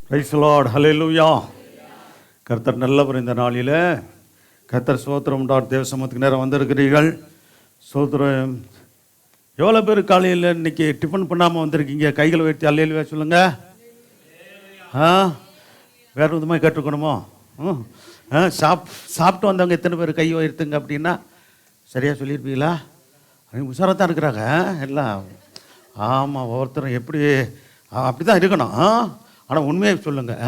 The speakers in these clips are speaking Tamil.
பிரைஸ் தி லார்ட், ஹல்லேலூயா. கர்த்தர் நல்லவர். இந்த நாளில் கர்த்தர் ஸ்தோத்திரம் உண்டார். தேவ சமூகத்துக்கு நேரம் வந்திருக்கிறீர்கள். ஸ்தோத்திரம். எவ்வளோ பேர் காலையில் இன்னைக்கு டிஃபன் பண்ணாமல் வந்திருக்கீங்க? கைகளை உயர்த்தி அல்லேலூயா சொல்லுங்க. வேறு விதமாக கேட்டுக்கணுமோ? சாப்பிட்டு வந்தவங்க எத்தனை பேர் கை உயர்த்துங்க அப்படின்னா சரியாக சொல்லியிருப்பீங்களா? உஷாராக தான் இருக்கிறாங்க எல்லாம். ஆமாம், ஒவ்வொருத்தரும் எப்படி அப்படி தான் இருக்கணும். ஆனால் உண்மையை சொல்லுங்கள்.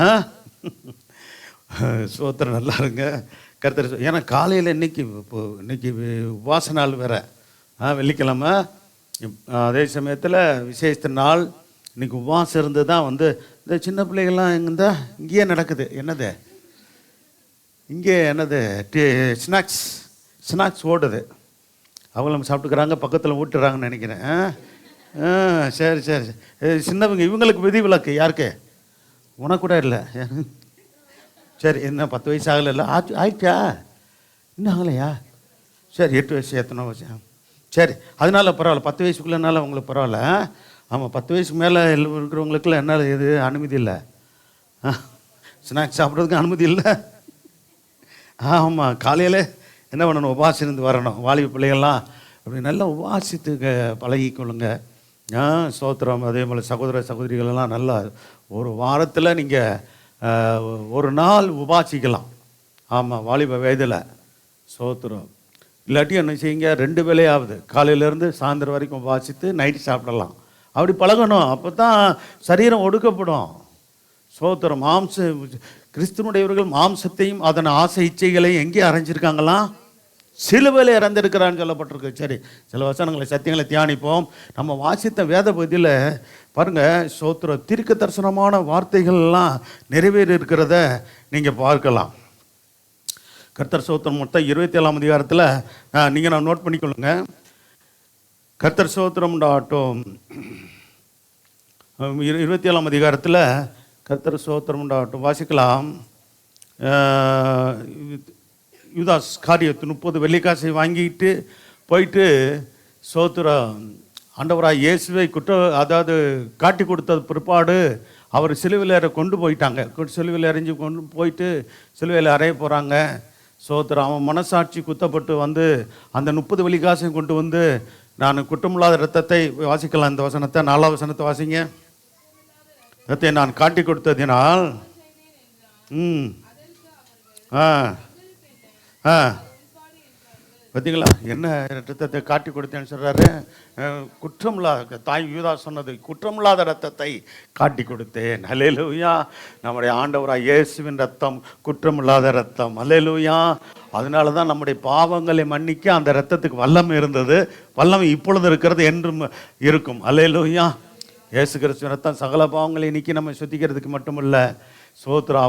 ஸ்தோத்திரம், நல்லா இருங்க. கர்த்தர் ஏன்னா காலையில் இன்னைக்கு உபவாச நாள் வேறு, வெள்ளிக்கிழமை. அதே சமயத்தில் விசேஷ நாள். இன்னைக்கு உபவாசம் இருந்து தான் இந்த சின்ன பிள்ளைகள்லாம் இங்கேயே நடக்குது. என்னது இங்கே என்னது ஸ்நாக்ஸ் ஓடுது. அவங்களும் சாப்பிட்டுக்கிறாங்க, பக்கத்தில் ஊட்டுறாங்கன்னு நினைக்கிறேன். சரி சரி. சின்னவங்க இவங்களுக்கு விதி விலக்கு. யாருக்கு? உனக்கு கூட இல்லை. சரி, என்ன 10 வயசு ஆகலை? ஆயிடுச்சா? இன்னும் ஆகலையா? சரி, 8 வயசு எத்தனை வருஷம்? சரி, அதனால பரவாயில்ல. 10 வயசுக்குள்ளனால உங்களுக்கு பரவாயில்ல. ஆமாம், 10 வயசுக்கு மேலே இருக்கிறவங்களுக்குலாம் என்ன இது அனுமதி இல்லை. ஸ்நாக்ஸ் சாப்பிட்றதுக்கு அனுமதி இல்லை. ஆமாம், காலையில் என்ன பண்ணணும்? உபவாசிருந்து வரணும். வாலிப பிள்ளைகள்லாம் அப்படி நல்லா உபவாசித்துக்கு பழகிக்கொள்ளுங்க. ஸ்தோத்திரம். அதே போல் சகோதர சகோதரிகளெல்லாம் நல்லா ஒரு வாரத்தில் நீங்கள் ஒரு நாள் உபாசிக்கலாம். ஆமாம், வாலிப வயதில். ஸ்தோத்திரம். இல்லாட்டி என்ன செய்யுங்க, 2 வேளையாவது காலையிலேருந்து சாயந்தரம் வரைக்கும் உபாசித்து நைட்டு சாப்பிடலாம். அப்படி பழகணும். அப்போ தான் சரீரம் ஒடுக்கப்படும். ஸ்தோத்திரம். கிறிஸ்துவனுடையவர்கள் மாம்சத்தையும் அதன் ஆசை இச்சைகளையும் எங்கே அரைஞ்சிருக்காங்களாம்? சிலுவையில் இறந்திருக்கிறான்னு சொல்லப்பட்டிருக்கு. சரி, சில வசனங்களை சத்தியங்களை தியானிப்போம். நம்ம வாசித்த வேத பகுதியில் பாருங்கள், ஸ்தோத்திரம், தீர்க்க தரிசனமான வார்த்தைகள்லாம் நிறைவேறி இருக்கிறத நீங்கள் பார்க்கலாம். கர்த்தர் ஸ்தோத்திரம். மொத்தம் 27ஆம் அதிகாரத்தில் நீங்கள் நான் நோட் பண்ணிக்கொள்ளுங்க. கர்த்தர் ஸ்தோத்திரம் டாட்டும் 27ஆம் அதிகாரத்தில் கர்த்தர் ஸ்தோத்திரம் டாட்டும் வாசிக்கலாம். யூதாஸ் காரியத்து 30 வெள்ளிக்காசை வாங்கிட்டு போயிட்டு ஸ்தோத்திரம் ஆண்டவராக இயேசுவை அதாவது காட்டி கொடுத்தது பிற்பாடு அவர் சிலுவையில் கொண்டு போயிட்டாங்க. சிலுவையில் அரைஞ்சி கொண்டு போயிட்டு சிலுவையில் அறைய போகிறாங்க. ஸ்தோத்திரம். அவன் மனசாட்சி குத்தப்பட்டு அந்த 30 வெள்ளிக்காசையும் கொண்டு நான் குற்றமில்லாத இரத்தத்தை வாசிக்கலாம். இந்த வசனத்தை 4ஆம் வசனத்தை வாசிங்க. இரத்தை நான் காட்டி கொடுத்ததினால் பார்த்தீங்களா என்ன ரத்தத்தை காட்டி கொடுத்தேன்னு சொல்கிறாரு. குற்றமில்லாத தாய் யூதா சொன்னது, குற்றமில்லாத ரத்தத்தை காட்டி கொடுத்தேன். அல்லேலூயா. நம்முடைய ஆண்டவராக இயேசுவின் ரத்தம் குற்றமில்லாத ரத்தம். அல்லேலூயா. அதனால தான் நம்முடைய பாவங்களை மன்னிக்க அந்த ரத்தத்துக்கு வல்லமை இருந்தது. வல்லமை இப்பொழுது இருக்கிறது, என்றும் இருக்கும். அல்லேலூயா. இயேசு கிறிஸ்துவின் ரத்தம் சகல பாவங்களை நீக்கி நம்ம சுத்திக்கிறதுக்கு மட்டுமில்லை. ஸ்தோத்திரம்.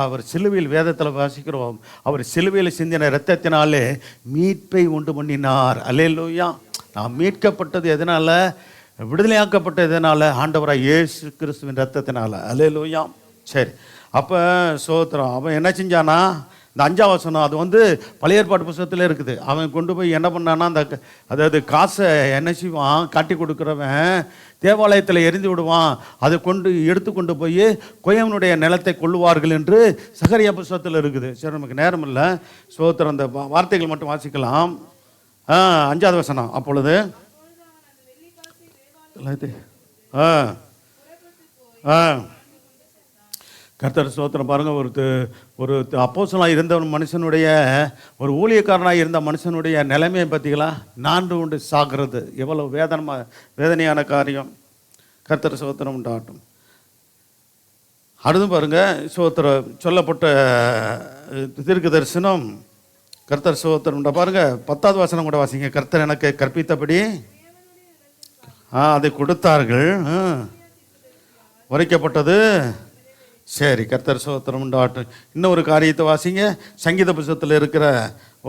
அவர் சிலுவையில் வேதத்தில் வாசிக்கிறோம், அவர் சிலுவையில் சிந்தின இரத்தத்தினாலே மீட்பை உண்டு பண்ணினார். அல்லேலூயா. நாம் மீட்கப்பட்டது எதனால்? விடுதலையாக்கப்பட்டது எதனால்? ஆண்டவராக இயேசு கிறிஸ்துவின் இரத்தத்தினால. அல்லேலூயா. சரி, அப்போ ஸ்தோத்திரம். அவன் என்ன செஞ்சானா? இந்த 5ஆம் வசனம் அது பழைய ஏற்பாடு புத்தகத்தில் இருக்குது. அவன் கொண்டு போய் என்ன பண்ணான்னா, அதாவது காசை என்ன செய்வான்? காட்டி கொடுக்குறவன் தேவாலயத்தில் எரிந்து விடுவான். அதை எடுத்துக்கொண்டு போய் கொயவனுடைய நிலத்தை கொள்ளுவார்கள் என்று சகரியா புத்தகத்தில் இருக்குது. சரி, நமக்கு நேரம் இல்லை. ஸ்தோத்திரம். அந்த வார்த்தைகள் மட்டும் வாசிக்கலாம். 5ஆவது வசனம். அப்பொழுது கர்த்தர் ஸ்தோத்திரம். பாருங்கள், ஒரு அப்போஸ்தலனாக இருந்த மனுஷனுடைய, ஒரு ஊழியக்காரனாக இருந்த மனுஷனுடைய நிலைமையை பார்த்தீங்களா? 4 உண்டு சாகிறது. எவ்வளோ வேதனையான காரியம். கர்த்தர் ஸ்தோத்திரம் உண்டாகட்டும். அடுத்து பாருங்கள், ஸ்தோத்திரம் சொல்லப்பட்ட தீர்க்க தரிசனம். கர்த்தர் ஸ்தோத்திரம் உண்டா. பாருங்கள், 10ஆவது வசனம் கூட வாசிங்க. கர்த்தர் எனக்கு கற்பித்தபடி அதை கொடுத்தார்கள், உரைக்கப்பட்டது. சரி, கர்த்தர் ஸ்தோத்திரம் உண்டாகட்டும். இன்னொரு காரியத்தை வாசிங்க. சங்கீத புத்தகத்தில் இருக்கிற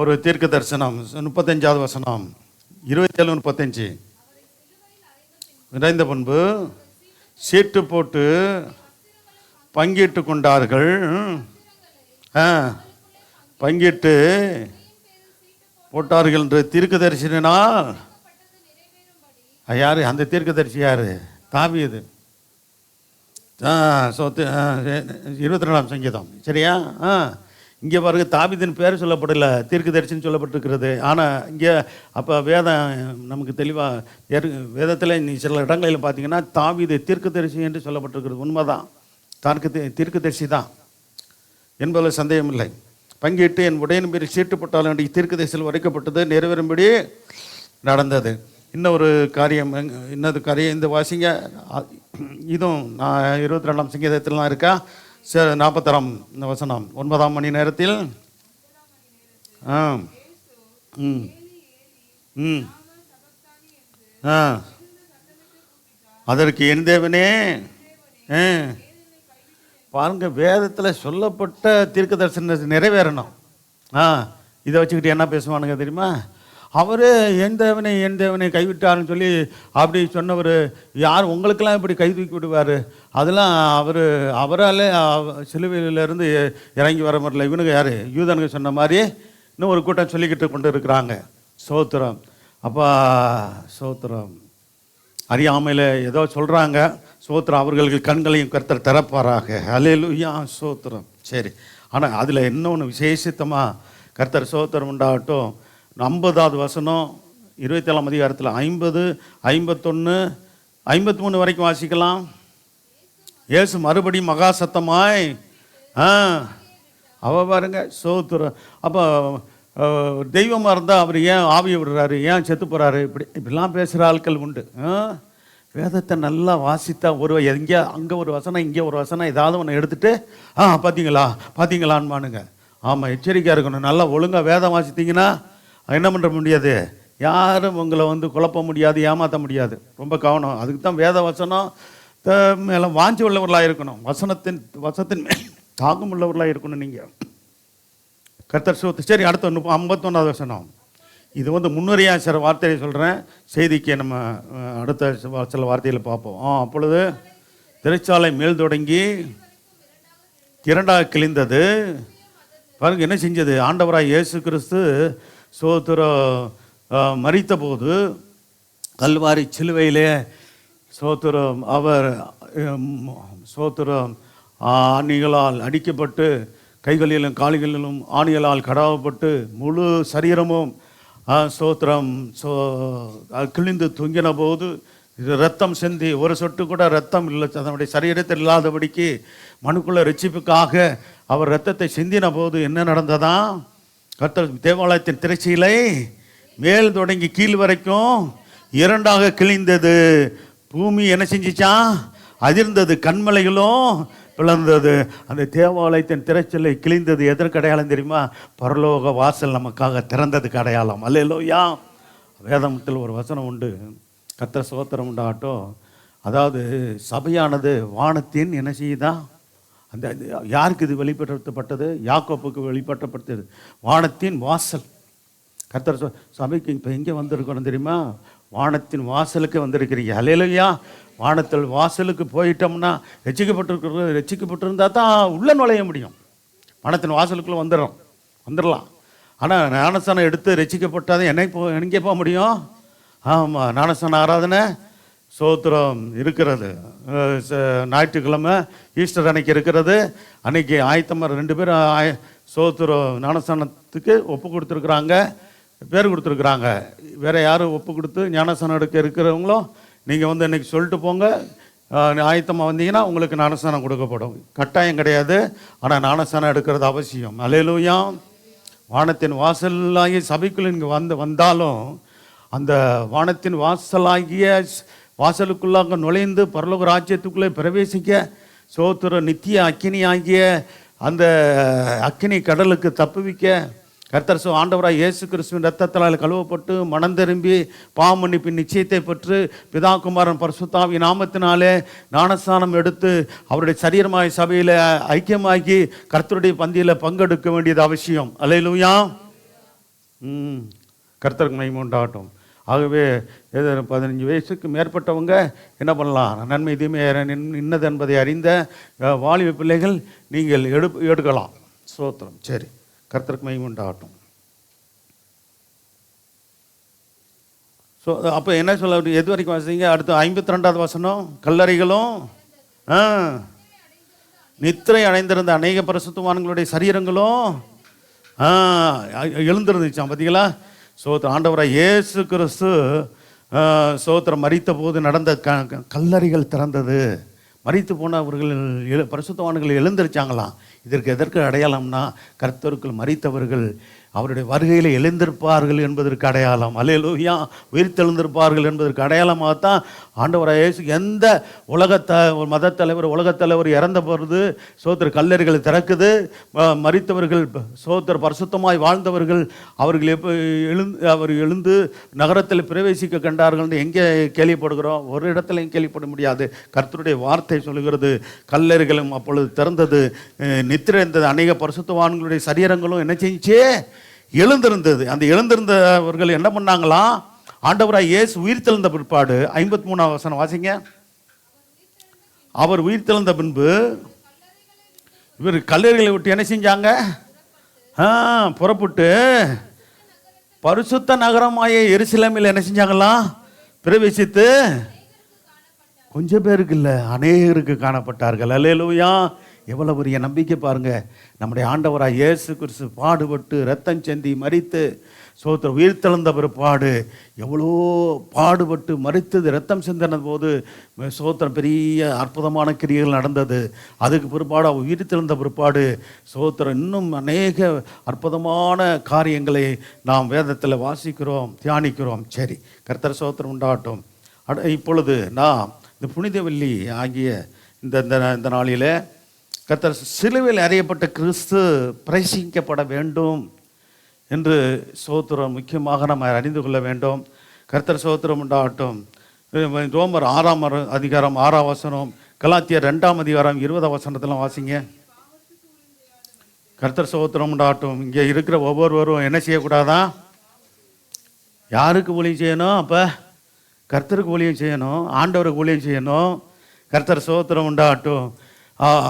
ஒரு தீர்க்க தரிசனம் 35ஆவது வசனம் 27-35. நிறைந்த பண்பு சீட்டு போட்டு பங்கிட்டு கொண்டார்கள். பங்கிட்டு போட்டார்கள் என்று தீர்க்க தரிசனால் யார்? அந்த தீர்க்க தரிசி யார்? தாவீது. 22ஆம் சங்கீதம் சரியா? இங்கே பாருங்க, தாவீதின் பேர் சொல்லப்படல, தீர்க்கதரிசின்னு சொல்லப்பட்டிருக்கிறது. ஆனால் இங்கே அப்போ வேதம் நமக்கு தெளிவாக வேதத்தில் நீ சில இடங்களில் பார்த்தீங்கன்னா தாவீது தீர்க்கதரிசி என்று சொல்லப்பட்டிருக்கிறது. உண்மைதான், தீர்க்கதரிசி தான் என்பதில் சந்தேகம் இல்லை. பங்கிட்டு என் உடையின் பேர் சீட்டுப்பட்டாலும் அன்றைக்கு தீர்க்கதரிசியில் உரைக்கப்பட்டது நிறைவேறும்படி நடந்தது. இன்னொரு காரியம், இந்த வாசிங்க, இதுவும் நான் 22ஆம் சங்கீதத்திலாம் இருக்கா? 46ஆம் வசனம், 9ஆம் மணி நேரத்தில் அதற்கு என் தேவனே பாருங்க, வேதத்தில் சொல்லப்பட்ட தீர்க்க தரிசனம் நிறைவேறணும். இதை வச்சுக்கிட்டு என்ன பேசுவானுங்க தெரியுமா? அவர் என் தேவனை கைவிட்டார்னு சொல்லி அப்படி சொன்னவர் யார்? உங்களுக்கெல்லாம் இப்படி கை தூக்கி விடுவார்? அதெல்லாம் அவரால் சிலுவையிலேருந்து இறங்கி வர மாதிரில. இவனுக்கு யார்? யூதனுக்கு சொன்ன மாதிரி இன்னும் ஒரு கூட்டம் சொல்லிக்கிட்டு கொண்டு இருக்கிறாங்க. சோத்திரம். அப்பா சோத்திரம். அறியாமையில் ஏதோ சொல்கிறாங்க. சோத்திரம். அவர்களுக்கு கண்களையும் கர்த்தர் திறப்பாராக. அல்லேலூயா. சோத்திரம். சரி. ஆனால் அதில் இன்னொன்று விசேஷித்தமாக கர்த்தர் சோத்திரம் உண்டாகட்டும். 50வது வசனம் 27ஆம் அதிகாரத்தில் 50, 51, 53 வரைக்கும் வாசிக்கலாம். இயேசு மறுபடியும் மகா சத்தமாய் பாருங்க சோத்திரம். அப்போ தெய்வமாக இருந்தால் அவர் ஏன் ஆவியை விடுறாரு, ஏன் செத்து போகிறாரு, இப்படிலாம் பேசுகிற ஆட்கள் உண்டு. வேதத்தை நல்லா வாசித்தா எங்கே அங்கே ஒரு வசனம் இங்கே ஒரு வசனம் ஏதாவது ஒன்று எடுத்துகிட்டு பார்த்தீங்களான்பானுங்க. ஆமாம், எச்சரிக்கையாக இருக்கணும். நல்லா ஒழுங்காக வேதம் வாசித்தீங்கன்னா என்ன பண்ண முடியாது, யாரும் உங்களை குழப்ப முடியாது, ஏமாற்ற முடியாது. ரொம்ப கவனம். அதுக்கு தான் வேத வசனம் மேலே வாஞ்சி உள்ளவர்களாக இருக்கணும். வசனத்தின் தாகம் உள்ளவர்களாக இருக்கணும் நீங்கள். கர்த்தர் சோத்து. சரி, அடுத்த 51வது வசனம். இது முன்னுரையாக சில வார்த்தையை சொல்கிறேன், செய்திக்கு நம்ம அடுத்த சில வார்த்தையில் பார்ப்போம். அப்பொழுது திரைச்சாலை மேல் தொடங்கி 2ஆக கிழிந்தது. பாருங்க என்ன செஞ்சது. ஆண்டவராய் இயேசு கிறிஸ்து சோத்திரம் மரித்த போது கல்வாரி சிலுவையிலே சோத்திரம் அவர் சோத்திரம் ஆணிகளால் அடிக்கப்பட்டு கைகளிலும் கால்களிலும் ஆணிகளால் கடாவப்பட்டு முழு சரீரமும் சோத்திரம் கிழிந்து தொங்கின போது ரத்தம் சிந்தி ஒரு சொட்டு கூட ரத்தம் இல்லை, அதனுடைய சரீரத்தில் இல்லாதபடிக்கு மனுக்குள்ள ரட்சிப்புக்காக அவர் ரத்தத்தை சிந்தின போது என்ன நடந்ததா? கர்த்தர் தேவாலயத்தின் திரைச்சீலை மேல் தொடங்கி கீழ் வரைக்கும் 2ஆக கிழிந்தது. பூமி என்ன செஞ்சிச்சான்? அதிர்ந்தது. கண்மலைகளும் பிளந்தது. அந்த தேவாலயத்தின் திரைச்சீலை கிழிந்தது எதற்கு அடையாளம் தெரியுமா? பரலோக வாசல் நமக்காக திறந்ததுக்கு அடையாளம். அல்லேலூயா. வேதத்தில் ஒரு வசனம் உண்டு, கர்த்தர் சோத்திரம் உண்டாகட்டும். அதாவது சபையானது வானத்தின் என்ன செய்யுதா? அந்த யாருக்கு இது வெளிப்படுத்தப்பட்டது? யாக்கோப்புக்கு வெளிப்படுத்தப்பட்டது. வானத்தின் வாசல். கர்த்தர் சபைக்கு இப்போ எங்கே வந்திருக்கணும் தெரியுமா? வானத்தின் வாசலுக்கு வந்திருக்கிறீங்க. அல்லேலூயா. வானத்தில் வாசலுக்கு போயிட்டோம்னா ரட்சிக்கப்பட்டிருந்தா தான் உள்ள நுழைய முடியும். வானத்தின் வாசலுக்குள்ளே வந்துடலாம். ஆனால் ஞானஸ்தானம் எடுத்து ரட்சிக்கப்பட்டாதான் எங்கே போக முடியும்? ஆமாம், ஞானஸ்தான ஆராதனை சோத்திரம் இருக்கிறது. ஞாயிற்றுக்கிழமை ஈஸ்டர் அன்னைக்கு இருக்கிறது. அன்னைக்கு ஆயத்தமாக 2 பேரும் சோத்திரம் ஞானஸ்தானத்துக்கு ஒப்பு கொடுத்துருக்குறாங்க, பேர் கொடுத்துருக்குறாங்க. வேறு யாரும் ஒப்பு கொடுத்து ஞானஸ்தானம் எடுக்க இருக்கிறவங்களும் நீங்கள் இன்றைக்கி சொல்லிட்டு போங்க, ஆயத்தமாக வந்தீங்கன்னா உங்களுக்கு ஞானஸ்தானம் கொடுக்கப்படும். கட்டாயம் கிடையாது, ஆனால் ஞானஸ்தானம் எடுக்கிறது அவசியம். அல்லேலூயா. வானத்தின் வாசலாகிய சபைக்குள்ளே இங்கே வந்தாலும் அந்த வானத்தின் வாசலுக்குள்ளாக நுழைந்து பரலோக ராஜ்யத்துக்குள்ளே பிரவேசிக்க சோத்திர நித்திய அக்கினி ஆகிய அந்த அக்கினி கடலுக்கு தப்புவிக்க கர்த்தர் ஆண்டவராய் இயேசு கிறிஸ்துவின் ரத்தத்தால் கழுவப்பட்டு மனம் திரும்பி பாவமன்னிப்பின் நிச்சயத்தை பெற்று பிதா குமாரன் பரிசுத்தாவின் நாமத்தினாலே ஞானஸ்தானம் எடுத்து அவருடைய சரீரமாய் சபையில் ஐக்கியமாகி கர்த்தருடைய பந்தியில் பங்கெடுக்க வேண்டியது அவசியம். அல்லேலூயா. கர்த்தருக்கு மகிமை உண்டாகட்டும். ஆகவே 15 வயசுக்கு மேற்பட்டவங்க என்ன பண்ணலாம்? நன்மை தீமை இன்னது என்பதை அறிந்த வாலிப பிள்ளைகள் நீங்கள் எடுக்கலாம். ஸ்தோத்திரம். சரி, கர்த்தருக்கு மகிமை உண்டாகட்டும். அப்போ என்ன சொல்ல, எது வரைக்கும் வாசிங்க? அடுத்து 52வது வசனம். கல்லறைகளும் ஆ, நித்திரை அடைந்திருந்த அநேக பரிசுத்தவான்களுடைய சரீரங்களும் எழுந்திருந்துச்சான். பார்த்தீங்களா? சோத்திரம். ஆண்டவராக இயேசு கிறிஸ்து சோத்திரம் மரித்த போது நடந்த கல்லறைகள் திறந்தது. மரித்து போனவர்கள் பரிசுத்தவான்கள் எழுந்திருச்சாங்களாம். இதற்கு எதற்கு அடையாளம்னா, கர்த்தருக்குள் மரித்தவர்கள் அவருடைய வருகையில் எழுந்திருப்பார்கள் என்பதற்கு அடையாளம். அல்லேலூயா. உயிர்த்தெழுந்திருப்பார்கள் என்பதற்கு அடையாளமாகத்தான் ஆண்டவராக இயேசு எந்த மதத் தலைவர் உலகத் தலைவர் இறந்த பொழுது சோத்திர கல்லறைகள் திறக்குது. மரித்தவர்கள் சோத்திர பரிசுத்தமாய் வாழ்ந்தவர்கள் அவர்கள் அவர் எழுந்து நகரத்தில் பிரவேசிக்க கண்டார்கள் எங்கே கேள்விப்படுகிறோம்? ஒரு இடத்துலையும் கேள்விப்பட முடியாது. கர்த்தருடைய வார்த்தை சொல்லுகிறது, கல்லறைகளும் அப்பொழுது திறந்தது, நித்திரை இருந்தது, அநேக பரிசுத்தவான்களுடைய சரீரங்களும் என்ன செஞ்சே எழுந்திருந்தது. அந்த எழுந்திருந்தவர்கள் என்ன பண்ணாங்களாம்? ஆண்டவராய் இயேசு உயிர்த்தெழுந்த பிற்பாடு 53ஆம் வசனம் வாசிங்க. அவர் உயிர்த்தெழுந்த பின்பு இவர் கல்லறைகளை விட்டு என்ன செஞ்சாங்க? புறப்பட்டு பரிசுத்த நகரமாய எருசலேமில் என்ன செஞ்சாங்களாம்? பிரவேசித்து கொஞ்சம் பேருக்கு இல்லை, அநேகருக்கு காணப்பட்டார்கள். அல்லேலூயா. எவ்வளவு பெரிய நம்பிக்கை பாருங்க. நம்முடைய ஆண்டவராக இயேசு கிறிஸ்து பாடுபட்டு ரத்தம் செந்தி மரித்து சோத்திரம் உயிர்த்தெழுந்த பிற்பாடு எவ்வளோ பாடுபட்டு மரித்தது, ரத்தம் சிந்தின போது சோத்திரம் பெரிய அற்புதமான கிரியைகள் நடந்தது. அதுக்கு பிற்பாடு அவர் உயிர்த்தெழுந்த பிற்பாடு சோத்திரம் இன்னும் அநேக அற்புதமான காரியங்களை நாம் வேதத்தில் வாசிக்கிறோம், தியானிக்கிறோம். சரி, கர்த்தர் சோத்திரம் உண்டாகட்டும். இப்பொழுது நாம் இந்த புனித வெள்ளி ஆகிய இந்த நாளில் கர்த்தர் சிலுவையில் அறையப்பட்ட கிறிஸ்து பிரசிக்கப்பட வேண்டும் என்று சோத்திரம் முக்கியமாக நம்ம அறிந்து கொள்ள வேண்டும். கர்த்தர் சோத்திரம் உண்டாகட்டும். ரோமர் 6ஆம் அதிகாரம் 6ஆம் வசனம், கலாத்தியர் 2ஆம் அதிகாரம் 20ஆம் வசனத்தெல்லாம் வாசிங்க. கர்த்தர் சோத்திரம் உண்டாகட்டும். இங்கே இருக்கிற ஒவ்வொருவரும் என்ன செய்யக்கூடாதான்? யாருக்கு ஊழியம் செய்யணும்? அப்போ கர்த்தருக்கு ஊழியம் செய்யணும், ஆண்டவருக்கு ஊழியம் செய்யணும். கர்த்தர் சோத்திரம் உண்டாகட்டும்.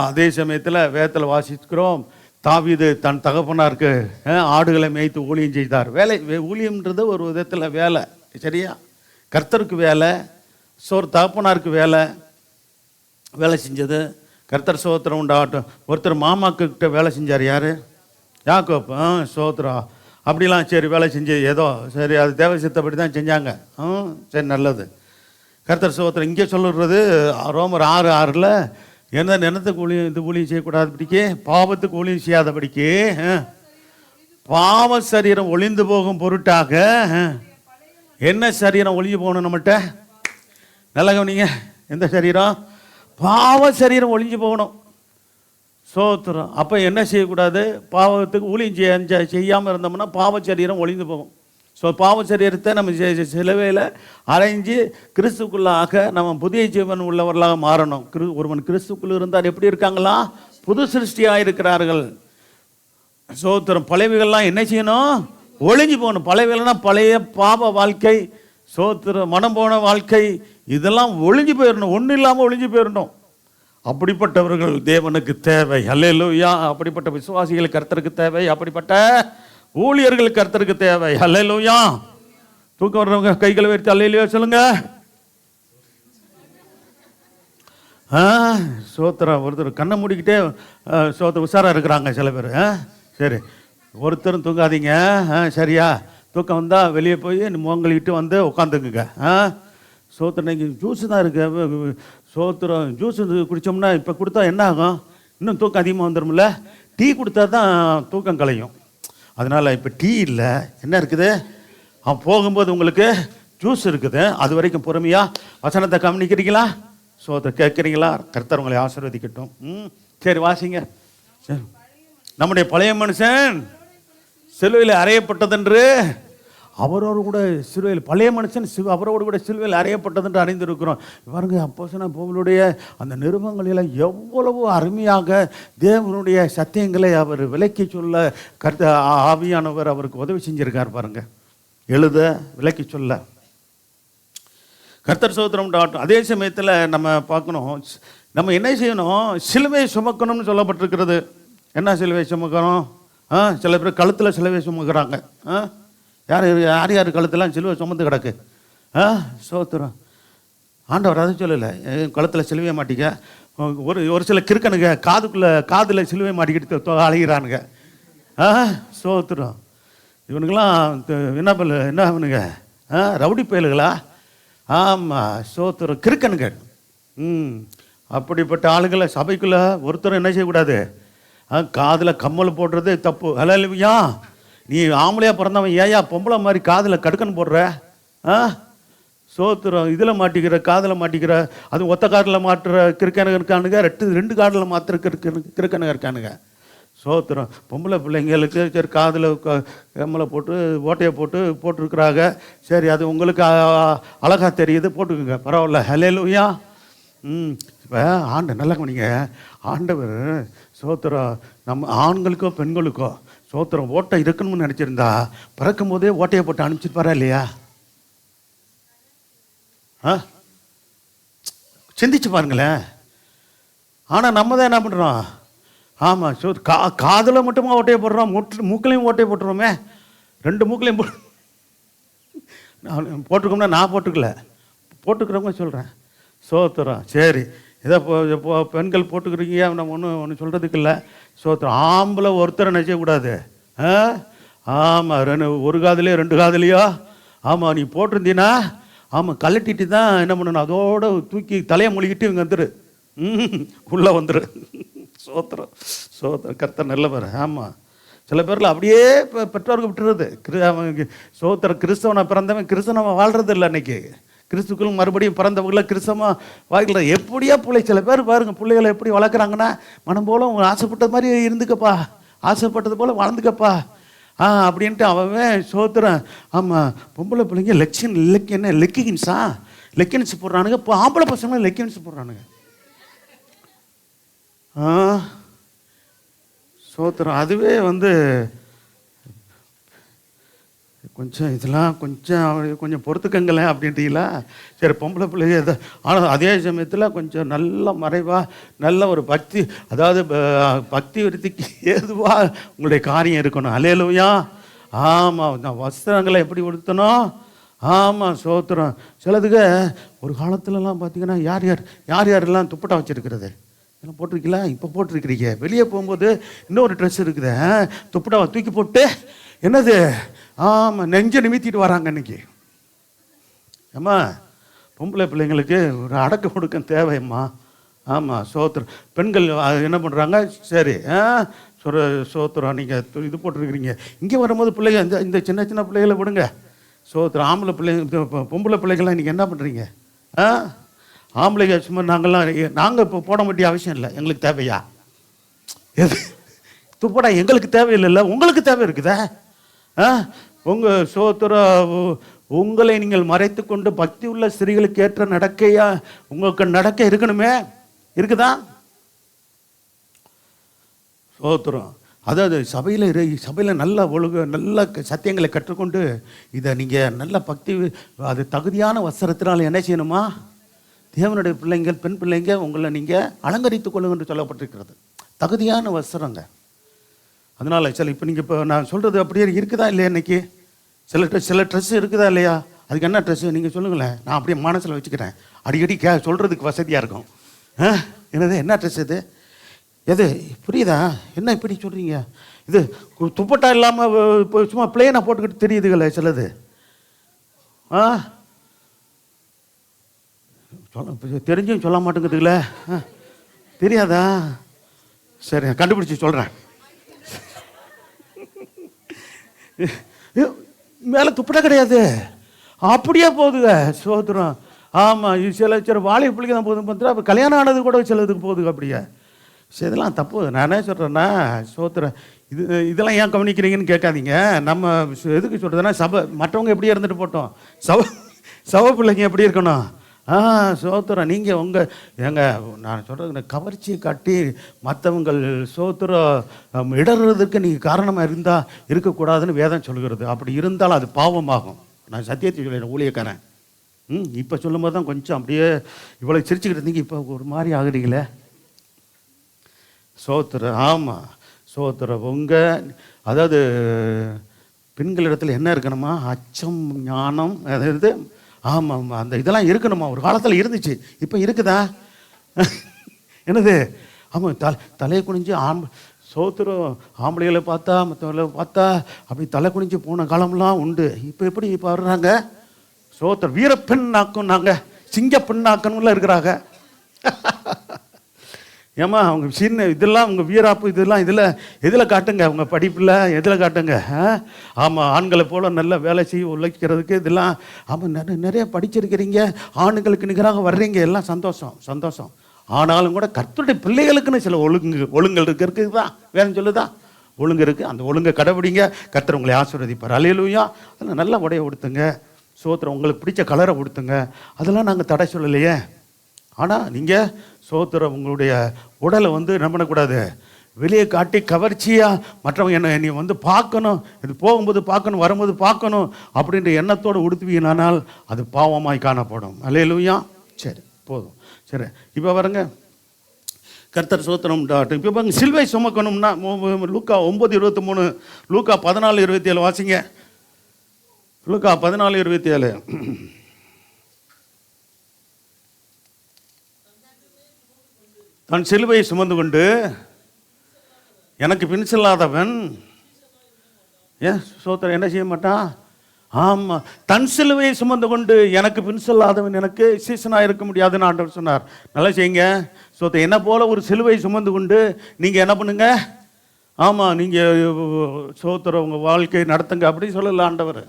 அதே சமயத்தில் வேதத்தில் வாசிக்கிறோம், தாவீது தன் தகப்பனாருக்கு ஆடுகளை மேய்த்து ஊழியம் செய்தார். ஊழியம்ன்றது ஒரு விதத்தில் வேலை, சரியா? கர்த்தருக்கு வேலை, தகப்பனாருக்கு வேலை செஞ்சது. கர்த்தர் சோத்திரம் உண்டாகட்டும். ஒருத்தர் மாமாக்கிட்ட வேலை செஞ்சார். யார்? யாக்கோப். சோத்திரம். அப்படிலாம் சரி, வேலை செஞ்சு ஏதோ சரி, அது தேவை சித்தப்படி தான் செஞ்சாங்க. சரி, நல்லது. கர்த்தர் சோத்திரம். இங்கே சொல்லுறது ரோமர் 6:6 எந்த நினத்துக்கு ஊழியம் இது ஊழியம் செய்யக்கூடாதபடிக்கு, பாவத்துக்கு ஊழியம் செய்யாதபடிக்கு, பாவ சரீரம் ஒளிந்து போகும் பொருட்டாக. என்ன சரீரம் ஒளிஞ்சு போகணும் நம்மகிட்ட? நல்ல கவனிங்க. எந்த சரீரம்? பாவ சரீரம் ஒளிஞ்சு போகணும். சோத்திரம். அப்போ என்ன செய்யக்கூடாது? பாவத்துக்கு ஊழியம் செய்யாமல் இருந்தோம்னா பாவ சரீரம் ஒளிந்து போகும். ஸோ பாவ சரீரத்தை நம்ம சிலுவையில் அரைஞ்சு கிறிஸ்துக்குள்ளாக நம்ம புதிய ஜீவன் உள்ளவர்களாக மாறணும். ஒருவன் கிறிஸ்துக்குள் இருந்தால் எப்படி இருக்காங்களா? புது சிருஷ்டியாக இருக்கிறார்கள். சோத்திரம். பழையவைகள்லாம் என்ன செய்யணும்? ஒளிஞ்சு போகணும். பழையவைகள்னா பழைய பாவ வாழ்க்கை, சோத்திரம் மனம் போன வாழ்க்கை, இதெல்லாம் ஒளிஞ்சு போயிடணும். ஒன்றும் இல்லாமல் ஒளிஞ்சு போயிடணும். அப்படிப்பட்டவர்கள் தேவனுக்கு தேவை. அல்லேலூயா. அப்படிப்பட்ட விசுவாசிகள் கர்த்தருக்கு தேவை. அப்படிப்பட்ட ஊழியர்கள் கர்த்தருக்கு தேவை. அல்லேலூயா. தூக்கம் வர்றவங்க கைகளை வைத்து அல்லேலூயா சொல்லுங்க. சோத்திரம். ஒருத்தர் கண்ணை மூடிக்கிட்டே சோத்திரம் உஷாராக இருக்கிறாங்க சில பேர். சரி, ஒருத்தரும் தூங்காதீங்க. சரியா? தூக்கம் வந்தால் வெளியே போய் முகங்கள்கிட்ட வந்து உட்காந்துக்குங்க. சோத்திரம். இன்னைக்கு ஜூஸு தான் இருக்கு. சோத்திரம். ஜூஸ் குடித்தோம்னா இப்போ கொடுத்தா என்ன ஆகும்? இன்னும் தூக்கம் அதிகமாக வந்துடும்ல. டீ கொடுத்தா தான் தூக்கம் கலையும். அதனால் இப்போ டீ இல்லை, என்ன இருக்குது? போகும்போது உங்களுக்கு ஜூஸ் இருக்குது. அது வரைக்கும் பொறுமையாக வசனத்தை கவனிக்கிறீங்களா? சோத்திரம் கேட்குறீங்களா? கர்த்தர் உங்களை ஆசீர்வதிக்கட்டும். சரி, வாசிங்க. சரி. நம்முடைய பழைய மனுஷன் சிலுவையில் அறையப்பட்டதென்று அவரோடு கூட சிலுவையில், பழைய மனுஷன் அவரோடு கூட சிலுவையில் அறையப்பட்டதென்று அறிந்திருக்கிறோம். பாருங்க, அப்போஸ்தலனாகிய பவுலுடைய அந்த நிருபங்களில் எவ்வளவு அருமையாக தேவனுடைய சத்தியங்களை அவர் விளக்கி சொல்ல ஆவியானவர் அவருக்கு உதவி செஞ்சிருக்கார். பாருங்க, எழுத விளக்கி சொல்ல. கர்த்தர் சோத்திரம் உண்டாகட்டும். அதே சமயத்தில் நம்ம பார்க்கணும், நம்ம என்ன செய்யணும்? சிலுவை சுமக்கணும்னு சொல்லப்பட்டிருக்கிறது. என்ன சிலுவை சுமக்கணும்? சில பேர் கழுத்தில் சிலுவை சுமக்கிறாங்க. யார் யார் கழுத்தெல்லாம் சிலுவை சுமந்து கிடக்கு. சோத்திரம். ஆண்டவர் அதை சொல்லலை, கழுத்தில் சிலுவைய மாட்டிக்க, ஒரு ஒரு சில கிறுக்கனுங்க காதில் சிலுவை மாட்டிக்கிட்டு அழைகிறானுங்க. சோத்திரம். இவனுங்களாம் என்ன அவனுங்க ரவுடி பயலுகளா? ஆமாம், சோத்திரம், கிறுக்கனுங்க. அப்படிப்பட்ட ஆளுங்களை சபைக்குள்ளே ஒருத்தரும் என்ன செய்யக்கூடாது, காதில் கம்மல் போடுறது தப்பு. அல்லேலூயா. நீ ஆம்பளையாக பிறந்தவன் ஏயா பொம்பளை மாதிரி காதில் கடுக்கன் போடுற? சோத்திரம். இதில் மாட்டிக்கிற, காதில் மாட்டிக்கிற, அது ஒத்த காதில் மாட்டுற கிறுக்கனுங்க இருக்கானுங்க, ரெண்டு காதில் மாற்றுற கிறுக்கனுங்க இருக்கானுங்க. சோத்திரம். பொம்பளை பிள்ளைங்களுக்கு சரி காதில் கம்மலை போட்டு ஓட்டையை போட்டுருக்குறாங்க. சரி, அது உங்களுக்கு அழகாக தெரியுது, போட்டுக்குங்க, பரவாயில்ல. அல்லேலூயா. இப்போ நல்லா கவனிங்க. ஆண்டவர் சோத்திரம் நம்ம ஆண்களுக்கோ பெண்களுக்கோ சோத்திரம் ஓட்டை இருக்கணும்னு நினச்சிருந்தா பிறக்கும் போதே ஓட்டையை போட்டு அனுப்பிச்சிருப்பாரா இல்லையா? சிந்திச்சு பாருங்களேன். ஆனால் நம்ம தான் என்ன பண்ணுறோம்? ஆமாம், காதில் மட்டுமா ஓட்டையை போடுறோம், மூக்களையும் ஓட்டையை போட்டுருவோமே. 2 மூக்களையும் போட்டிருக்கோம்னா நான் போட்டுக்கிறவங்க சொல்கிறேன். சோத்திரம். சரி, இதை இப்போ பெண்கள் போட்டுக்கிறீங்க, நம்ம ஒன்று சொல்கிறதுக்கு இல்லை. சோத்திரம். ஆம்பளை ஒருத்தரை நினைச்சக்கூடாது. ஆமாம், ஒரு காதுலையோ 2 காதுலையோ ஆமாம் நீ போட்டிருந்தீன்னா ஆமாம் கழட்டிட்டு தான் என்ன பண்ணணும், அதோடு தூக்கி தலையை மொழிகிட்டு இங்கே வந்துரு, உள்ளே வந்துரு. சோத்திரம். கர்த்தர் நல்லவர். ஆமாம், சில பேரில் அப்படியே பெற்றோருக்கு விட்டுறது. சோத்திரம். கிறிஸ்தவனை பிறந்தவன் கிறிஸ்தவனை வாழ்றது இல்லை. அன்னைக்கு கிறிஸ்துக்களும் மறுபடியும் பிறந்தவங்கள கிறிஸ்தவமாக வாழ்கிற எப்படியா சில பேர் பாருங்கள், பிள்ளைகளை எப்படி வளர்க்குறாங்கன்னா, மனம் போல உங்க ஆசைப்பட்டது மாதிரி இருந்துக்கப்பா, ஆசைப்பட்டது போல் வளர்ந்துக்கப்பா அப்படின்ட்டு அவன் சோத்திரம். ஆமாம், பொம்பளை பிள்ளைங்க லெக்கின்ஸ் போடுறானுங்க. இப்போ ஆம்பளை பசங்களும் லெக்கின்ஸ் போடுறானுங்க. சோத்திரம். அதுவே இதெல்லாம் கொஞ்சம் பொறுத்துக்கங்களேன் அப்படின்றீங்களா? சரி, பொம்பளை பிள்ளைங்க இதை. ஆனால் அதே சமயத்தில் கொஞ்சம் நல்ல மறைவாக நல்ல ஒரு பக்தி, அதாவது பக்தி விருத்திக்கு ஏதுவாக உங்களுடைய காரியம் இருக்கணும். அல்லேலூயா. ஆமாம், நான் வஸ்திரங்களை எப்படி உடுத்தணும்? ஆமாம், சோத்திரம். சிலதுக்கு ஒரு காலத்துலலாம் பார்த்தீங்கன்னா யாரெல்லாம் துப்பட்டா வச்சுருக்கிறது எல்லாம் போட்டிருக்கீங்களா? இப்போ போட்டிருக்கிறீங்க. வெளியே போகும்போது இன்னொரு ட்ரெஸ் இருக்குது, துப்பட்டாவை தூக்கி போட்டு என்னது ஆமாம் நெஞ்சை நிமித்திட்டு வராங்க அன்னைக்கு. அம்மா, பொம்பளை பிள்ளைங்களுக்கு ஒரு அடக்க ஒடுக்கம் தேவையம்மா. ஆமாம், சோத்திரம். பெண்கள் என்ன பண்ணுறாங்க? சரி, சோத்திரம். நீங்கள் இது போட்டிருக்கிறீங்க. இங்கே வரும்போது பிள்ளைங்க இந்த சின்ன சின்ன பிள்ளைகளை விடுங்க. சோத்திரம். ஆம்பளை பிள்ளைங்க பொம்பளை பிள்ளைகள்லாம் நீங்கள் என்ன பண்ணுறீங்க? ஆம்பளைங்க சும்மா நாங்கள் இப்போ போட வேண்டிய அவசியம் இல்லை. எங்களுக்கு தேவையா? எது துப்படா எங்களுக்கு தேவையில்லை, உங்களுக்கு தேவை இருக்குதா? உங்கள் சோத்திர உங்களை நீங்கள் மறைத்து கொண்டு பக்தி உள்ள ஸ்திரீகளுக்கு ஏற்ற நடக்கையா உங்களுக்கு நடக்க இருக்கணுமே, இருக்குதா? சோத்திரம். அதாவது சபையில் நல்ல நல்ல சத்தியங்களை கற்றுக்கொண்டு இதை நீங்கள் நல்ல பக்தி அது தகுதியான வஸ்திரத்தினால் என்ன செய்யணுமா? தேவனுடைய பிள்ளைங்கள் பெண் பிள்ளைங்க உங்களை நீங்கள் அலங்கரித்துக் கொள்ளுங்க என்று சொல்லப்பட்டிருக்கிறது. தகுதியான வஸ்திரங்க. அதனால் இப்போ நீங்கள் இப்போ நான் சொல்கிறது அப்படியே இருக்குதா இல்லையா? இன்றைக்கி சில ட்ரெஸ் இருக்குதா இல்லையா? அதுக்கு என்ன ட்ரெஸ்ஸு நீங்கள் சொல்லுங்களேன், நான் அப்படியே மனசில் வச்சுக்கிறேன். அடிக்கடி சொல்கிறதுக்கு வசதியாக இருக்கும். என்னது என்ன ட்ரெஸ் இது? எது புரியுதா? என்ன இப்படி சொல்கிறீங்க? இது துப்பட்டா இல்லாமல் இப்போ சும்மா பிளேனாக போட்டுக்கிட்டு தெரியுதுங்களே சிலது. தெரிஞ்சும் சொல்ல மாட்டேங்குதுங்களே. தெரியாதா? சரி, கண்டுபிடிச்சி சொல்கிறேன். மேலே துப்பட்டா கிடையாது, அப்படியே போகுதுங்க. சோத்திரம். ஆமாம், சில வாலிப பிள்ளைங்க தான் போதும் பார்த்தா, அப்போ கல்யாணம் ஆனது கூட சிலதுக்கு போகுதுங்க அப்படியே. சரி, இதெல்லாம் தப்பு. நான் என்ன சொல்கிறேன்னா, சோத்திரம், இதெல்லாம் ஏன் கவனிக்கிறீங்கன்னு கேட்காதீங்க. நம்ம எதுக்கு சொல்கிறதுனா, மற்றவங்க எப்படி இருந்துட்டு போட்டோம், சவ பிள்ளைங்க எப்படி இருக்கணும். சோத்திரம். நீங்கள் நான் சொல்கிறது கவர்ச்சியை காட்டி மற்றவங்கள் சோத்திரம் இடறதுக்கு நீங்கள் காரணமாக இருக்கக்கூடாதுன்னு வேதம் சொல்கிறது. அப்படி இருந்தாலும் அது பாவமாகும். நான் சத்தியத்தை சொல்லிடுறேன், ஊழியக்காரன். இப்போ சொல்லும் போது தான் கொஞ்சம் அப்படியே இவ்வளோ சிரிச்சுக்கிட்டு இருந்தீங்க, இப்போ ஒரு மாதிரி ஆகுறீங்களே. சோத்திரம். ஆமாம், சோத்திரம். அதாவது பெண்களிடத்தில் என்ன இருக்கணுமா? அச்சம், ஞானம், அதாவது ஆமாம் அந்த இதெல்லாம் இருக்கணுமா? ஒரு காலத்தில் இருந்துச்சு, இப்போ இருக்குதா? என்னது? ஆமாம், தலையை குனிஞ்சு சோத்திரம் ஆம்பளைகளை பார்த்தா மற்றவங்களை பார்த்தா அப்படி தலை குனிஞ்சு போன காலம்லாம் உண்டு. இப்போ எப்படி இப்போ வர்றாங்க? சோத்திரம் வீரப்பெண் நாக்கும், நாங்கள் சிங்க பெண்ணாக்கணும்ல இருக்கிறாங்க. ஏமா அவங்க சின்ன இதெல்லாம் உங்கள் வீராப்பு இதெல்லாம் இதில் காட்டுங்க, உங்கள் படிப்பில் எதில் காட்டுங்க? ஆமாம், ஆண்களை போல் நல்ல வேலை செய்ய உழைக்கிறதுக்கு இதெல்லாம். ஆமாம், நிறைய படிச்சிருக்கிறீங்க, ஆண்களுக்கு நிகராக வர்றீங்க, எல்லாம் சந்தோஷம் சந்தோஷம். ஆனாலும் கூட கர்த்தருடைய பிள்ளைகளுக்குன்னு சில ஒழுங்குகள் இருக்கிறதுக்கு தான் வேணும் சொல்லுதான். ஒழுங்கு இருக்குது, அந்த ஒழுங்கை கடைபிடிங்க, கர்த்தர் உங்களை ஆசீர்வதிப்பார். அல்லேலூயா. அதில் நல்ல உடையை கொடுத்துங்க, சோத்திரம் உங்களுக்கு பிடிச்ச கலரை கொடுத்துங்க, அதெல்லாம் நாங்கள் தடை சொல்லலையே. ஆனால் நீங்கள் சோத்திரம் உங்களுடைய உடலை என்ன பண்ணக்கூடாது, வெளியே காட்டி கவர்ச்சியாக மற்றவங்க என்னை நீ பார்க்கணும், இது போகும்போது பார்க்கணும், வரும்போது பார்க்கணும் அப்படின்ற எண்ணத்தோடு உடுத்துவீங்கனால் அது பாவமாய் காணப்படும். அல்லேலூயா. சரி, போதும். சரி, இப்போ பாருங்க, கர்த்தர் சோத்திரம். இப்போ பாருங்க, சிலுவை சுமக்கணும்னா லூக்கா 9:23, லூக்கா 14:27 வாசிங்க. லூக்கா 14:27. தன் சிலுவை சுமந்து கொண்டு எனக்கு பின் செல்லாதவன் ஏன் சோத்திரம் என்ன செய்ய மாட்டான்? ஆமாம், தன் சிலுவையை சுமந்து கொண்டு எனக்கு பின் செல்லாதவன் எனக்கு சீசனாக இருக்க முடியாதுன்னு ஆண்டவர் சொன்னார். நல்லா செய்யுங்க. சோத்திரம் என்ன போல ஒரு சிலுவை சுமந்து கொண்டு நீங்கள் என்ன பண்ணுங்க? ஆமாம், நீங்கள் சோத்திரம் உங்கள் வாழ்க்கையை நடத்துங்க அப்படின்னு சொல்லல ஆண்டவர்.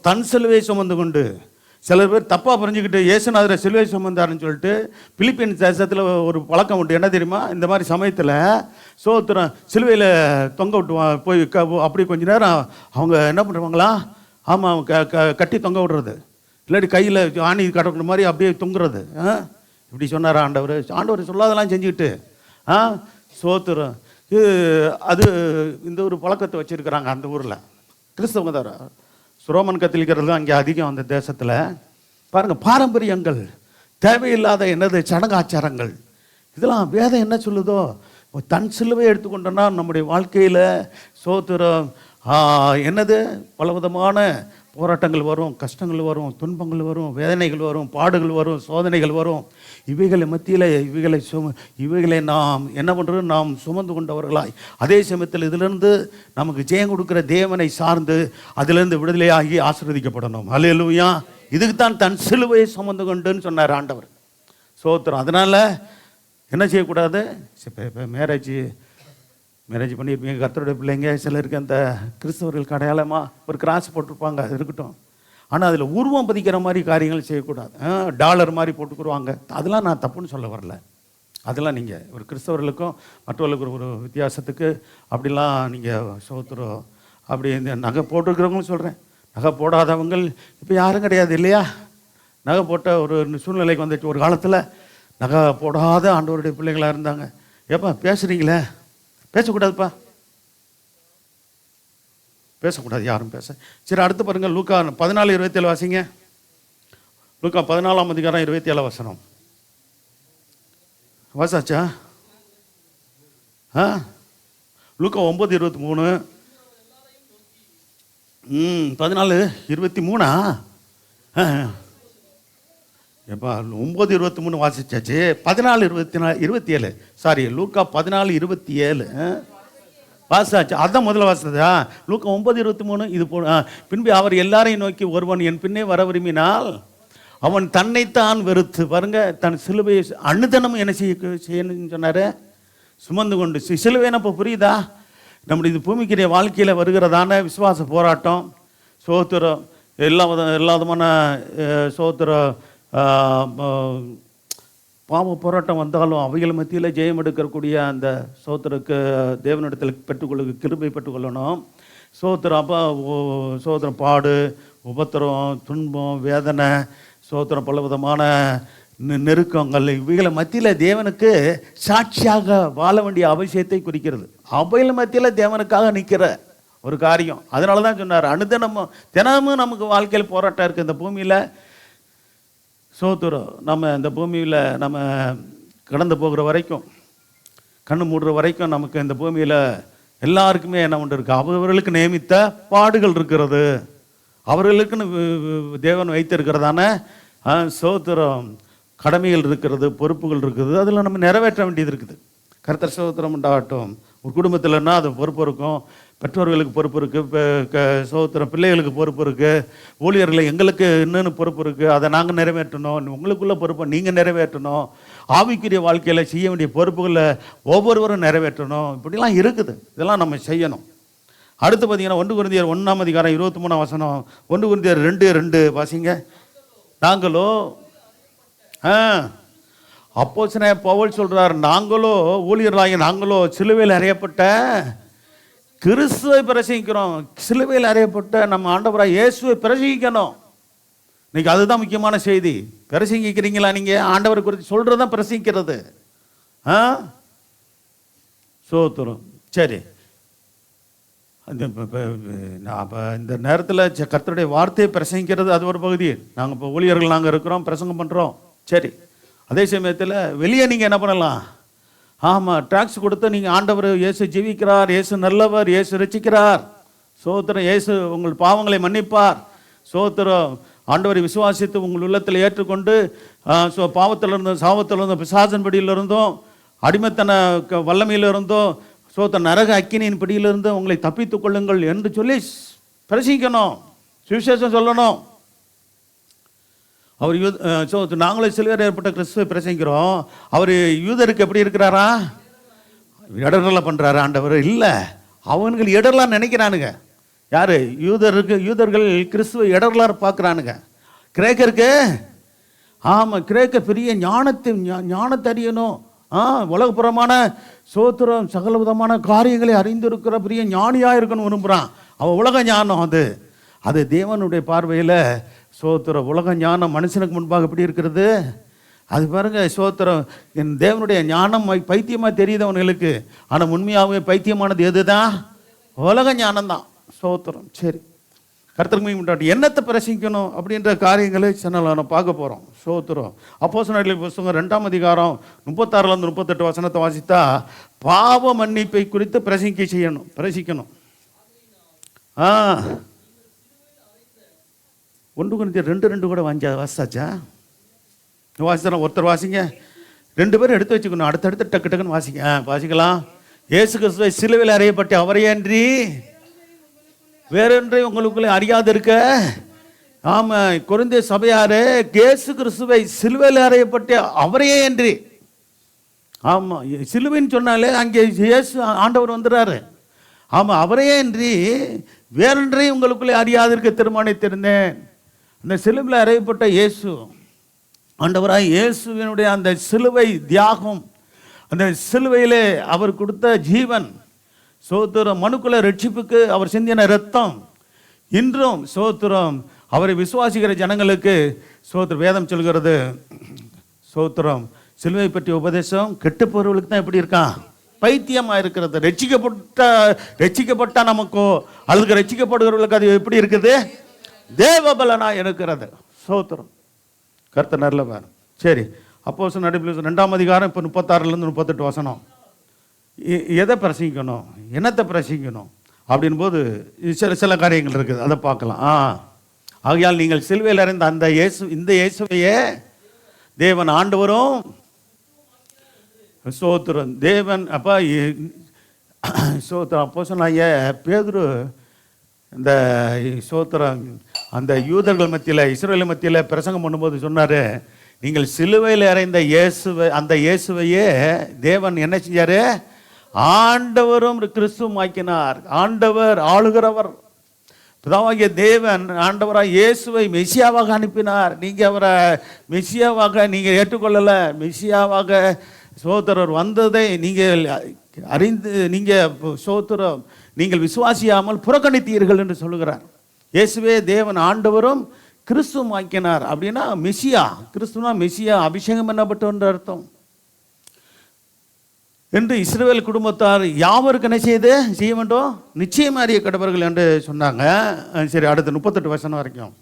தன் சிலுவையை சுமந்து கொண்டு. சில பேர் தப்பாக புரிஞ்சுக்கிட்டு இயேசுநாதரை சிலுவை சுமந்தாருன்னு சொல்லிட்டு பிலிப்பீன்ஸ் தேசத்தில் ஒரு பழக்கம் உண்டு. என்ன தெரியுமா? இந்த மாதிரி சமயத்தில் சோத்திரம் சிலுவையில் தொங்க விட்டுவா போய் அப்படி கொஞ்ச நேரம் அவங்க என்ன பண்ணுவாங்களா? ஆமாம், கட்டி தொங்க விடுறது, இல்லாட்டி கையில் ஆணி கடக்கிற மாதிரி அப்படியே தொங்குறது. இப்படி சொன்னார் ஆண்டவர். ஆண்டவர் சொல்லாதெல்லாம் செஞ்சுக்கிட்டு சோத்திரம் அது இந்த ஒரு பழக்கத்தை வச்சுருக்கிறாங்க அந்த ஊரில். கிறிஸ்தவங்க தான், ரோமன் கத்தோலிக்கர்கள் தான் அங்கே அதிகம் அந்த தேசத்தில். பாருங்கள், பாரம்பரியங்கள், தேவையில்லாத என்னது சடங்காச்சாரங்கள், இதெல்லாம் வேதம் என்ன சொல்லுதோ. தன் சிலுவை எடுத்துக்கொண்டோன்னா நம்முடைய வாழ்க்கையில் சோத்திரம் என்னது பலவிதமான போராட்டங்கள் வரும், கஷ்டங்கள் வரும், துன்பங்கள் வரும், வேதனைகள் வரும், பாடுகள் வரும், சோதனைகள் வரும். இவைகளை மத்தியில் இவைகளை நாம் என்ன பண்ணுறது? நாம் சுமந்து கொண்டவர்களாய் அதே சமயத்தில் இதிலிருந்து நமக்கு ஜெயம் கொடுக்குற தேவனை சார்ந்து அதிலிருந்து விடுதலையாகி ஆசீர்வதிக்கப்படணும். அல்லேலூயா. இதுக்கு தான் தன் சிலுவையை சுமந்து கொண்டுன்னு சொன்னார் ஆண்டவர். சோத்திரம். அதனால் என்ன செய்யக்கூடாது? இப்போ மேரேஜ் பண்ணியிருப்பீங்க, கர்த்தருடைய பிள்ளைங்க. சிலருக்கு அந்த கிறிஸ்தவர்களுக்கு அடையாளமாக ஒரு கிராஸ் போட்டிருப்பாங்க, அது இருக்கட்டும். ஆனால் அதில் உருவம் பதிக்கிற மாதிரி காரியங்கள் செய்யக்கூடாது. டாலர் மாதிரி போட்டுக்குருவாங்க, அதெல்லாம் நான் தப்புன்னு சொல்ல வரல. அதெல்லாம் நீங்கள் ஒரு கிறிஸ்தவர்களுக்கும் மற்றவர்களுக்கு ஒரு வித்தியாசத்துக்கு அப்படிலாம் நீங்கள் சோத்திரம் அப்படி இந்த நகை போட்டுருக்கிறவங்களும் சொல்கிறேன். நகை போடாதவங்க இப்போ யாரும் கிடையாது இல்லையா? நகை போட்ட ஒரு சூழ்நிலைக்கு வந்துச்சு. ஒரு காலத்தில் நகை போடாத ஆண்டவருடைய பிள்ளைங்களாக இருந்தாங்க. ஏப்பா பேசுகிறீங்களே? பேசக்கூடாதுப்பா, பேசக்கூடாது, யாரும் பேச. சரி, அடுத்து பாருங்கள், லூக்கா 14:27 வாசிங்க. லூக்கா 14:27 வாசாச்சா? லூக்கா 9:23. 14:23. எப்பா 9:23 வாசிச்சாச்சு. 14:27 சாரி, லூக்கா 14:27 வாசாச்சு. அதான் முதல்ல வாசித்ததா? லூக்கா 9:23 இது பின்பு அவர் எல்லாரையும் நோக்கி, ஒருவன் என் பின்னே வர விரும்பினால் அவன் தன்னைத்தான் வெறுத்து, பாருங்க, தன் சிலுவையை அனுதினமும் என்ன செய்யணும்னு சொன்னார்? சுமந்து கொண்டு. சிலுவைன்னு இப்போ புரியுதா? நம்முடைய இது பூமிக்கிற வாழ்க்கையில் வருகிறதான விசுவாச போராட்டம், சோத்திரம், எல்லா விதமான சோத்திரம் பாவ போராட்டம் வந்தாலும் அவைகள் மத்தியில் ஜெயம் எடுக்கக்கூடிய அந்த சோத்திரக்கு தேவனிடத்தில் கிருபை பெற்றுக்கொள்ளணும். சோத்திரம். அப்போ சோத்திரம் பாடு, உபத்திரம், துன்பம், வேதனை, சோத்திரம், பல விதமான நெருக்கங்கள், இவைகளை மத்தியில் தேவனுக்கு சாட்சியாக வாழ வேண்டிய அவசியத்தை குறிக்கிறது. அவைகள் மத்தியில் தேவனுக்காக நிற்கிற ஒரு காரியம். அதனால தான் சொன்னார், தினமும் நமக்கு வாழ்க்கையில் போராட்டம் இருக்குது இந்த பூமியில். சோத்திரம். நம்ம இந்த பூமியில் நம்ம கடந்து போகிற வரைக்கும், கண்ணு மூடுற வரைக்கும் நமக்கு இந்த பூமியில் எல்லாருக்குமே என்ன ஒன்று இருக்குது? அவர்களுக்கு நியமித்த பாடுகள் இருக்கிறது. அவர்களுக்குன்னு தேவன் வைத்திருக்கிறதான சோத்திரம் கடமைகள் இருக்கிறது, பொறுப்புகள் இருக்குது, அதில் நம்ம நிறைவேற்ற வேண்டியது இருக்குது. கர்த்தர் ஸ்தோத்திரம் உண்டாகட்டும். ஒரு குடும்பத்தில்னா அது பொறுப்பு இருக்கும், பெற்றோர்களுக்கு பொறுப்பு இருக்குது, ஸ்தோத்திரம் பிள்ளைகளுக்கு பொறுப்பு இருக்குது, ஊழியர்களை எங்களுக்கு இன்னொன்று பொறுப்பு இருக்குது, அதை நாங்கள் நிறைவேற்றணும். உங்களுக்குள்ள பொறுப்பை நீங்கள் நிறைவேற்றணும். ஆவிக்குரிய வாழ்க்கையில் செய்ய வேண்டிய பொறுப்புகளை ஒவ்வொருவரும் நிறைவேற்றணும். இப்படிலாம் இருக்குது. இதெல்லாம் நம்ம செய்யணும். அடுத்து பார்த்தீங்கன்னா 1 கொரிந்தியர் 1:23 1 கொரிந்தியர் 2:2 வாசிங்க. நாங்களோ அப்போஸ்தலனாகிய பவுல் சொல்றார், நாங்களோ ஊழியர்களாகிய நாங்களோ சிலுவையில் அறையப்பட்ட கிறிஸ்துவை பிரசங்கிக்கிறோம். சிலுவையில் அறையப்பட்ட நம்ம ஆண்டவராக இயேசுவை பிரசங்கிக்கணும். இன்னைக்கு அதுதான் முக்கியமான செய்தி. பிரசங்கிக்கிறீங்களா? நீங்கள் ஆண்டவர் குறித்து சொல்கிறது தான் பிரசங்கிக்கிறது. சோத்திரம். சரி, இந்த நேரத்தில் கர்த்தருடைய வார்த்தையை பிரசங்கிக்கிறது அது ஒரு பகுதி. நாங்கள் இப்போ ஊழியர்கள் நாங்கள் இருக்கிறோம், பிரசங்கம் பண்ணுறோம். சரி, அதே சமயத்தில் வெளியே நீங்கள் என்ன பண்ணலாம்? ஆமாம், டாக்ஸ் கொடுத்து நீங்கள் ஆண்டவர் இயேசு ஜீவிக்கிறார், இயேசு நல்லவர், இயேசு ரட்சிக்கிறார், சோத்திரம், இயேசு உங்கள் பாவங்களை மன்னிப்பார், சோத்திரம், ஆண்டவரை விசுவாசித்து உங்கள் உள்ளத்தில் ஏற்றுக்கொண்டு பாவத்திலிருந்தும் சாவத்திலிருந்தும் பிசாசன் படியிலிருந்தும் அடிமைத்தன வல்லமையிலிருந்தும் சோத்திரம் நரக அக்கினியின் பிடியிலிருந்து உங்களை தப்பித்துக் கொள்ளுங்கள் என்று சொல்லி பிரசங்கிக்கணும், சுவிசேஷம் சொல்லணும். அவர் நாங்களே சிலுவையில் ஏற்பட்ட கிறிஸ்துவை பிரசங்கிக்கிறோம். அவர் யூதருக்கு எப்படி இருக்கிறாரா? இடர்லாம் பண்ணுறாரு ஆண்டவர்? இல்லை, அவன்கள் இடர்லாம் நினைக்கிறானுங்க. யார்? யூதர்கள் கிறிஸ்துவை இடர்லாம் பார்க்குறானுங்க. கிரேக்கருக்கு ஆமாம், கிரேக்க பெரிய ஞானத்தை அறியணும், உலகப்புறமான சோத்திரம் சகல விதமான காரியங்களை அறிந்திருக்கிற பெரிய ஞானியாக இருக்கணும் விரும்புகிறான். அவன் உலக ஞானம் அது தேவனுடைய பார்வையில் சோத்திரம் உலக ஞானம் மனுஷனுக்கு முன்பாக எப்படி இருக்கிறது? அது பாருங்க, சோத்திரம் என் தேவனுடைய ஞானம் பைத்தியமாக தெரியுது அவனுங்களுக்கு. ஆனால் உண்மையாகவே பைத்தியமானது எது தான்? உலக ஞானம்தான். சோத்திரம். சரி, கர்த்தருக்கு முன்னாடி என்னத்தை பிரசங்கிக்கணும் அப்படின்ற காரியங்களை நம்ம பார்க்க போகிறோம். சோத்திரம். அப்போஸ்தலர் புத்தகம் 2ஆம் அதிகாரம் 36-38 வசனத்தை வாசித்தா பாவ மன்னிப்பை குறித்து பிரசங்கிக்கணும். 1 கொரிந்தியர் 2:2 கூட வாசிச்சாச்சா? வாசித்தா ஒருத்தர் வாசிங்க, 2 பேரும் எடுத்து வச்சுக்கணும். அடுத்தடுத்து டக்கு டக்குன்னு வாசிக்கலாம். இயேசு கிறிஸ்துவை சிலுவையில் அறையப்பட்ட அவரையன்றி வேறொன்றை உங்களுக்குள்ளே அறியாது இருக்க. ஆமாம், கொரிந்திய சபையாரே, இயேசு கிறிஸ்துவை சிலுவையில் அறையப்பட்ட அவரையே அன்றி. ஆமாம், சிலுவைன்னு சொன்னாலே அங்கே இயேசு ஆண்டவர் வந்துடுறாரு. ஆமாம், அவரையே அன்றி வேறொன்றையும் உங்களுக்குள்ளே அறியாது இருக்க தீர்மானித்திருந்தேன். அந்த சிலுவையில் அறையப்பட்ட இயேசு ஆண்டவராய் இயேசுவினுடைய அந்த சிலுவை தியாகம், அந்த சிலுவையிலே அவர் கொடுத்த ஜீவன், சோத்திரம், மனுக்குல ரட்சிப்புக்கு அவர் சிந்தின ரத்தம், இன்றும் சோத்திரம் அவரை விசுவாசிக்கிற ஜனங்களுக்கு சோத்திரம் வேதம் சொல்கிறது. சோத்திரம், சிலுவை பற்றிய உபதேசம் கெட்டுப்பொருளுக்கு தான் எப்படி இருக்கான்? பைத்தியமாக இருக்கிறது. ரட்சிக்கப்பட்டா நமக்கோ அல்லது ரட்சிக்கப்படுகிறவர்களுக்கு அது எப்படி இருக்குது? தேவபலனா இருக்கிறது. சோத்திரம். கர்த்தர் நல்லவர். சரி, அப்போஸ்தலர் நடபடிகள் 2ஆம் அதிகாரம் இப்போ 36-38 வசனம். எதை பிரசங்கிக்கணும், என்னத்தை பிரசங்கிக்கணும் அப்படின் போது சில காரியங்கள் இருக்குது, அதை பார்க்கலாம். ஆகையால் நீங்கள் சிலுவையில் அறைந்த அந்த இந்த இயேசுவையே தேவன் ஆண்டவரும் சோத்திரம் தேவன் அப்பா சோத்திரம். அப்போஸ்தலனாகிய பேதுரு இந்த சோத்திரம் அந்த யூதர்கள் மத்தியில் இஸ்ரவேல் மத்தியில் பிரசங்கம் பண்ணும்போது சொன்னார், நீங்கள் சிலுவையில் அறைந்த அந்த இயேசுவையே தேவன் என்ன செஞ்சார்? ஆண்டவரும் கிறிஸ்துவும் ஆக்கினார். ஆண்டவர் ஆளுகிறவர். பிதாவாகிய தேவன் ஆண்டவராக இயேசுவை மெசியாவாக அனுப்பினார். நீங்கள் அவரை மெசியாவாக நீங்கள் ஏற்றுக்கொள்ளலை. மெசியாவாக சோதரர் வந்ததை நீங்கள் அறிந்து நீங்கள் சோதரம் நீங்கள் விசுவாசியாமல் புறக்கணித்தீர்கள் என்று சொல்லுகிறார். இயேசுவே தேவன் ஆண்டவரும் கிறிஸ்துவும் ஆக்கினார். அப்படின்னா மெசியா, கிறிஸ்துவனா மெசியா, அபிஷேகம் பண்ணப்பட்ட அர்த்தம் என்று இஸ்ரவேல் குடும்பத்தார் யாவருக்கு என்ன செய்ய வேண்டும்? நிச்சயம் அறிய கடவர்கள் என்று சொன்னாங்க. சரி, அடுத்து 38 வசனம் வரைக்கும்.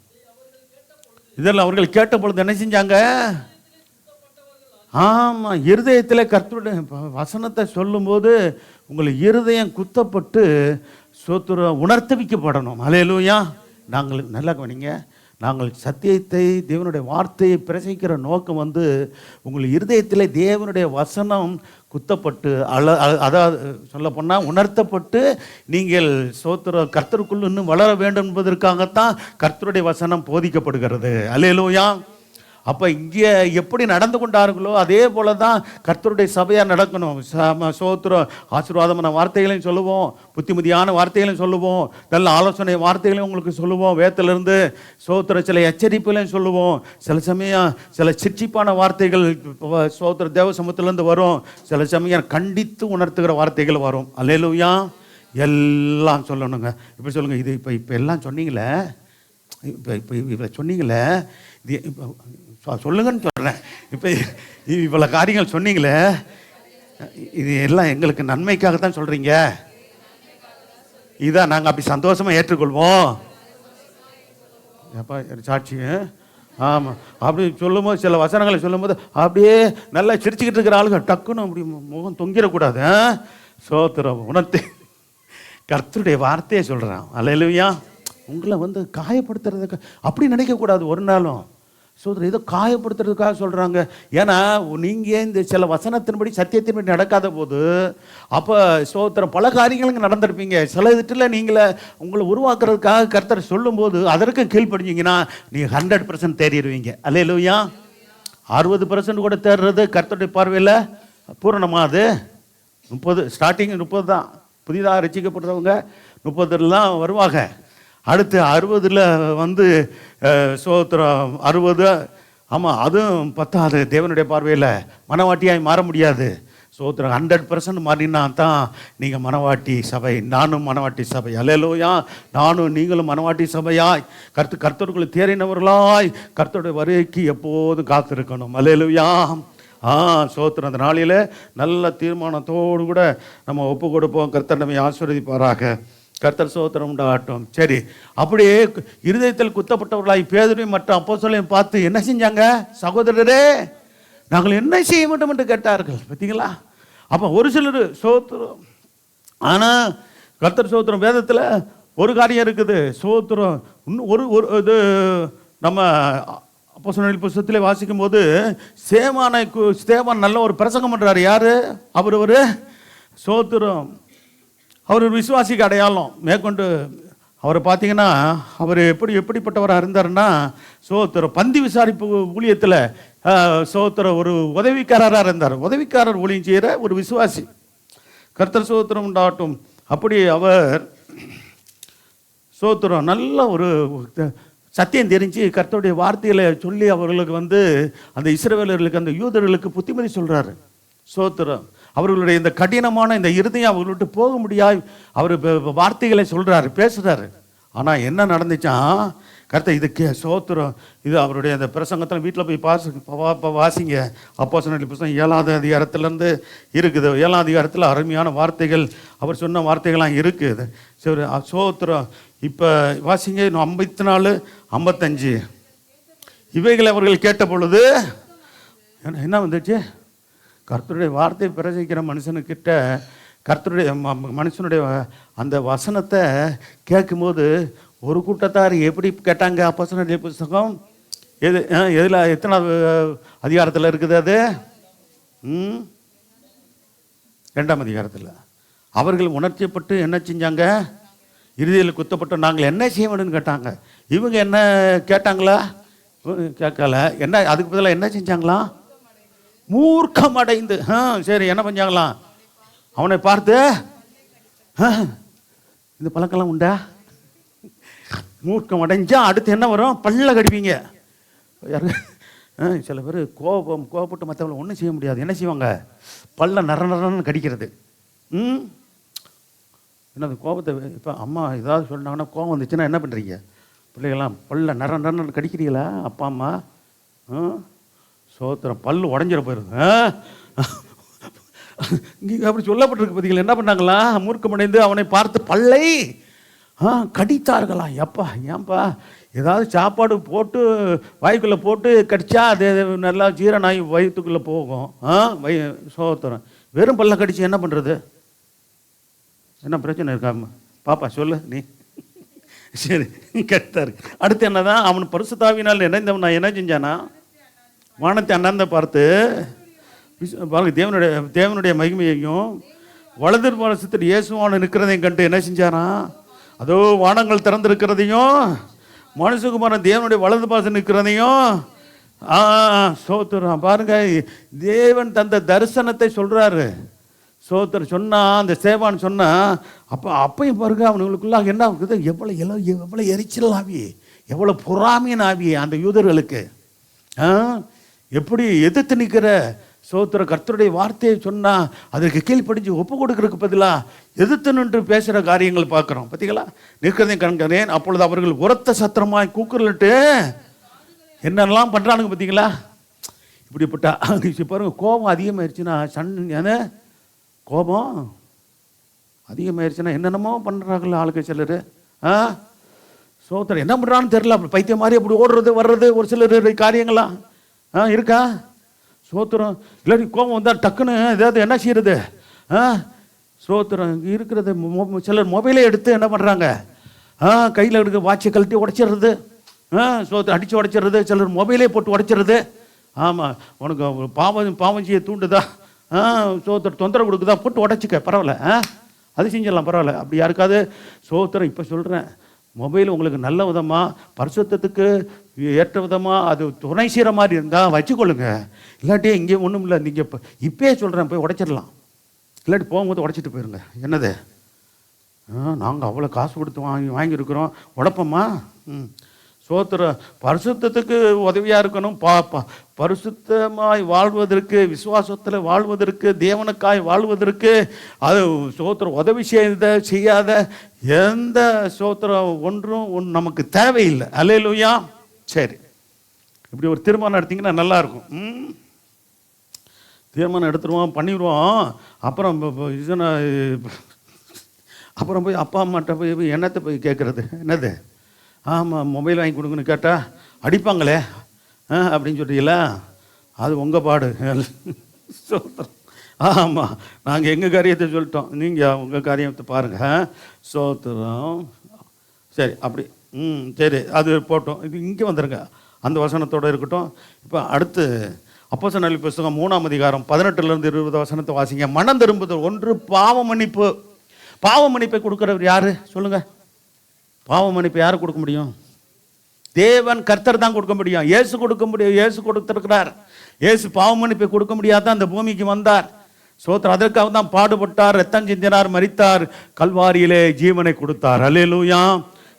இதெல்லாம் அவர்கள் கேட்ட பொழுது என்ன செஞ்சாங்க? ஆமாம், இருதயத்தில் கர்த்தருடைய வசனத்தை சொல்லும்போது உங்கள் இருதயம் குத்தப்பட்டு சோத்திர உணர்த்தவிக்கப்படணும். அல்லேலூயா. நாங்கள் நல்லா கவனிங்க, நாங்கள் சத்தியத்தை, தேவனுடைய வார்த்தையை பிரசங்கிக்கிற நோக்கம் வந்து உங்கள் இருதயத்தில் தேவனுடைய வசனம் குத்தப்பட்டு அதாவது சொல்லப்போனால் உணர்த்தப்பட்டு நீங்கள் கர்த்தருக்குள் இன்னும் வளர வேண்டும் என்பதற்காகத்தான் கர்த்தருடைய வசனம் போதிக்கப்படுகிறது. அல்லேலூயா. அப்போ இங்கே எப்படி நடந்து கொண்டார்களோ அதே போல தான் கர்த்தருடைய சபையாக நடக்கணும். சோத்திரம், ஆசீர்வாதமான வார்த்தைகளையும் சொல்லுவோம், புத்திமதியான வார்த்தைகளையும் சொல்லுவோம், நல்ல ஆலோசனை வார்த்தைகளையும் உங்களுக்கு சொல்லுவோம், வேதத்திலிருந்து சோத்திர சில எச்சரிப்புகளையும் சொல்லுவோம். சில சமயம் சில சிற்சிப்பான வார்த்தைகள் சோத்திர தேவ சமூகத்திலேருந்து வரும், சில சமயம் கண்டித்து உணர்த்துகிற வார்த்தைகள் வரும். அல்லேலூயா. எல்லாம் சொல்லணுங்க. இப்படி சொல்லுங்கள், இது இப்போ எல்லாம் சொன்னீங்களே, இப்போ சொன்னீங்களே, இது இப்போ சொல்லுங்கன்னு சொல்கிறேன். இப்போ இவ்வளோ காரியங்கள் சொன்னீங்களே, இது எல்லாம் எங்களுக்கு நன்மைக்காகத்தான் சொல்கிறீங்க. இதான் நாங்கள் அப்படி சந்தோஷமாக ஏற்றுக்கொள்வோம். எப்பா சாட்சி. ஆமாம், அப்படி சொல்லும்போது சில வசனங்களை சொல்லும்போது அப்படியே நல்லா சிரிச்சுக்கிட்டு இருக்கிற ஆளுங்க டக்குன்னு அப்படி முகம் தொங்கிடக்கூடாது. சோத்திரம் உணர்த்து கர்த்தருடைய வார்த்தையை சொல்கிறான். அல்லேலூயா. உங்களை வந்து காயப்படுத்துறதுக்கு அப்படி நினைக்கக்கூடாது ஒரு நாளும். சோதரர் ஏதோ காயப்படுத்துறதுக்காக சொல்கிறாங்க. ஏன்னா நீங்கள் இந்த சில வசனத்தின்படி சத்தியத்தின்படி நடக்காத போது அப்போ சோத்திரம் பல காரியங்களுக்கு நடந்திருப்பீங்க. சில இதுல நீங்களே உங்களை உருவாக்குறதுக்காக கர்த்தர் சொல்லும்போது அதற்கு கீழ்ப்படிஞ்சிங்கன்னா நீங்கள் 100% தேறிடுவீங்க. அல்லேலூயா. 60% கூட தேடுறது கர்த்தருடைய பார்வையில் பூரணமாக அது 30 ஸ்டார்டிங் 30 தான். புதிதாக ரசிக்கப்படுறவங்க 30 தான் வருவாங்க. அடுத்து 60 வந்து சோத்திரம் 60. ஆமாம், அதுவும் பத்தாது. தேவனுடைய பார்வையில் மனவாட்டியாய் மாற முடியாது. சோத்திரம் 100% மாறினா தான் நீங்கள் மனவாட்டி சபை, நானும் மனவாட்டி சபை. அல்லேலூயா. நானும் நீங்களும் மனவாட்டி சபையாய் கர்த்தருக்குள் தேறினவர்களாய் கர்த்தருடைய வருகைக்கு எப்போதும் காத்திருக்கணும். அல்லேலூயா. சோத்திரம் அந்த நாளில் நல்ல தீர்மானத்தோடு கூட நம்ம ஒப்பு கொடுப்போம். கர்த்தர் நம்மை ஆசீர்வதிப்பாராக. கர்த்தர் சோத்திரம் உண்டாகட்டும். சரி, அப்படியே இருதயத்தில் குத்தப்பட்டவர்களாய் பேதுருவையும் மற்ற அப்போஸ்தலரையும் பார்த்து என்ன செஞ்சாங்க? சகோதரரே, நாங்கள் என்ன செய்ய வேண்டும் என்று கேட்டார்கள். பார்த்தீங்களா? அப்போ ஒரு சிலர் சோத்திரம். ஆனால் கர்த்தர் சோத்திரம் வேதத்தில் ஒரு காரியம் இருக்குது. சோத்திரம் இன்னும் ஒரு இது நம்ம அப்போஸ்தலர் புத்தகத்திலே வாசிக்கும் போது ஸ்தேவான் நல்ல ஒரு பிரசங்கம் பண்ணுறாரு. யார் அவர்? ஒரு சோத்திரம், அவர் ஒரு விசுவாசிக்கு அடையாளம். மேற்கொண்டு அவரை பார்த்தீங்கன்னா அவர் எப்படிப்பட்டவராக இருந்தாருன்னா சோத்திரம் பந்தி விசாரிப்பு ஊழியத்தில் சோத்திரம் ஒரு உதவிக்காரராக இருந்தார். உதவிக்காரர் ஊழியம் செய்கிற ஒரு விசுவாசி. கர்த்தர் சோத்திரம் உண்டாகட்டும். அப்படி அவர் சோத்திரம் நல்ல ஒரு சத்தியம் தெரிஞ்சு கர்த்தருடைய வார்த்தைகளை சொல்லி அவர்களுக்கு வந்து அந்த இஸ்ரவேலர்களுக்கு அந்த யூதர்களுக்கு புத்திமதி சொல்கிறாரு. சோத்திரம் அவர்களுடைய இந்த கடினமான இந்த இருதயம் அவர்கள்ட்ட போக முடியாது. அவர் வார்த்தைகளை சொல்கிறாரு, பேசுகிறாரு. ஆனால் என்ன நடந்துச்சான்? கர்த்தர் இதுக்கு சோத்திரம் இது அவருடைய அந்த பிரசங்கத்தில் வீட்டில் போய் வாசிங்க. அப்போஸ்தலர் புத்தகம் 7ஆம் அதிகாரத்திலேருந்து இருக்குது. 7ஆம் அதிகாரத்தில் அருமையான வார்த்தைகள் அவர் சொன்ன வார்த்தைகள்லாம் இருக்குது. சரி, சோத்திரம் இப்போ வாசிங்க. இன்னும் 54, 55 இவைகளை அவர்கள் கேட்ட பொழுது என்ன வந்துச்சு? கர்த்தருடைய வார்த்தை பிரசங்கிக்கிற மனுஷனுக்கிட்ட கர்த்தருடைய மனுஷனுடைய அந்த வசனத்தை கேட்கும்போது ஒரு கூட்டத்தார் எப்படி கேட்டாங்க? அப்போஸ்தலர் புத்தகம் எதில் எத்தனாவது அதிகாரத்தில் இருக்குது? அது 2ஆம் அதிகாரத்தில். அவர்கள் உணர்ச்சிப்பட்டு என்ன செஞ்சாங்க? இறுதியில் குத்தப்பட்டு நாங்கள் என்ன செய்ய வேணும்னு கேட்டாங்க. இவங்க என்ன கேட்டாங்களா? கேட்கல. என்ன அதுக்கு பதிலாக என்ன செஞ்சாங்களா? மூர்க்கம் அடைந்து. சரி, என்ன பண்ணாங்களாம்? அவனை பார்த்து இந்த பழக்கெல்லாம் உண்டா? மூர்க்கம் அடைஞ்சா அடுத்து என்ன வரும்? பல்ல கடிப்பீங்க. சில பேர் கோபப்பட்டு மற்றவங்களை ஒன்றும் செய்ய முடியாது. என்ன செய்வாங்க? பல்ல நரன்னு கடிக்கிறது. என்னது கோபத்தை? இப்போ அம்மா ஏதாவது சொன்னாங்கன்னா கோபம் வந்துச்சுன்னா என்ன பண்ணுறீங்க? பிள்ளைகள்லாம் பல்ல நரன்னு கடிக்கிறீங்களா? அப்பா அம்மா சோத்திரம் பல்லு உடஞ்சிட போயிருது. இங்கே அப்படி சொல்லப்பட்டிருக்கு. பார்த்தீங்களா என்ன பண்ணாங்களா? மூர்க்கமடைந்து அவனை பார்த்து பல்லை கடித்தார்களாம். எப்பா ஏன்பா? ஏதாவது சாப்பாடு போட்டு வாய்க்குள்ளே போட்டு கடிச்சா அது நல்லா ஜீரணாகி வயிற்றுக்குள்ளே போகும். சோத்திரம் வெறும் பல்ல கடிச்சு என்ன பண்ணுறது? என்ன பிரச்சனை இருக்கா? பாப்பா சொல்லு நீ. சரி, கர்த்தர் அடுத்து என்னதான், அவன் பரிசுத்தாவினால் இணைந்தவன் என்ன செஞ்சானா, வானத்தை அண்ணாந்த பார்த்து பாருங்க, தேவனுடைய மகிமையையும் வலது பாரசத்தில் இயேசுவான நிற்கிறதையும் கண்டு என்ன செஞ்சானா, அதோ வானங்கள் திறந்திருக்கிறதையும் மனுஷகுமாரன் தேவனுடைய வலது பாசம் நிற்கிறதையும் சோத்திரம். பாருங்க, தேவன் தந்த தரிசனத்தை சொல்றாரு. சோத்திரம் சொன்னா, அந்த சேவான் சொன்னா, அப்பையும் பாருங்க அவனுக்குள்ளாக என்ன இருக்குது, எவ்வளோ எரிச்சல் ஆவி, எவ்வளோ பொறாமையின் ஆவி அந்த யூதர்களுக்கு. எப்படி எதிர்த்து நிற்கிற சோத்திர கர்த்தருடைய வார்த்தையை சொன்னா அதற்கு கீழ்ப்படிஞ்சு ஒப்பு கொடுக்கறதுக்கு பதிலாக எதிர்த்து நின்று பேசுகிற காரியங்கள் பார்க்குறோம். பார்த்தீங்களா, நிற்கிறதையும் கண்கிறேன். அப்பொழுது அவர்கள் உரத்த சத்திரமாய் கூக்குரலிட்டு என்னெல்லாம் பண்ணுறானுங்க பார்த்தீங்களா. இப்படிப்பட்ட பாருங்க, கோபம் அதிகமாகிடுச்சுன்னா கோபம் அதிகமாகிடுச்சுன்னா என்னென்னமோ பண்ணுறாங்கல்ல ஆளுக்கு சிலர். சோத்திரம் என்ன பண்ணுறான்னு தெரியல, அப்படி பைத்தியம் மாதிரி அப்படி ஓடுறது வர்றது ஒரு சிலர் காரியங்களாம் இருக்கா. சோத்திரம் இல்லாட்டி கோபம் வந்தால் டக்குன்னு ஏதாவது என்ன செய்யறது. சோத்திரம் இருக்கிறது, சிலர் மொபைலே எடுத்து என்ன பண்ணுறாங்க, கையில் எடுக்க வாட்சை கழட்டி உடைச்சிடுறது, சோத்திரம் அடித்து உடைச்சிடுறது, சிலர் மொபைலே போட்டு உடைச்சிடுறது. ஆமாம், உனக்கு பாவம் செய்ய தூண்டுதா, சோத்திரம் தொந்தரவு கொடுக்குதா, போட்டு உடைச்சிக்க, பரவாயில்ல, அது செஞ்சிடலாம், பரவாயில்ல. அப்படி யாருக்காவது சோத்திரம் இப்போ சொல்கிறேன், மொபைல் உங்களுக்கு நல்ல விதமாக பரிசுத்தத்துக்கு ஏற்ற விதமாக அது துணை செய்கிற மாதிரி இருந்தால் வச்சுக்கொள்ளுங்க. இல்லாட்டி இங்கே ஒன்றும் இல்லை, நீங்கள் இப்போயே சொல்கிறேன், போய் உடைச்சிடலாம். இல்லாட்டி போகும்போது உடைச்சிட்டு போயிருங்க. என்னது, நாங்கள் அவ்வளோ காசு கொடுத்து வாங்கியிருக்கிறோம், உடப்போம்மா. சோத்திர பரிசுத்தத்துக்கு உதவியாக இருக்கணும். பரிசுத்தமாய் வாழ்வதற்கு, விசுவாசத்தில் வாழ்வதற்கு, தேவனுக்காய் வாழ்வதற்கு அது சோத்திரம் உதவி செய்யாத எந்த சோத்திரம் ஒன்றும் நமக்கு தேவையில்லை. அல்லேலூயா. சரி, இப்படி ஒரு தீர்மானம் எடுத்தீங்கன்னா நல்லாயிருக்கும். தீர்மானம் எடுத்துருவோம், பண்ணிடுவோம். அப்புறம் போய் அப்பா அம்மாட்ட போய் என்னத்தை போய் கேட்குறது, என்னது, ஆமாம் மொபைல் வாங்கி கொடுங்கன்னு கேட்டால் அடிப்பாங்களே அப்படின்னு சொல்கிறீங்களா, அது உங்கள் பாடு. ஆமாம், நாங்கள் எங்கள் காரியத்தை சொல்லிட்டோம், நீங்கள் உங்கள் காரியத்தை பாருங்கள். சோத்திரம். சரி, அப்படி சரி, அது போட்டோம். இது இங்கே வந்துடுங்க, அந்த வசனத்தோடு இருக்கட்டும். இப்போ அடுத்து அப்போஸ்தலர் புத்தகம் 3ஆம் அதிகாரம் 18 to 20 வசனத்தை வாசிங்க. மனம் திரும்புதல் ஒன்று, பாவ மன்னிப்பு. பாவ மன்னிப்பை கொடுக்குறவர் யாரு சொல்லுங்க? பாவ மன்னிப்பை யாரு கொடுக்க முடியும்? தேவன் கர்த்தர் தான் கொடுக்க முடியும். இயேசு கொடுக்க முடியும், இயேசு கொடுத்திருக்கிறார். இயேசு பாவ மன்னிப்பை கொடுக்க முடியாதான் அந்த பூமிக்கு வந்தார். சோத்திரம், அதற்காக தான் பாடுபட்டார், ரத்தம் சிந்தினார், மரித்தார், கல்வாரியிலே ஜீவனை கொடுத்தார். அல்லேலூயா.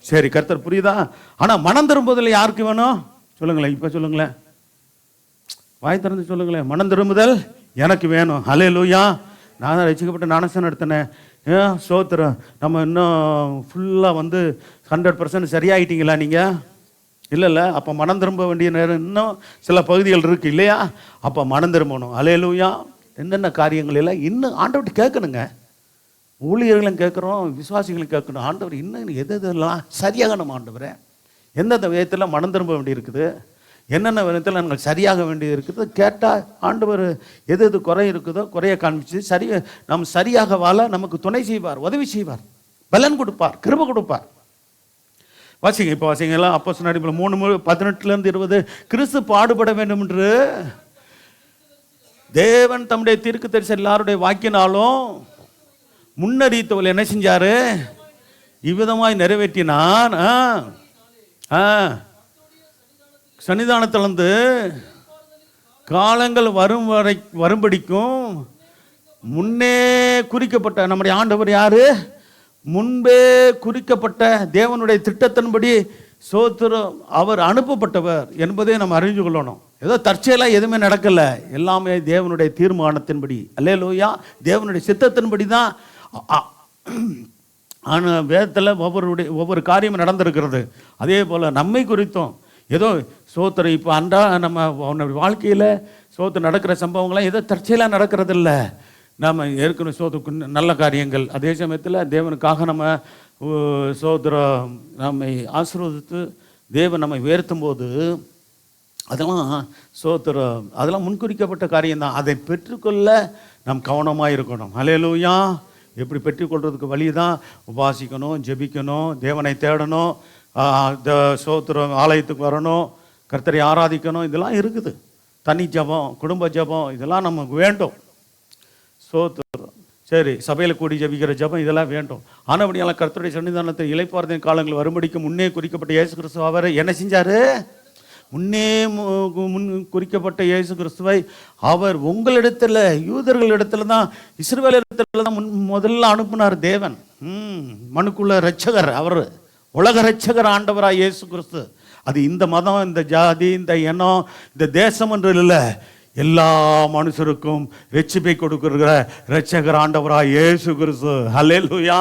சரி, கர்த்தர் புரியுதா? ஆனால் மனம் திரும்புதல் யாருக்கு வேணும் சொல்லுங்களேன், இப்போ சொல்லுங்களேன், வாய் திறந்து சொல்லுங்களேன். மனம் திரும்புதல் எனக்கு வேணும். அல்லேலூயா. நான் தான் ரசிக்கப்பட்ட ஞானஸ்நானம் எடுத்தேனே. சோத்திரம், நம்ம இன்னும் ஃபுல்லாக 100% சரியாயிட்டீங்களா நீங்கள்? இல்லை, அப்போ மனம் திரும்ப வேண்டிய நேரம் இன்னும் சில பகுதிகள் இருக்குது இல்லையா? அப்போ மனம் திரும்பணும். அல்லேலூயா. என்னென்ன காரியங்கள் எல்லாம் இன்னும் ஆண்டவர்கிட்ட கேட்கணுங்க. ஊழியர்களும் கேட்குறோம், விசுவாசிகளும் கேட்கணும். ஆண்டவர் இன்னும் எதெல்லாம் சரியாகணும் ஆண்டவரே, எந்தெந்த விதத்தில் மனம் திரும்ப வேண்டியிருக்குது, என்னென்ன விதத்தில் நாங்கள் சரியாக வேண்டியது இருக்குது கேட்டால் ஆண்டவர் எது குறை இருக்குதோ குறைய காண்பிச்சு நாம் சரியாக வாழ நமக்கு துணை செய்வார், உதவி செய்வார், பலன் கொடுப்பார், கிருபை கொடுப்பார். வாசிங்க, இப்போ வாசிங்கலாம். அப்போஸ்தலர் நடபடிகள் 3:18 to 20. கிறிஸ்து பாடுபட வேண்டும் என்று தேவன் தம்முடைய தீர்க்கதரிசி எல்லாருடைய வாக்கினாலும் முன்னறிவித்தவர்கள் என்ன செஞ்சாரு? இவ்விதமாய் நிறைவேற்றினான். சன்னிதானத்திலிருந்து காலங்கள் வரும்படிக்கும் முன்னே குறிக்கப்பட்ட நம்முடைய ஆண்டவர் யாரு? முன்பே குறிக்கப்பட்ட தேவனுடைய திட்டத்தின்படி சோத்திரம் அவர் அனுப்பப்பட்டவர் என்பதை நம்ம அறிஞ்சு கொள்ளணும். ஏதோ தற்செயலாக எதுவுமே நடக்கலை, எல்லாமே தேவனுடைய தீர்மானத்தின்படி. அல்லேலூயா. தேவனுடைய சித்தத்தின்படி தான். ஆனால் வேதத்தில் ஒவ்வொரு காரியமும் நடந்திருக்கிறது. அதே போல் நம்மை குறித்தும் ஏதோ சோத்திரம் இப்போ நம்ம வாழ்க்கையில் சோத்திரம் நடக்கிற சம்பவங்கள்லாம் ஏதோ தற்செயலாக நடக்கிறதில்ல. நாம் ஏற்கனவே சோத்திரம் நல்ல காரியங்கள், அதே சமயத்தில் தேவனுக்காக நம்ம சோத்திரம் நம்மை ஆசீர்வதித்து தேவன் நம்மை உயர்த்தும் போது அதெல்லாம் சோத்திரம் அதெல்லாம் முன்குறிக்கப்பட்ட காரியம்தான். அதை பெற்றுக்கொள்ள நாம் கவனமாக இருக்கணும். அல்லேலூயா. எப்படி பெற்றுக்கொள்றதுக்கு வழி தான் உபாசிக்கணும், ஜெபிக்கணும், தேவனை தேடணும், சோத்திரம் ஆலயத்துக்கு வரணும், கர்த்தரை ஆராதிக்கணும். இதெல்லாம் இருக்குது. தனி ஜபம், குடும்ப ஜபம், இதெல்லாம் நமக்கு வேண்டும். சோத்திரம். சரி, சபையில் கூடி ஜபிக்கிற ஜபம் இதெல்லாம் வேண்டும். ஆனால் அப்படியெல்லாம் கர்த்தருடைய சன்னிதானத்தில் இளைப்பாறுதலின் காலங்கள் வரும்படிக்கு முன்னே குறிக்கப்பட்ட இயேசு கிறிஸ்துவ அவரை என்ன செஞ்சார்? முன்னே குறிக்கப்பட்ட இயேசு கிறிஸ்துவை அவர் உங்களிடத்தில், யூதர்களிடத்துல தான், இஸ்ரவேலரிடத்துல தான் முதல்ல அனுப்பினார் தேவன். மனுக்குள்ள இரட்சகர் அவர், உலக இரட்சகர் ஆண்டவராக இயேசு கிறிஸ்து. அது இந்த மதம், இந்த ஜாதி, இந்த இனம், இந்த தேசம் என்று இல்லை, எல்லா மனுஷருக்கும் ரட்சிப்பை கொடுக்கிற இரட்சகர் ஆண்டவராக இயேசு கிறிஸ்து. ஹல்லேலூயா,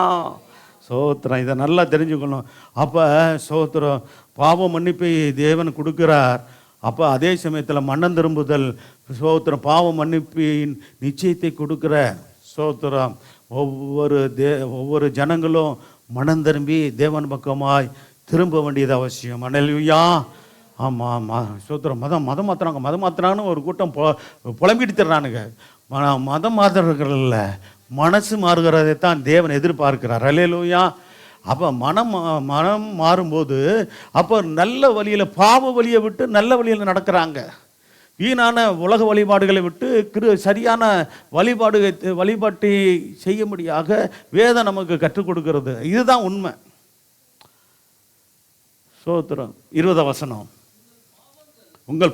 சோத்திரம். இதை நல்லா தெரிஞ்சுக்கணும். அப்போ சோத்திரம், பாவ மன்னிப்பை தேவன் கொடுக்கிறார். அப்போ அதே சமயத்தில் மனம் திரும்புதல், சோத்திரம், பாவ மன்னிப்பின் நிச்சயத்தை கொடுக்குற சோத்திரம். ஒவ்வொரு ஜனங்களும் மனம் திரும்பி தேவன் பக்கமாய் திரும்ப வேண்டியது அவசியம். ஹல்லேலூயா. ஆமாம் ஆமாம், சோத்திரம். மதம் மாத்துறாங்கன்னு ஒரு கூட்டம் புலம்பிட்டு தர்றானுங்க. மதம் மாத்துறதுல மனசு மாறுகிறதை தான் தேவன் எதிர்பார்க்கிறார். ஹல்லேலூயா. அப்போ மனம் மாறும்போது அப்போ நல்ல வழியில், பாவ வழியை விட்டு நல்ல வழியில் நடக்கிறாங்க. வீணான உலக வழிபாடுகளை விட்டு சரியான வழிபாட்டை செய்யும்படியாக வேதம் நமக்கு கற்றுக் கொடுக்கிறது. இதுதான் உண்மை. சோத்திரம். 20 வசனம். உங்கள்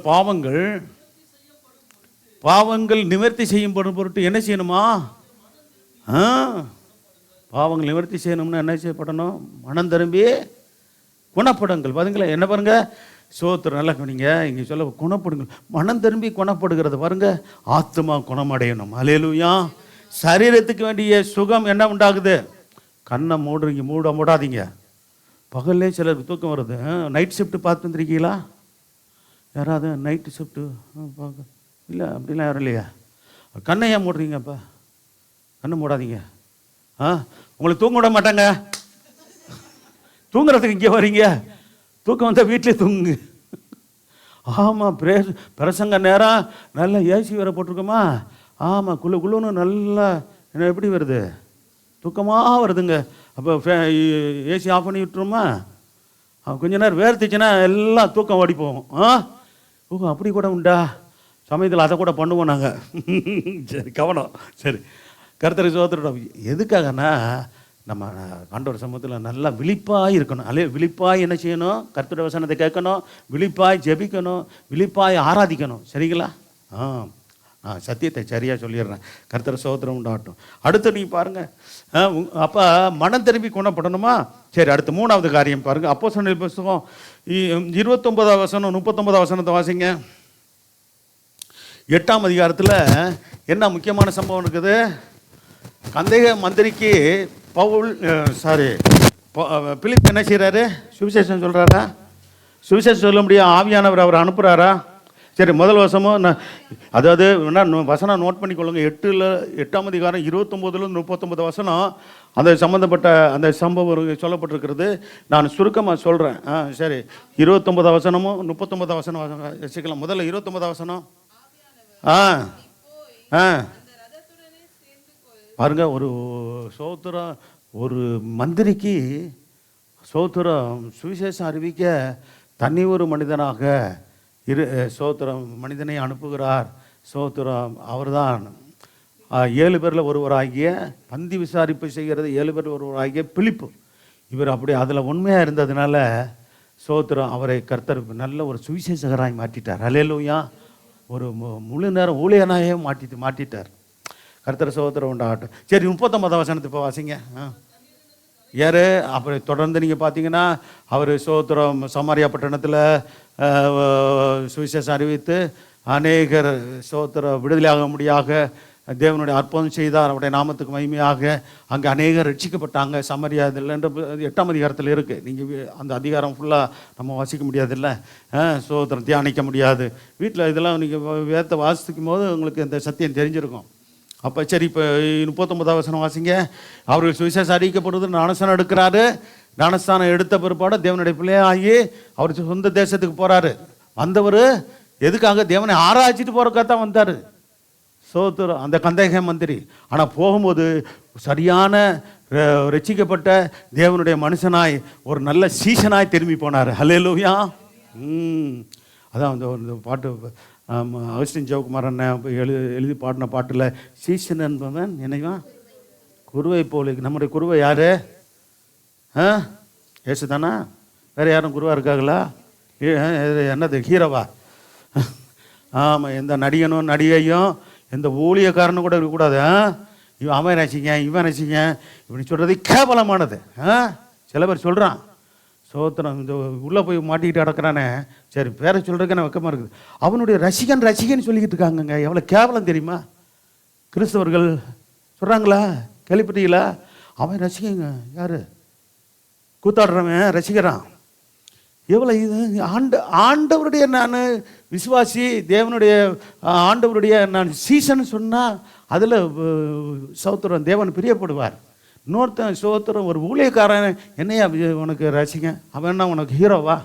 பாவங்கள் நிவர்த்தி செய்யப்படும் பொருட்டு என்ன செய்யணுமா? பாவங்கள் நிவர்த்தி செய்யணும்னா என்ன செய்யப்படணும்? மனம் திரும்பி குணப்படுங்கள். பாருங்களேன், என்ன பாருங்க, சோத்திரம். நல்லா நீங்க இங்கே சொல்ல குணப்படுங்கள், மனம் திரும்பி குணப்படுகிறது. பாருங்க, ஆத்மா குணமடையணும். ஹல்லேலூயா. சரீரத்துக்கு வேண்டிய சுகம் என்ன உண்டாகுது? கண்ணை மூடாதீங்க. பகல்லே சிலருக்கு தூக்கம் வருது. நைட் ஷிஃப்ட் பார்த்து வந்துருக்கீங்களா? யாராவது நைட்டு ஷிஃப்ட்டு பார்க்க? இல்லை, அப்படிலாம் யாரும் இல்லையா? கண்ணை ஏன் மூடுறீங்கப்பா? கண்ணை மூடாதீங்க. உங்களுக்கு தூங்க விட மாட்டாங்க. தூங்குறதுக்கு இங்கே வரீங்க, தூக்கம் வந்தால் வீட்டிலே தூங்குங்க. ஆமாம், பிரசங்க நேரம் நல்லா ஏசி வேற போட்டிருக்கோமா? ஆமாம், குள்ளுன்னு நல்லா என்ன எப்படி வருது? தூக்கமாக வருதுங்க. அப்போ ஏசி ஆஃப் பண்ணி விட்டுருமா? கொஞ்ச நேரம் வேர்த்துச்சுன்னா எல்லாம் தூக்கம் ஓடி போகும். தூக்கம் அப்படி கூட உண்டா? சமயத்தில் அதை கூட பண்ணுவோம் நாங்கள். சரி, கவனம். சரி, கர்த்தரை சோதரோம். எதுக்காகனா நம்ம ஆண்டவர் சமூகத்தில் நல்லா விழிப்பாக இருக்கணும். விழிப்பாய் என்ன செய்யணும்? கர்த்தருடைய வசனத்தை கேட்கணும், விழிப்பாய் ஜெபிக்கணும், விழிப்பாய் ஆராதிக்கணும். சரிங்களா? சத்தியத்தை சரியாக சொல்லிடுறேன். கர்த்தர் சோதரம் உண்டாகட்டும். அடுத்து நீங்கள் பாருங்கள். அப்போ மனம் திரும்பி குணப்படணுமா? சரி, அடுத்து 3வது காரியம் பாருங்கள். அப்போஸ்தலர் புத்தகம் 29 வசனம் 39 வசனத்தை வாசிங்க. 8ஆம் அதிகாரத்தில் என்ன முக்கியமான சம்பவம் இருக்குது? கந்தேக மந்திரிக்கு பிலிப் என்ன செய்கிறாரு? சுவிசேஷம் சொல்கிறாரா? சுவிசேஷம் சொல்ல முடியும் ஆவியானவர் அவர் அனுப்புகிறாரா? சரி, முதல் வசமும் அதாவது வசனம் நோட் பண்ணிக்கொள்ளுங்க. 8ஆம் அதிகாரம் 29லேருந்து 39 வசனம் அந்த சம்மந்தப்பட்ட அந்த சம்பவம் சொல்லப்பட்டிருக்கிறது. நான் சுருக்கமாக சொல்கிறேன். சரி, 29 வசனமும் 39 வசனம் வச்சுக்கலாம். முதல்ல 29 வசனம். பாருங்க, ஒரு சோத்திரம், ஒரு மந்திரிக்கு சோத்திரம் சுவிசேஷம் அறிவிக்க தனி ஒரு மனிதனாக சோத்திரம் மனிதனை அனுப்புகிறார். சோத்திரம் அவர்தான் 7 பேரில் ஒருவராகிய, பந்தி விசாரிப்பு செய்கிறது 7 பேரில் ஒருவராகிய பிலிப்பு. இவர் அப்படி அதில் உண்மையாக இருந்ததுனால சோத்திரம் அவரை கர்த்தர் நல்ல ஒரு சுவிசேஷகராய் மாற்றிட்டார். ஹல்லேலூயா. ஒரு முழு நேரம் ஊழியனாயே மாற்றிட்டார். கர்த்தர் சோத்திரம் உண்டாகட்டும். சரி, 39 வசனத்தை இப்போ வாசிங்க. யார்? அப்புறம் தொடர்ந்து நீங்கள் பார்த்தீங்கன்னா அவர் சோத்திரம் சமாரியா பட்டணத்தில் சுவிசேஷம் அறிவித்து அநேகர் சோத்திர விடுதலையாக முடியாக தேவனுடைய அற்புதம் செய்தார். அவருடைய நாமத்துக்கு மகிமையாக அங்கே அநேகர் ரட்சிக்கப்பட்டாங்க. சமாரியா இல்லைன்ற 8ஆம் அதிகாரத்தில் இருக்குது. நீங்கள் அந்த அதிகாரம் ஃபுல்லாக நம்ம வாசிக்க முடியாதுல்ல, சோத்திரம் தியானிக்க முடியாது. வீட்டில் இதெல்லாம் நீங்கள் வேதத்தை வாசிக்கும் போது உங்களுக்கு இந்த சத்தியம் தெரிஞ்சிருக்கும். அப்போ சரி, இப்போ 39 வசனம் வாசிங்க. அவர்கள் சுவிசேஷம் அறிவிக்கப்படுவது ஞானஸ்தானம் எடுக்கிறாரு. ஞானஸ்தானம் எடுத்த பிற்பாடு தேவனுடைய பிள்ளையாகி அவர் சொந்த தேசத்துக்கு போகிறாரு. வந்தவர் எதுக்காக? தேவனை ஆராய்ச்சிட்டு போகிறக்காக தான் வந்தார். சோத்திரம். அந்த கந்தக மந்திரி ஆனால் போகும்போது சரியான ரட்சிக்கப்பட்ட தேவனுடைய மனுஷனாய் ஒரு நல்ல சீசனாய் திரும்பி போனார். ஹல்லேலூயா. அதான் அந்த பாட்டு அகஸ்டின் ஜெயக்குமார் அண்ணன் எழுதி பாடின பாட்டில் சீசன் என்பவன் நினைவா குருவை போல. நம்முடைய குருவை யார்? ஏசு தானா? வேறு யாரும் குருவா இருக்காங்களா? என்னது ஹீரோவா? ஆமாம். எந்த நடிகனும் நடிகையும் எந்த ஊழியக்காரனும் கூட இருக்கக்கூடாது. அவன் ரசிங்க இவன் ரசிங்க இப்படி சொல்கிறது கேவலமானது. சில பேர் சொல்கிறான். சோத்திரம். இந்த உள்ளே போய் மாட்டிக்கிட்டு அடக்கிறானே, சரி பேரை சொல்கிறதுக்கு நான் வெக்கமாக இருக்குது. அவனுடைய ரசிகன் சொல்லிக்கிட்டு இருக்காங்கங்க. எவ்வளோ கேவலம் தெரியுமா? கிறிஸ்தவர்கள் சொல்கிறாங்களா? கேள்விப்பட்டீங்களா? அவன் ரசிகங்க. யார்? கூத்தாடுறவன் ரசிக்கிறான். எவ்வளோ இது ஆண்டவருடைய நான் விசுவாசி, தேவனுடைய ஆண்டவருடைய நான் சீசன் சொன்னால் அதில் சோத்திரம் தேவன் பிரியப்படுவார். இன்னொருத்தன் சோத்திரம் ஒரு ஊழியக்காரன் என்னையா உனக்கு ரசிங்க, அவன்னா உனக்கு ஹீரோவா?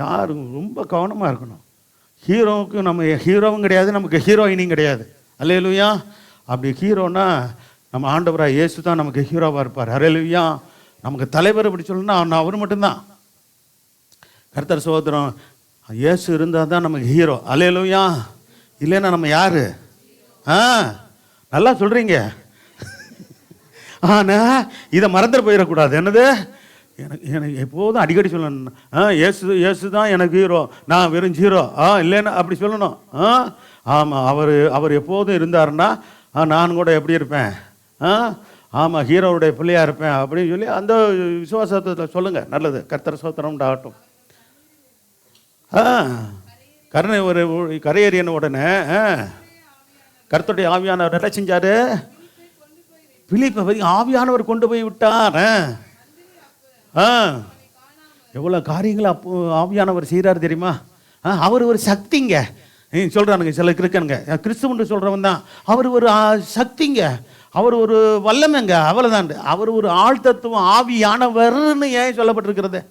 யாரும் ரொம்ப கவனமாக இருக்கணும். ஹீரோவுக்கு நம்ம ஹீரோவும் கிடையாது, நமக்கு ஹீரோயினியும் கிடையாது. அல்லேலூயா. அப்படி ஹீரோனா நம்ம ஆண்டவராக இயேசு தான் நமக்கு ஹீரோவாக இருப்பார். அல்லேலூயா. நமக்கு தலைவர் அப்படி சொல்லணும்னா அவர் மட்டும்தான். கர்த்தர் சோத்திரம். இயேசு இருந்தால் தான் நமக்கு ஹீரோ. அல்லேலூயா. இல்லைன்னா நம்ம யார்? நல்லா சொல்கிறீங்க. ஆனால் இதை மறந்துட போயிடக்கூடாது. என்னது? எனக்கு எப்போதும் அடிக்கடி சொல்லணும், இயேசு தான் எனக்கு ஹீரோ, நான் வெறும் ஜீரோ. இல்லைன்னா அப்படி சொல்லணும். ஆமாம். அவர் எப்போதும் இருந்தாருன்னா நான் கூட எப்படி இருப்பேன்? ஆமாம், ஹீரோவுடைய பிள்ளையாக இருப்பேன் அப்படின்னு சொல்லி அந்த விசுவாசத்தில் சொல்லுங்கள். நல்லது. கர்த்தர் சோத்திரம் ஆகட்டும். கரையேறின உடனே கர்த்தருடைய ஆவியானவர் என்ன செஞ்சார்? பிலிப்பை ஆவியானவர் கொண்டு போய் விட்டார். எவ்வளோ காரியங்களை அப்போ ஆவியானவர் செய்கிறார் தெரியுமா? அவர் ஒரு சக்திங்க சொல்கிறானுங்க சில கிறிஸ்தவனுங்க. கிறிஸ்துவன்னு சொல்கிறவன் தான் அவர் ஒரு சக்திங்க, அவர் ஒரு வல்லமைங்க. அவ்வளோதான். அவர் ஒரு ஆழ்தத்துவம் ஆவியானவர்னு ஏன் சொல்லப்பட்டிருக்கிறது?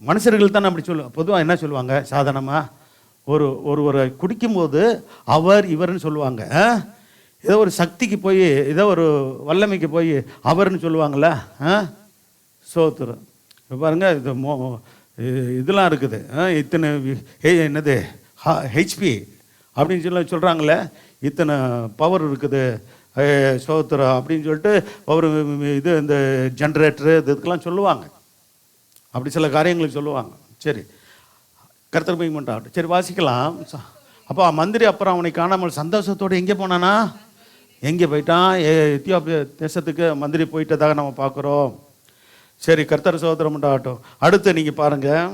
மனுஷர்கள் தான் அப்படி சொல்லுவாங்க. பொதுவாக என்ன சொல்லுவாங்க? சாதாரணமாக ஒருவரை குடிக்கும்போது அவர் இவர்னு சொல்லுவாங்க. ஏதோ ஒரு சக்திக்கு போய் ஏதோ ஒரு வல்லமைக்கு போய் அவர்னு சொல்லுவாங்கள. சோத்திரம். பாருங்க, இது இதெல்லாம் இருக்குது. இத்தனை என்னது ஹெச்பி அப்படின்னு சொல்கிறாங்களே, இத்தனை பவர் இருக்குது சோத்திரம் அப்படின்னு சொல்லிட்டு பவர் இது இந்த ஜென்ரேட்டரு இதுக்கெல்லாம் சொல்லுவாங்க. அப்படி சில காரியங்களுக்கு சொல்லுவாங்க. சரி, கர்த்தர் போய்மெண்ட் ஆகட்டும். சரி, வாசிக்கலாம். அப்போ மந்திரி அப்புறம் அவனை காணாமல் சந்தோஷத்தோடு எங்கே போனானா? எங்கே போயிட்டான்? எத்தியோப்பியா தேசத்துக்கு மந்திரி போயிட்டதாக நம்ம பார்க்குறோம். சரி, கர்த்தர் சோதரம் ஆகட்டும். அடுத்து நீங்கள் பாருங்கள்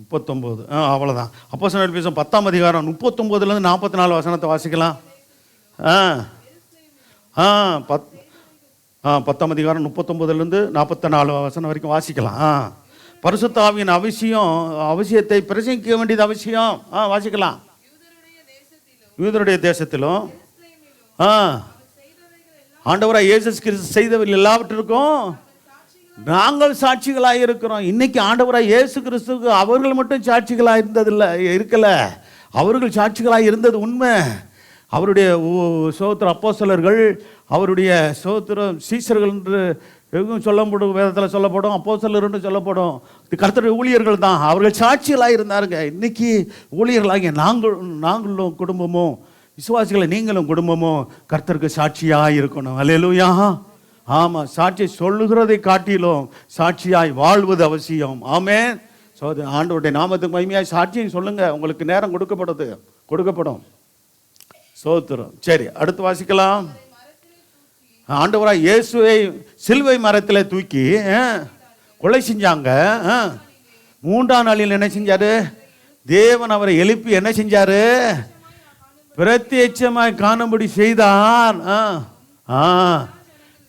39. அவ்வளோதான். அப்போஸ்தலர் பேசும் 10ஆம் அதிகாரம் 39லேருந்து 44 வசனத்தை வாசிக்கலாம். 10ஆம் அதிகாரம் 39லேருந்து 44 வசனம் வரைக்கும் வாசிக்கலாம். பரிசுத்த ஆவியின் அவசியத்தை பிரசங்கிக்க வேண்டியது அவசியம். வாசிக்கலாம். யூதருடைய தேசத்திலும் ஆண்டவராக இயேசு கிறிஸ்து செய்தவர்கள் எல்லாவற்றிற்கும் நாங்கள் சாட்சிகளாக இருக்கிறோம். இன்னைக்கு ஆண்டவராக இயேசு கிறிஸ்துக்கு அவர்கள் மட்டும் சாட்சிகளாக இருந்ததில்லை, இருக்கல. அவர்கள் சாட்சிகளாக இருந்தது உண்மை. அவருடைய சோத்திர அப்போஸ்தலர்கள், அவருடைய சோத்திர சீசர்கள் என்று எங்கும் சொல்லப்படும், வேதத்தில் சொல்லப்படும், அப்போஸ்தலர் என்று சொல்லப்படும். கர்த்தருடைய ஊழியர்கள் தான் அவர்கள் சாட்சிகளாக இருந்தாருங்க. இன்னைக்கு ஊழியர்களாகிய நாங்களும் குடும்பமும், விசுவாசிகளை நீங்களும் குடும்பமும் கர்த்தருக்கு சாட்சியாக இருக்கணும். அல்லேலூயா. ஆமாம், சாட்சி சொல்லுகிறதை காட்டிலும் சாட்சியாய் வாழ்வது அவசியம். ஆமென். ஆண்டவருடைய நாமத்துக்கு மகிமையாய் சாட்சியும் சொல்லுங்க. உங்களுக்கு நேரம் கொடுக்கப்படும். சோத்திரம். சரி, அடுத்து வாசிக்கலாம். ஆண்டவராய் இயேசுவை சிலுவை மரத்தில் தூக்கி கொலை செஞ்சாங்க. 3ஆம் நாளில் என்ன செஞ்சாரு? தேவன் அவரை எழுப்பி என்ன செஞ்சாரு? பிரத்யட்சமாய் காணும்படி செய்தார்.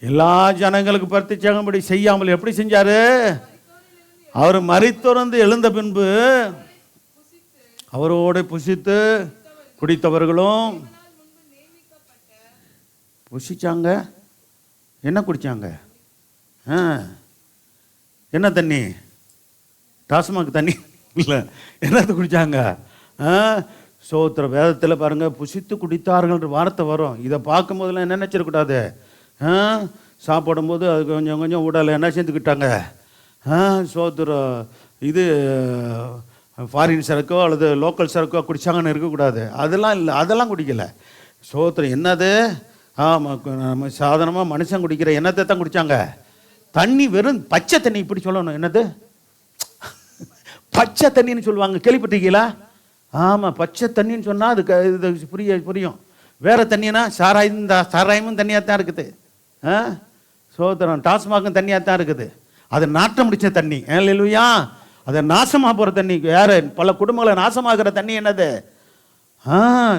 எல்லா ஜனங்களுக்கு பிரத்யட்சமாகும்படி செய்யாமல் எப்படி செஞ்சாரு? அவர் மரித்தொருந்து எழுந்த பின்பு அவரோடு புசித்து குடித்தவர்களும் புசிச்சாங்க. என்ன குடித்தாங்க? என்ன தண்ணி? டாஸ்மாக் தண்ணி இல்லை. என்னது குடித்தாங்க? சோத்திர வேதத்தில் பாருங்கள், புசித்து குடித்தார்கள்ன்ற வார்த்தை வரும். இதை பார்க்கும் போதெல்லாம் என்ன நினச்சிடக்கூடாது, சாப்பிடும்போது அது கொஞ்சம் கொஞ்சம் உடலை என்ன சேர்ந்துக்கிட்டாங்க, சோத்திரம் இது ஃபாரின் சரக்கோ அல்லது லோக்கல் சரக்கோ குடித்தாங்கன்னு இருக்கக்கூடாது. அதெல்லாம் இல்லை, அதெல்லாம் குடிக்கலை. சோத்திரம் என்னது, நம்ம சாதாரணமாக மனுஷன் குடிக்கிற என்னத்தை தான் குடித்தாங்க, தண்ணி, வெறும் பச்சை தண்ணி. இப்படி சொல்லணும், என்னது பச்சை தண்ணின்னு சொல்லுவாங்க, கேள்விப்பட்டிருக்கீங்களா? ஆமாம், பச்சை தண்ணின்னு சொன்னால் அதுக்கு இது புரியும். வேறு தண்ணினா சாராயமும் தண்ணியாக தான் இருக்குது, சோத்திரம் டாஸ்மாகும் தண்ணியாக தான் இருக்குது. அது நாட்டம் முடிச்ச தண்ணி, இல்லையா? அதை நாசமாக போகிற தண்ணி, வேறு பல குடும்பங்களை நாசமாகிற தண்ணி என்னது,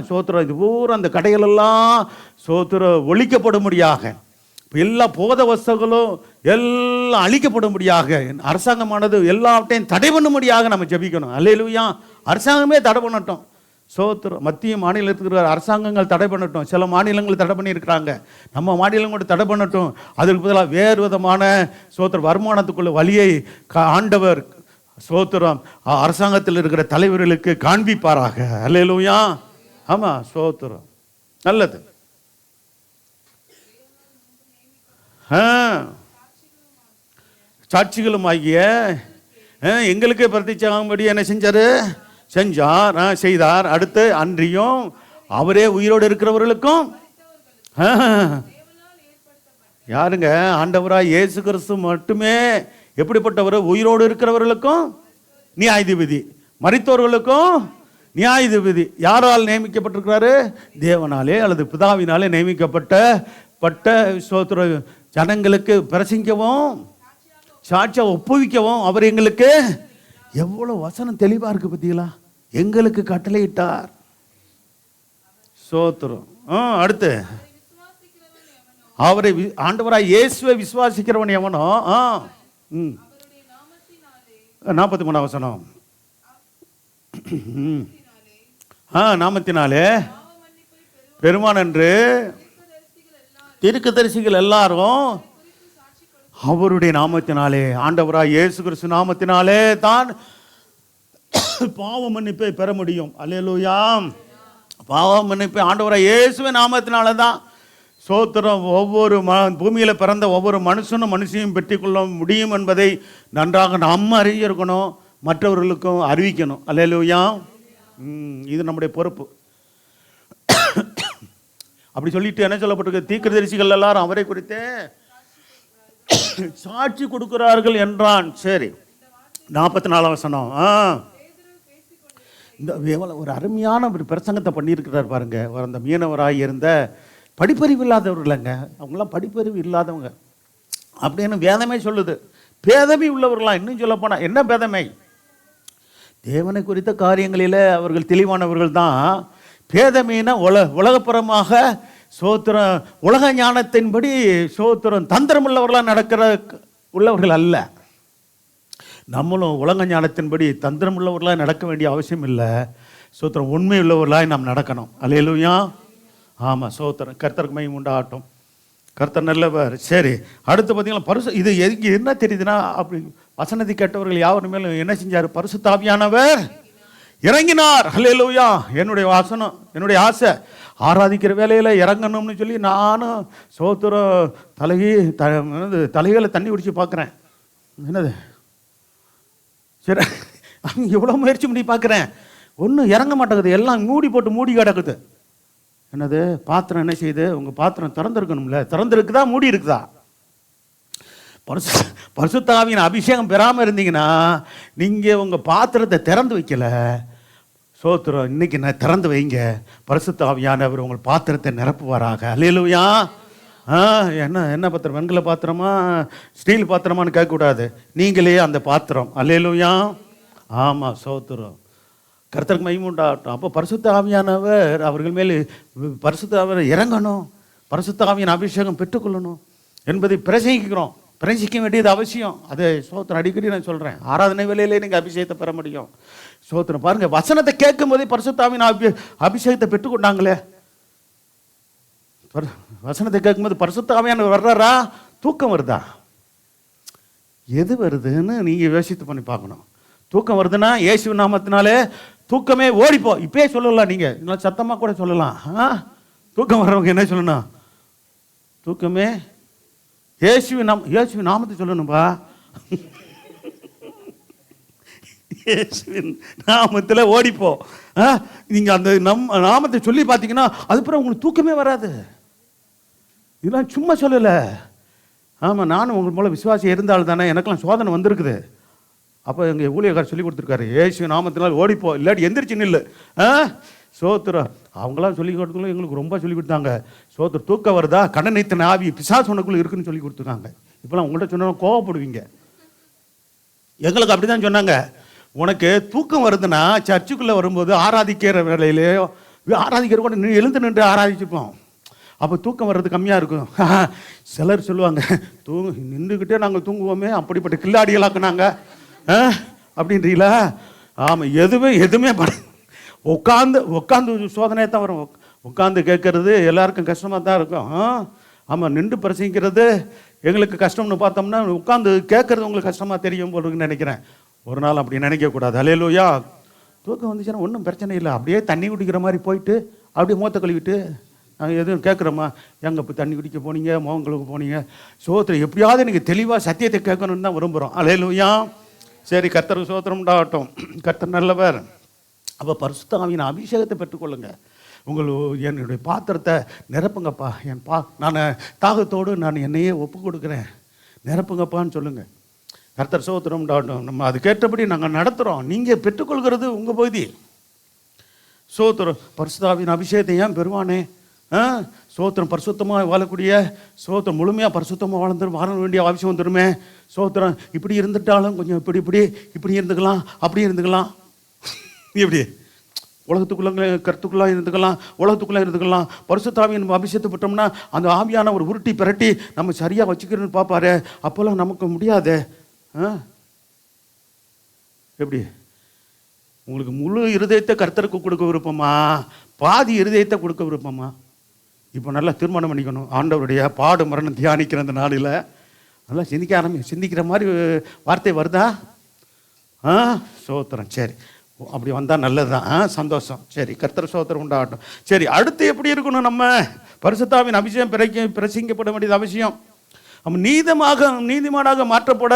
சோத்திரம். இது பூரா அந்த கடைகளெல்லாம் சோத்திரம் ஒழிக்கப்படும்படியாக, எல்லா போத வஸ்துகளும் எல்லாம் அழிக்கப்படும்படியாக, அரசாங்கமானது எல்லாவற்றையும் தடை பண்ணும்படியாக நம்ம ஜெபிக்கணும். அல்லேலூயா. அரசாங்கமே தடை பண்ணட்டும், சோத்திரம். மத்திய மாநிலத்துக்கு இருக்கிற அரசாங்கங்கள் தடை பண்ணட்டும், சில மாநிலங்கள் தடை பண்ணியிருக்கிறாங்க, நம்ம மாநிலம் கூட தடை பண்ணட்டும். அதற்கு பதிலாக வேறு விதமான சோத்திர வருமானத்துக்குள்ள வழியை ஆண்டவர் சோத்திரம் அரசாங்கத்தில் இருக்கிற தலைவர்களுக்கு காண்பிப்பாராக. அல்லேலூயா. ஆமாம், சோத்திரம். நல்லது. சாட்சிகளும் ஆகிய எங்களுக்கு பிரதிச்சாகும்படி என்ன செய்தார். அடுத்து அன்றியும் அவரே உயிரோடு இருக்கிறவர்களுக்கும், யாருங்க, ஆண்டவராய் இயேசு கிறிஸ்து மட்டுமே எப்படிப்பட்டவர், உயிரோடு இருக்கிறவர்களுக்கும் நியாயாதிபதி, மரித்தவர்களுக்கும் நியாயாதிபதி. யாரால் நியமிக்கப்பட்டிருக்கிறாரு? தேவனாலே அல்லது பிதாவினாலே நியமிக்கப்பட்ட சோத்திர ஜனங்களுக்கு பிரசங்கிக்கவும் சாட்சியை ஒப்புவிக்கவும் அவர் எங்களுக்கு, எவ்வளோ வசனம் தெளிவாக இருக்கு பார்த்தீங்களா, எங்களுக்கு கட்டளையிட்டார். சோத்திரம். அடுத்து அவரை ஆண்டவராய் இயேசுவை விசுவாசிக்கிறவன் எவனோ, 43 வசனம், நாமத்தினாலே பெருமான் என்று தீர்க்கதரிசிகள் எல்லாரும் அவருடைய நாமத்தினாலே, ஆண்டவராய் இயேசு கிறிஸ்து நாமத்தினாலே தான் பாவ மன்னிப்பை பெற முடியும். அல்லேலூயா. பாவ மன்னிப்பை ஆண்டவராய் இயேசுவின் நாமத்தினால தான் சோத்திரம். ஒவ்வொரு பூமியில் பிறந்த ஒவ்வொரு மனுஷனும் மனுஷையும் பெற்றுக்கொள்ள முடியும் என்பதை நன்றாக நம்ம அறிஞ்சிருக்கணும், மற்றவர்களுக்கும் அறிவிக்கணும். அல்லேலூயா. இது நம்முடைய பொறுப்பு. அப்படி சொல்லிட்டு என்ன சொல்லப்பட்டிருக்கு, தீர்க்கதரிசிகள் எல்லாரும் அவரை குறித்து சாட்சி கொடுக்கிறார்கள் என்றான். சரி, 44 வசனம். இந்த ஒரு அருமையான ஒரு பிரசங்கத்தை பண்ணியிருக்கிறார் பாருங்க. அந்த மீனவராக இருந்த படிப்பறிவு இல்லாதவர்களங்க, அவங்களாம் படிப்பறிவு இல்லாதவங்க அப்படின்னு வேதமே சொல்லுது. பேதமை உள்ளவர்களாம், இன்னும் சொல்ல போனால் என்ன பேதமை, தேவனை குறித்த காரியங்களில் அவர்கள் தெளிவானவர்கள் தான். பேதமைனா உலகப்புறமாக சோத்திரம் உலக ஞானத்தின்படி சோத்திரம் தந்திரம் உள்ளவர்களாக நடக்கிற உள்ளவர்கள் அல்ல. நம்மளும் உலக ஞானத்தின்படி தந்திரம் உள்ளவர்களாக நடக்க வேண்டிய அவசியம் இல்லை. சோத்திரம் உண்மை உள்ளவர்களாக நாம் நடக்கணும். அல்லேலூயா. ஆமாம், சோத்திரம். கர்த்தருக்கு மகிமை உண்டாகட்டும். கர்த்தர் நல்லவர். சரி, அடுத்து பார்த்தீங்கன்னா இது என்ன தெரியுதுன்னா, அப்படி வசனத்தை கேட்டவர்கள் யாவர் மேலும் என்ன செஞ்சார், பரிசுத்த ஆவியானவர் இறங்கினார். அல்லேலூயா. என்னுடைய வாசனம், என்னுடைய ஆசை ஆராதிக்கிற வேலையில் இறங்கணும்னு சொல்லி நானும் சோத்திரம் தலைகளை தண்ணி குடிச்சு பார்க்குறேன். என்னது, சரி, எவ்வளோ முயற்சி பண்ணி பார்க்குறேன், ஒன்றும் இறங்க மாட்டேங்குது, எல்லாம் மூடி கிடக்குது. என்னது, பாத்திரம் என்ன செய்யுது, உங்கள் பாத்திரம் திறந்துருக்கணும்ல, திறந்துருக்குதா மூடி இருக்குதா? பரிசுத்த ஆவியின் அபிஷேகம் பெறாமல் இருந்தீங்கன்னா நீங்கள் உங்கள் பாத்திரத்தை திறந்து வைக்கல. சோத்திரம், இன்னைக்கு நான் திறந்து வைங்க, பரிசுத்த ஆவியானவர் உங்கள் பாத்திரத்தை நிரப்புவாராக. அல்லேலூயா. என்ன பாத்திரம், வெண்கல பாத்திரமா ஸ்டீல் பாத்திரமானு கேட்கக்கூடாது, நீங்களே அந்த பாத்திரம். அல்லேலூயா. ஆமாம், சோத்திரம். கர்த்தருக்கு மகிமை உண்டாகட்டும். அப்போ பரிசுத்த ஆவியானவர் அவர்கள் மேலே பரிசுத்த ஆவியானவர் இறங்கணும், பரிசுத்த ஆவியின் அபிஷேகம் பெற்றுக்கொள்ளணும் என்பதை பிரசங்கிக்க வேண்டியது அவசியம். அது சோத்திரம் அடிக்கடி நான் சொல்கிறேன், ஆராதனை வேலையிலே நீங்கள் அபிஷேகத்தை பெற முடியும். சோத்திரம் பாருங்க, வசனத்தை கேட்கும் போதே பரிசுத்த ஆவியின் அபிஷேகத்தை பெற்றுக்கொண்டாங்களே. வசனத்தை கேட்கும்போது பரிசுத்த ஆவியானவர் வர்றாரா, தூக்கம் வருதா, எது வருதுன்னு நீங்கள் யோசித்து பண்ணி பார்க்கணும். தூக்கம் வருதுன்னா இயேசு நாமத்தினாலே தூக்கமே ஓடிப்போ. இப்பயே சொல்லலாம், நீங்கள் இன்னும் சத்தமாக கூட சொல்லலாம். தூக்கம் வர்றவங்க என்ன சொல்லணும்? தூக்கமே இயேசுவின் நாமத்தை சொல்லணும்பா. இயேசுவின் நாமத்தில் ஓடிப்போ. நீங்கள் அந்த நாமத்தை சொல்லி பார்த்தீங்கன்னா அதுக்கப்புறம் உங்களுக்கு தூக்கமே வராது. இதெல்லாம் சும்மா சொல்லலை. ஆமாம், நானும் உங்களுக்கு மூலம் விசுவாசி இருந்தால் தானே எனக்கெல்லாம் சோதனை வந்திருக்குது. அப்போ எங்கள் ஊழியக்காரர் சொல்லி கொடுத்துருக்காரு, இயேசு நாமத்தினால் ஓடிப்போ, இல்லாட்டி எந்திரிச்சு நில்லு. சோத்திரம் அவங்களாம் சொல்லி கொடுத்தவங்களும் எங்களுக்கு ரொம்ப சொல்லி கொடுத்தாங்க. சோத்திரம் தூக்கம் வருதா, கடனைத்தன ஆவி பிசாசு உனக்குள்ள இருக்குன்னு சொல்லி கொடுத்துருக்காங்க. இப்போலாம் உங்கள்கிட்ட சொன்னா கோவப்படுவீங்க. எங்களுக்கு அப்படி தான் சொன்னாங்க, உனக்கு தூக்கம் வருதுன்னா சர்ச்சுக்குள்ளே வரும்போது ஆராதிக்கிற வேலையிலேயோ ஆராதிக்கிற கூட எழுந்து நின்று ஆராதிச்சுப்போம். அப்போ தூக்கம் வர்றது கம்மியாக இருக்கும். சிலர் சொல்லுவாங்க, நின்றுக்கிட்டே நாங்கள் தூங்குவோமே, அப்படிப்பட்ட கில்லாடிகளாக்குனாங்க அப்படின்றீங்களா? ஆமாம், எதுவுமே உட்காந்து சோதனையாக தான் வரும். உட்காந்து கேட்கறது எல்லாருக்கும் கஷ்டமாக தான் இருக்கும். ஆமாம், நின்று பிரசங்கிக்கிறது எங்களுக்கு கஷ்டம்னு பார்த்தோம்னா உட்காந்து கேட்கறது உங்களுக்கு கஷ்டமாக தெரியும் போலுன்னு நினைக்கிறேன். ஒரு நாள் அப்படி நினைக்கக்கூடாது. அல்லேலூயா. தூக்கம் வந்துச்சுன்னா ஒன்றும் பிரச்சனை இல்லை. அப்படியே தண்ணி குடிக்கிற மாதிரி போயிட்டு அப்படியே மூத்த கழுவிட்டு நாங்கள் எதுவும் கேட்குறோமா, எங்கே இப்போ தண்ணி குடிக்க போனீங்க, மோகங்களுக்கு போனீங்க, சோத்திரம் எப்படியாவது எனக்கு தெளிவாக சத்தியத்தை கேட்கணுன்னு தான் விரும்புகிறோம். அல்லேலூயா. சரி, கர்த்தர் சோத்திரம் உண்டாகட்டும். கர்த்தர் நல்லவர். அப்போ பரிசுத்த ஆவியின் அபிஷேகத்தை பெற்றுக்கொள்ளுங்க. என்னுடைய பாத்திரத்தை நிரப்புங்கப்பா. நான் தாகத்தோடு நான் என்னையே ஒப்பு கொடுக்குறேன், நிரப்புங்கப்பான்னு சொல்லுங்கள். கர்த்தர் சோத்திரம் உண்டாகட்டும். நம்ம அது கேட்டபடி நாங்கள் நடத்துகிறோம். நீங்கள் பெற்றுக்கொள்கிறது உங்கள் பகுதி. சோத்திரம் பரிசுத்த ஆவியின் அபிஷேகத்தை ஏன் பெறுவானே? சோத்திரம் பரிசுத்தமாக வாழக்கூடிய சோத்திரம் முழுமையாக பரிசுத்தமாக வாழ வேண்டிய அவசியம் வந்துடுமே. சோத்திரம் இப்படி இருந்துட்டாலும் கொஞ்சம் இப்படி இருந்துக்கலாம், அப்படி இருந்துக்கலாம். எப்படி உலகத்துக்குள்ளே கருத்துக்குள்ளே இருந்துக்கலாம், உலகத்துக்குள்ளே இருந்துக்கலாம். பரிசுத்த ஆவியின் அபிஷேகத்தை பெற்றோம்னா அந்த ஆவியான ஒரு உருட்டி பிரட்டி நம்ம சரியாக வச்சுக்கிறோன்னு பார்ப்பாரு. அப்போல்லாம் நமக்கு முடியாது. எப்படி உங்களுக்கு முழு இருதயத்தை கர்த்தருக்கு கொடுக்க விருப்பமா, பாதி இருதயத்தை கொடுக்க விருப்பமா? இப்போ நல்லா தீர்மானம் பண்ணிக்கணும். ஆண்டவருடைய பாடு மரணம் தியானிக்கிற அந்த நாளில் நல்லா சிந்திக்கிற மாதிரி வார்த்தை வருதா? சோத்திரம். சரி, அப்படி வந்தால் நல்லது தான், சந்தோஷம். சரி, கர்த்தர் சோத்திரம் உண்டாகட்டும். சரி, அடுத்து எப்படி இருக்கணும்? நம்ம பரிசுத்தாவின் அபிஷேகம் பிரசங்கிக்கப்பட வேண்டியது அவசியம். நம்ம நீதிமானாக மாற்றப்பட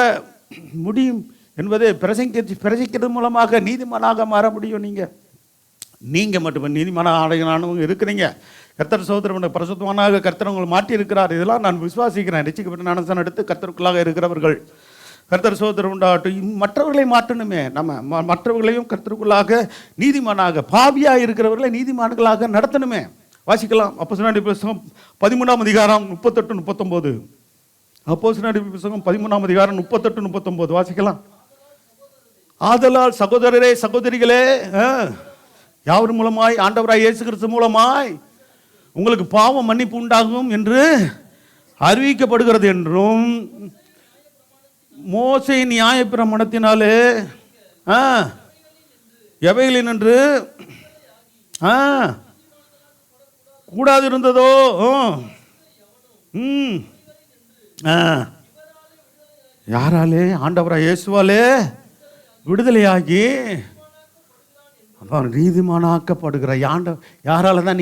முடியும் என்பதை பிரசங்கிக்கிறது மூலமாக நீதிமானாக மாற முடியும். நீங்கள் மட்டுமே நீதிமானாக இருக்கிறீங்க. கர்த்தர் சகோதரன் பரிசுத்தமானாக கர்த்தர் உங்களை மாற்றி இருக்கிறார். இதெல்லாம் நான் விசுவாசிக்கிறேன். ரட்சிக்கப்பட்ட ஞானஸ்நானம் எடுத்து கர்த்தருக்குள்ளாக இருக்கிறவர்கள் கர்த்தர் சகோதரன் உண்டாகட்டும். மற்றவர்களை மாற்றணுமே. நம்ம மற்றவர்களையும் கர்த்தருக்குள்ளாக நீதிமானாக, பாவியாக இருக்கிறவர்களை நீதிமான்களாக நடத்தணுமே. வாசிக்கலாம். அப்போஸ்தலர் புத்தகம் 13ஆம் அதிகாரம் 38-39. அப்போஸ்தலர் புத்தகம் 13ஆம் அதிகாரம் 38-39 வாசிக்கலாம். ஆதலால் சகோதரரே சகோதரிகளே, யாவர் மூலமாய்? ஆண்டவராய் இயேசு கிறிஸ்து மூலமாய் உங்களுக்கு பாவம் மன்னிப்பு உண்டாகும் என்று அறிவிக்கப்படுகிறது என்றும் மோசே நியாயப்பிரமாணத்தினாலே எவைகளில் என்று கூடாது இருந்ததோ யாராலே? ஆண்டவராய் இயேசுவாலே விடுதலையாகி அப்போ நீதிமானாக்கப்படுகிற யாரால தான்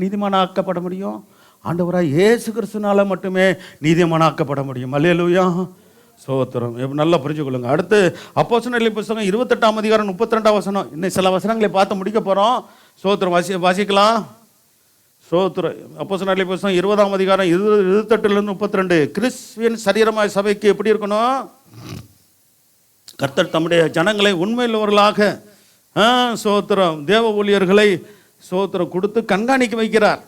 நீதிமானாக்கப்பட முடியும்? ஆண்டவராய் இயேசு கிறிஸ்துனால மட்டுமே நீதிமானாக்கப்பட முடியும். அல்லேலூயா. சோத்திரம். நல்லா புரிஞ்சுக்கொள்ளுங்க. அடுத்து அப்போஸ்தலர் புத்தகம் 28ஆம் அதிகாரம் 32ஆம் வசனம். இன்னும் சில வசனங்களை பார்த்து முடிக்க போகிறோம். சோத்திரம் வாசிக்கலாம். சோத்திரம். அப்போஸ்தலர் புத்தகம் 20ஆம் அதிகாரம் 28-32. கிறிஸ்துவின் சரீரமாய் சபைக்கு எப்படி இருக்கணும்? கர்த்தர் தம்முடைய ஜனங்களை உண்மையுள்ளவர்களாக சோத்திரம் தேவ ஊழியர்களை சோத்திரம் கொடுத்து கண்காணிக்க வைக்கிறார்,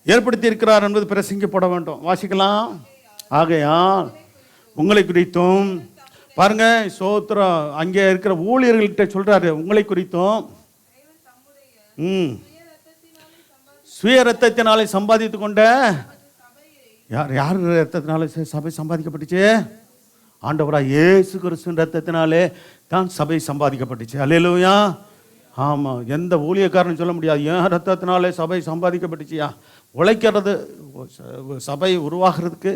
ஏற்படுத்தி இருக்கிறார் என்பது பிரசங்கிக்கப்பட வேண்டும். வாசிக்கலாம். ஆகையால் உங்களை குறித்தும் பாருங்க, சோத்திரம் அங்கே இருக்கிற ஊழியர்கள்கிட்ட சொல்றாரு, உங்களை குறித்தும் சுய ரத்தத்தினாலே சம்பாதித்து கொண்ட யார் ரத்தத்தினாலே சபை சம்பாதிக்கப்பட்டுச்சு? ஆண்டவராக இயேசு கிறிஸ்துவின் ரத்தத்தினாலே தான் சபை சம்பாதிக்கப்பட்டுச்சு. அல்லேலூயா. ஆமாம், எந்த ஊழியக்காரன்னு சொல்ல முடியாது ஏன் ரத்தத்தினாலே சபை சம்பாதிக்கப்பட்டுச்சியா. உழைக்கிறது, சபை உருவாகிறதுக்கு,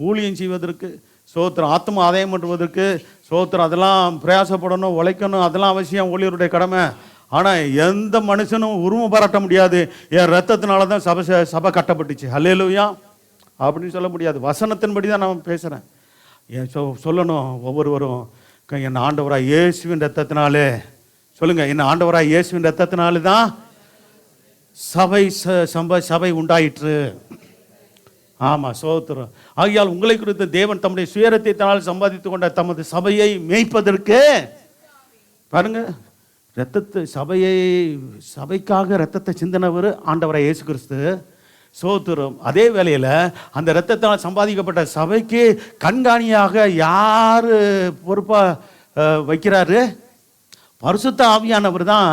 ஊழியம் செய்வதற்கு சோத்திரம். ஆத்மா ஆதாயம் பண்ணுவதற்கு சோத்திரம், அதெல்லாம் பிரயாசப்படணும், உழைக்கணும், அதெல்லாம் அவசியம், ஊழியருடைய கடமை. ஆனால் எந்த மனுஷனும் உருவம் பாராட்ட முடியாது. என் ரத்தத்தினால தான் சபை கட்டப்பட்டுச்சு, அல்லேலூயா அப்படின்னு சொல்ல முடியாது. வசனத்தின்படி தான் நான் பேசுகிறேன். ஏன் சொல்லணும் ஒவ்வொருவரும், என் ஆண்டவராக இயேசுவின் ரத்தத்தினாலே சொல்லுங்கள், என் ஆண்டவராக இயேசுவின் ரத்தத்தினாலே தான் சபை உண்டாயிற்று. ஆமாம், சோத்திரம். ஆகையால் உங்களை குறித்து தேவன் தம்முடைய சுயரத்தினால் சம்பாதித்து கொண்ட தமது சபையை மேய்ப்பதற்கு பாருங்க, சபைக்காக ரத்தத்தை சிந்தினவர் ஆண்டவராக இயேசு கிறிஸ்து. சோத்திரம். அதே வேளையில் அந்த ரத்தத்தால் சம்பாதிக்கப்பட்ட சபைக்கு கண்காணியாக யார் பொறுப்பாக வைக்கிறாரு? பரிசுத்த ஆவியானவர் தான்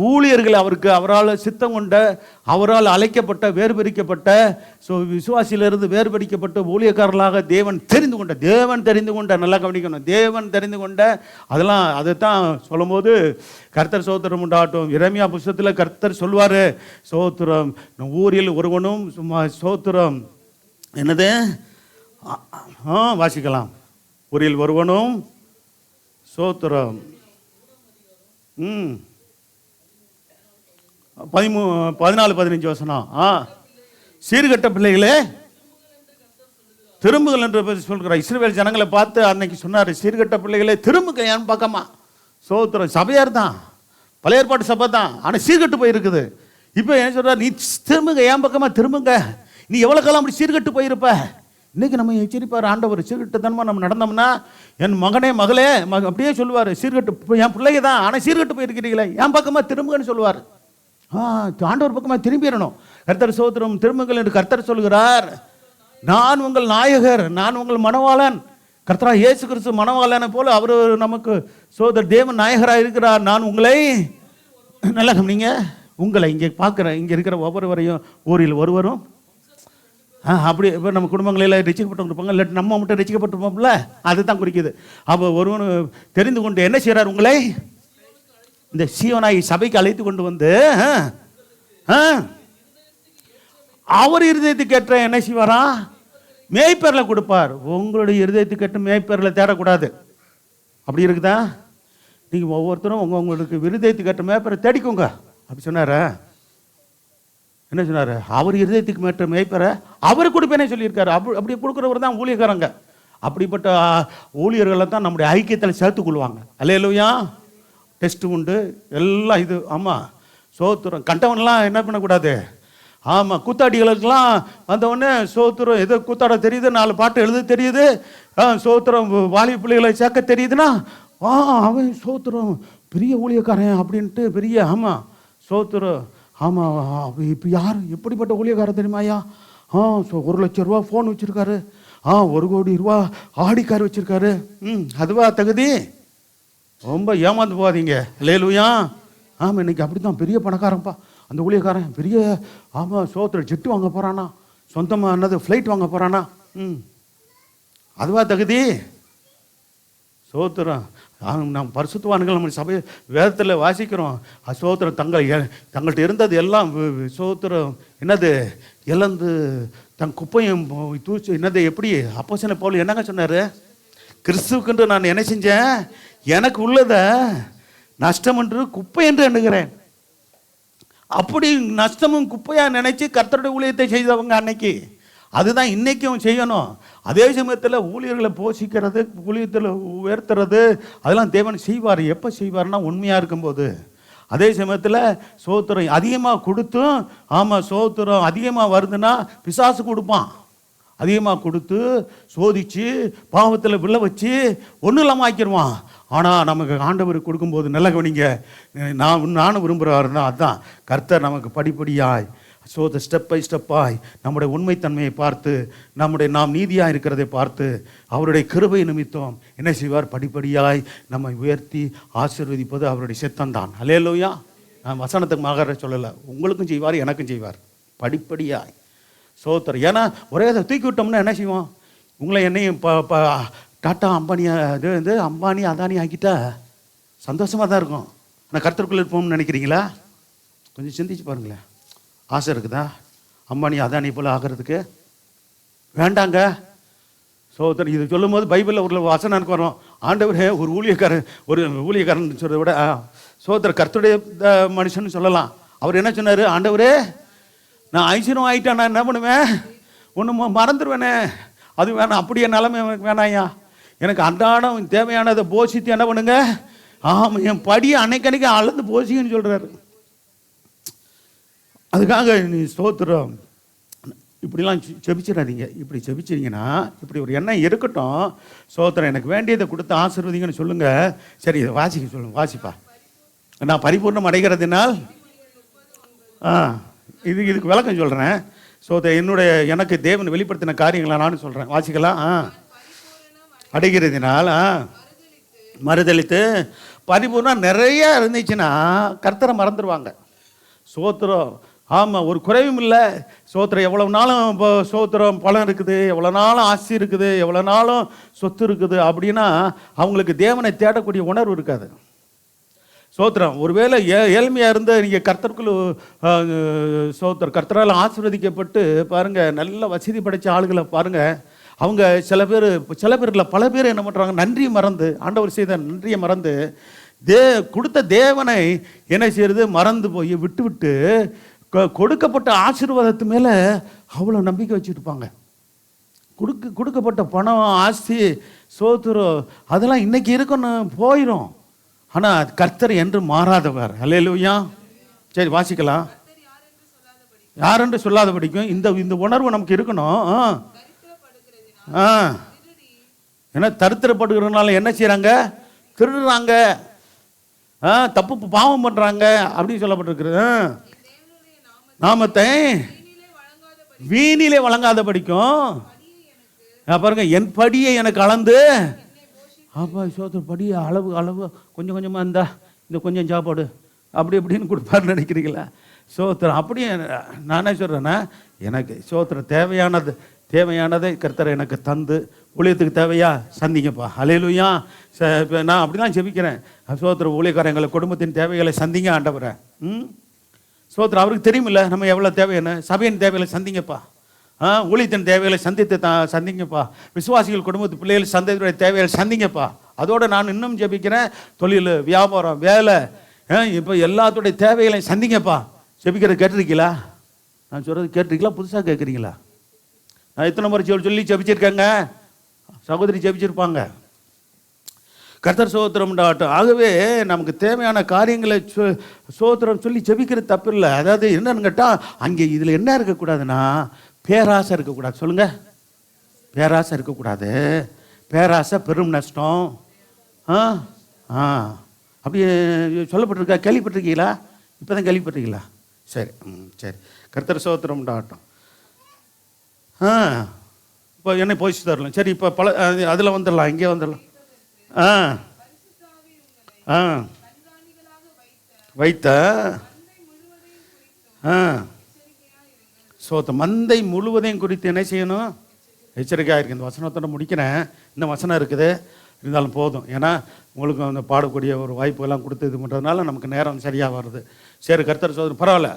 ஊழியர்கள் அவரால் சித்தம் கொண்ட, அவரால் அழைக்கப்பட்ட, வேறுபிரிக்கப்பட்ட, விசுவாசியிலிருந்து வேறுபடிக்கப்பட்ட ஊழியக்காரர்களாக தேவன் தெரிந்து கொண்ட நல்லா கவனிக்கணும், தேவன் தெரிந்து கொண்ட, அதெல்லாம் அதைத்தான் சொல்லும் போது கர்த்தர் சோத்திரம் உண்டாகட்டும். எரேமியா புஸ்தகத்தில் கர்த்தர் சொல்வார், சோத்திரம் ஊரில் ஒருவனும் சும்மா சோத்திரம் என்னது வாசிக்கலாம். ஊரில் ஒருவனும் சோத்திரம் 14-15 வசனம். சீர்கட்ட பிள்ளைகளே திரும்புகள் என்று சொல்கிறார். இஸ்ரவேல் ஜனங்களை பார்த்து அன்னைக்கு சொன்னார், சீர்கட்ட பிள்ளைகளே திரும்புங்க என் பக்கமா. சோத்திரம். சபையார் தான், பழைய ஏற்பாட்டு சபை தான், ஆனால் சீர்கட்டு போயிருக்குது. இப்போ என்ன சொல்றார்? நீ திரும்புங்க என் பக்கமா, திரும்புங்க. நீ எவ்வளோ காலம் அப்படி சீர்கட்டு போயிருப்ப? இன்னைக்கு நம்ம எச்சரிப்பார் ஆண்டவர். சீர்கட்டுத்தனமா நம்ம நடந்தோம்னா, என் மகனே மகளே அப்படியே சொல்லுவார், சீர்கட்டு என் பிள்ளைங்க தான், ஆனால் சீர்கட்டு போயிருக்கிறீங்களே என் பக்கமா திரும்புங்கன்னு சொல்லுவார். ஆண்டவர் பக்கமா திரும்பிடணும். கர்த்தர் சோத்திரம். திரும்புங்கள் என்று கர்த்தர் சொல்கிறார். நான் உங்கள் நாயகர், நான் உங்கள் மணவாளன். கர்த்தரா இயேசு கிறிஸ்து மணவாளனை போல அவர் நமக்கு சோதர் தேவன் நாயகராக இருக்கிறார். நான் உங்களை நல்லா கவனிங்க, உங்களை இங்கே பார்க்குறேன், இங்கே இருக்கிற ஒவ்வொருவரையும் ஊரில் ஒருவரும் அப்படி இப்போ நம்ம குடும்பங்களில் ரசிக்கப்பட்டிருப்பாங்க, இல்லாட்டி நம்ம மட்டும் ரசிக்கப்பட்டிருப்போம்ல, அதுதான் குறிக்குது. அப்போ ஒருவன் தெரிந்து கொண்டு என்ன செய்கிறார்? உங்களை இந்த சீயோனாய் சபைக்கு அழைத்து கொண்டு வந்து அவர் இருதயத்துக்கு ஏற்ற என்ன செய்வாரா? மேய்ப்பேரில் கொடுப்பார். உங்களுடைய இருதயத்துக்கு ஏற்ற மேய்ப்பேரில் தேடக்கூடாது. அப்படி இருக்குதா? நீங்கள் ஒவ்வொருத்தரும் உங்களுக்கு இருதயத்துக்கு ஏற்ற மேய்ப்பேரை தேடிக்கோங்க அப்படி சொன்னார. என்ன சொன்னார்? அவர் இருதயத்துக்கு மேற்ற மேய்ப்பரை அவர் கொடுப்பேனே சொல்லியிருக்காரு. அப்படி கொடுக்குறவர் தான் ஊழியக்காரங்க. அப்படிப்பட்ட ஊழியர்களை தான் நம்முடைய ஐக்கியத்தில் சேர்த்துக்கொள்வாங்க. அல்லேலூயா. டெஸ்ட்டு உண்டு எல்லாம் இது. ஆமாம், சோத்திரம். கண்டவன்லாம் என்ன பண்ணக்கூடாது? ஆமாம், கூத்தாடிகளுக்கெல்லாம் வந்தவொடனே சோத்திரம் ஏதோ கூத்தாட தெரியுது, 4 பாட்டு எழுத தெரியுது, சோத்திரம் வாலிப பிள்ளைகளை சேர்க்க தெரியுதுன்னா அவன் சோத்திரம் பெரிய ஊழியக்காரன் அப்படின்ட்டு பெரிய. ஆமாம், சோத்திரம். ஆமாம், இப்போ யார் எப்படிப்பட்ட ஊழியக்காரன் தெரியுமாயா? 1 லட்சம் ரூபா ஃபோன் வச்சுருக்காரு, 1 கோடி ரூபா ஆடிக்கார் வச்சுருக்காரு. அதுவா தகுதி? ரொம்ப ஏமாந்து போகாதீங்க. அல்லேலூயா. ஆமாம், இன்னைக்கு அப்படி தான் பெரிய பணக்காரன்ப்பா அந்த ஊழியக்காரன், பெரிய. ஆமாம், சோத்திரம் ஜெட்டு வாங்க போகிறானா, சொந்தமாக என்னது ஃப்ளைட் வாங்க போகிறானா. அதுவா தகுதி? சோத்திரம். நம்ம பரிசுத்தவான்கள் நம்ம சபை வேதத்தில் வாசிக்கிறோம். சோத்திரம் தங்கள்கிட்ட இருந்தது எல்லாம் சோத்திரம் என்னது இழந்து தன் குப்பையும் தூச்சி என்னது. எப்படி அப்போஸ்தலன் பவுல் என்னங்க சொன்னார்? கிறிஸ்துவுக்கென்று நான் என்ன செஞ்சேன்? எனக்கு உள்ளதை நஷ்டம் என்று குப்பை என்று எண்ணுகிறேன். அப்படி நஷ்டமும் குப்பையாக நினைச்சு கர்த்தருடைய ஊழியத்தை செய்தவங்க அன்னைக்கு. அதுதான் இன்னைக்கும் செய்யணும். அதே சமயத்தில் ஊழியர்களை போஷிக்கிறது, ஊழியத்தில் உயர்த்துறது, அதெல்லாம் தேவன் செய்வார். எப்போ செய்வார்னா உண்மையாக இருக்கும்போது. அதே சமயத்தில் சோத்திரம் அதிகமாக கொடுத்தும், ஆமாம், சோத்திரம் அதிகமாக வருதுன்னா பிசாசு கொடுப்பான். அதிகமாக கொடுத்து சோதிச்சு பாவத்தில் விழ வச்சு ஒன்றும் இல்லாமல் ஆக்கிடுவான். ஆனால் நமக்கு ஆண்டவர் கொடுக்கும்போது நல்ல கவனிங்க, நானும் விரும்புகிறாருன்னா அதுதான் கர்த்தர் நமக்கு படிப்படியாய் ஸ்டெப் பை ஸ்டெப்பாய் நம்முடைய உண்மைத்தன்மையை பார்த்து, நாம் நீதியாக இருக்கிறதை பார்த்து அவருடைய கிருபை நிமித்தம் என்ன செய்வார்? படிப்படியாய் நம்மை உயர்த்தி ஆசீர்வதிப்பது அவருடைய சித்தம்தான். அல்லேலூயா. நான் வசனத்துக்கு மகர சொல்லலை, உங்களுக்கும் செய்வார், எனக்கும் செய்வார் படிப்படியாய். சோத்திரம். ஏன்னா ஒரே அதை தூக்கி விட்டோம்னா என்ன செய்வோம்? உங்களை என்னையும் டாட்டா அம்பானி அதானி ஆக்கிட்டா சந்தோஷமாக தான் இருக்கும். ஆனால் கர்த்தருக்குள்ளே இருப்போம்னு நினைக்கிறீங்களா? கொஞ்சம் சிந்திச்சு பாருங்களேன். ஆசை இருக்குதா அம்பானி அதானி போல் ஆகிறதுக்கு? வேண்டாங்க. சோதரன் இது சொல்லும் போது பைபிளில் ஒரு வசனம் எனக்கு வரும். ஆண்டவரே ஒரு ஊழியக்காரன் சொல்கிறத விட சோதர கர்த்தருடைய மனுஷன் சொல்லலாம். அவர் என்ன சொன்னார்? ஆண்டவரே நான் ஐஸ்வர்யம் ஆகிட்டேன், நான் என்ன பண்ணுவேன்? ஒன்று மறந்துடுவேனே, அது வேணாம், அப்படியே நிலைமை எனக்கு வேணாயா. எனக்கு அன்றாடம் தேவையானதை போஷித்து என்ன பண்ணுங்க, ஆமாம் என் படியை அன்னைக்கு அளந்து போஷிங்கன்னு சொல்கிறாரு. அதுக்காக நீ ஸ்தோத்திரம் இப்படிலாம் செபிச்சிடாதீங்க. இப்படி செபிச்சிங்கன்னா இப்படி ஒரு எண்ணம் இருக்கட்டும். ஸ்தோத்திரம் எனக்கு வேண்டியதை கொடுத்து ஆசீர்வதிங்கன்னு சொல்லுங்கள். சரி, இதை வாசிக்க சொல்லுங்கள், வாசிப்பா. நான் பரிபூர்ணம் அடைகிறதுனால் இதுக்கு விளக்கம் சொல்கிறேன். எனக்கு தேவன் வெளிப்படுத்தின காரியங்களை நானும் சொல்கிறேன், வாசிக்கலாம். அடைகிறதுனால் மறுதளித்து பரிபூர்ணம் நிறைய இருந்துச்சுன்னா கர்த்தரை மறந்துடுவாங்க. சோத்திரம் ஆமாம், ஒரு குறைவும் இல்லை. சோத்திரம் எவ்வளோ நாளும் இப்போ சோத்திரம் பலம் இருக்குது, எவ்வளோ நாளும் ஆசி இருக்குது, எவ்வளோ நாளும் சொத்து இருக்குது அப்படின்னா அவங்களுக்கு தேவனை தேடக்கூடிய உணர்வு இருக்காது. சோத்திரம் ஒருவேளை ஏழ்மையாக இருந்த நீங்கள் கர்த்தருக்குள்ள கர்த்தரால் ஆசீர்வதிக்கப்பட்டு பாருங்கள், நல்ல வசதி படைத்த ஆளுகளை பாருங்கள். அவங்க சில பேர் இல்லை பல பேர் என்ன பண்ணுறாங்க, நன்றியை மறந்து, ஆண்டவர் செய்த நன்றியை மறந்து கொடுத்த தேவனை என்ன செய்யறது, மறந்து போய் விட்டு கொடுக்கப்பட்ட ஆசீர்வாதத்து மேலே அவ்வளோ நம்பிக்கை வச்சுருப்பாங்க. கொடுக்கப்பட்ட பணம், ஆஸ்தி, சோத்திரம் அதெல்லாம் இன்னைக்கு இருக்கணும் போயிடும். ஆனால் கர்த்தர் என்று மாறாதவர். அல்லேலூயா. சரி, வாசிக்கலாம். யார் என்று சொல்லாத படிக்கும் இந்த உணர்வு நமக்கு இருக்கணும். ஏன்னா தரித்திரப்படுகிறதுனால என்ன செய்கிறாங்க, திருடுறாங்க, தப்பு பாவம் பண்ணுறாங்க அப்படின்னு சொல்லப்பட்டிருக்கிறது. நாமத்தை வீணிலே வழங்காத படிக்கும் பாருங்க, என் படியை எனக்கு அளந்து அப்பா சோத்திர படியை அளவு கொஞ்சம் கொஞ்சமாக இருந்தா இந்த கொஞ்சம் சாப்பாடு அப்படி இப்படின்னு கொடுப்பாருன்னு நினைக்கிறீங்களா? சோத்திரம் அப்படியே நானே சொல்கிறேன்னா, எனக்கு சோத்திரம் தேவையானதை கர்த்தரை எனக்கு தந்து ஊழியத்துக்கு தேவையா சந்திங்கப்பா. அல்லேலூயா. இப்போ நான் அப்படி தான் ஜெபிக்கிறேன். சோத்திர ஊழியக்காரங்களை குடும்பத்தின் தேவைகளை சந்திங்க ஆண்டவரை. சோத்திரம் அவருக்கு தெரியுமில்ல நம்ம எவ்வளோ தேவையான சபையின் தேவைகளை சந்திங்கப்பா. ஊழியத்தின் தேவைகளை சந்திங்கப்பா. விசுவாசிகள் குடும்பத்து பிள்ளைகள் சந்ததியுடைய தேவைகளை சந்திங்கப்பா. அதோடு நான் இன்னும் ஜெபிக்கிறேன், தொழில், வியாபாரம், வேலை, இப்போ எல்லாத்துடைய தேவைகளையும் சந்திங்கப்பா. ஜெபிக்கிறது கேட்டிருக்கீங்களா? நான் சொல்கிறது கேட்டிருக்கீங்களா? புதுசாக கேட்குறீங்களா? நான் எத்தனை முறை சொல்லி ஜெபிச்சிருக்கேங்க, சகோதரி ஜெபிச்சிருப்பாங்க. கர்த்தர் சோத்திரம் உண்டாகட்டும். ஆகவே நமக்கு தேவையான காரியங்களை சோத்திரம் சொல்லி ஜெபிக்கிறது தப்பு இல்லை. அதாவது என்னன்னு கேட்டால், அங்கே இதில் என்ன இருக்கக்கூடாதுன்னா பேராசை இருக்கக்கூடாது. சொல்லுங்கள், பேராசை இருக்கக்கூடாது. பேராசை பெரும் நஷ்டம். அப்படியே சொல்லப்பட்டிருக்கா? கேள்விப்பட்டிருக்கீங்களா? இப்போ தான் கேள்விப்பட்டிருக்கீங்களா? சரி சரி, கர்த்தர் சோத்திரம் உண்டாகட்டும். இப்போ என்ன போயிச்சு தரலாம். சரி, இப்போ அதில் வந்துடலாம், இங்கே வந்துடலாம். வைத்த மந்தை முழுவதையும் குறித்து என்ன செய்யணும்? எச்சரிக்கையாக இருக்குது. இந்த வசனத்தோட முடிக்கிறேன். இந்த வசனம் இருக்குது, இருந்தாலும் போதும். ஏன்னா உங்களுக்கு அந்த பாடக்கூடிய ஒரு வாய்ப்புகள்லாம் கொடுத்து இது பண்ணுறதுனால நமக்கு நேரம் சரியாக வருது. சரி, கர்த்தர் சோதனை பரவாயில்ல.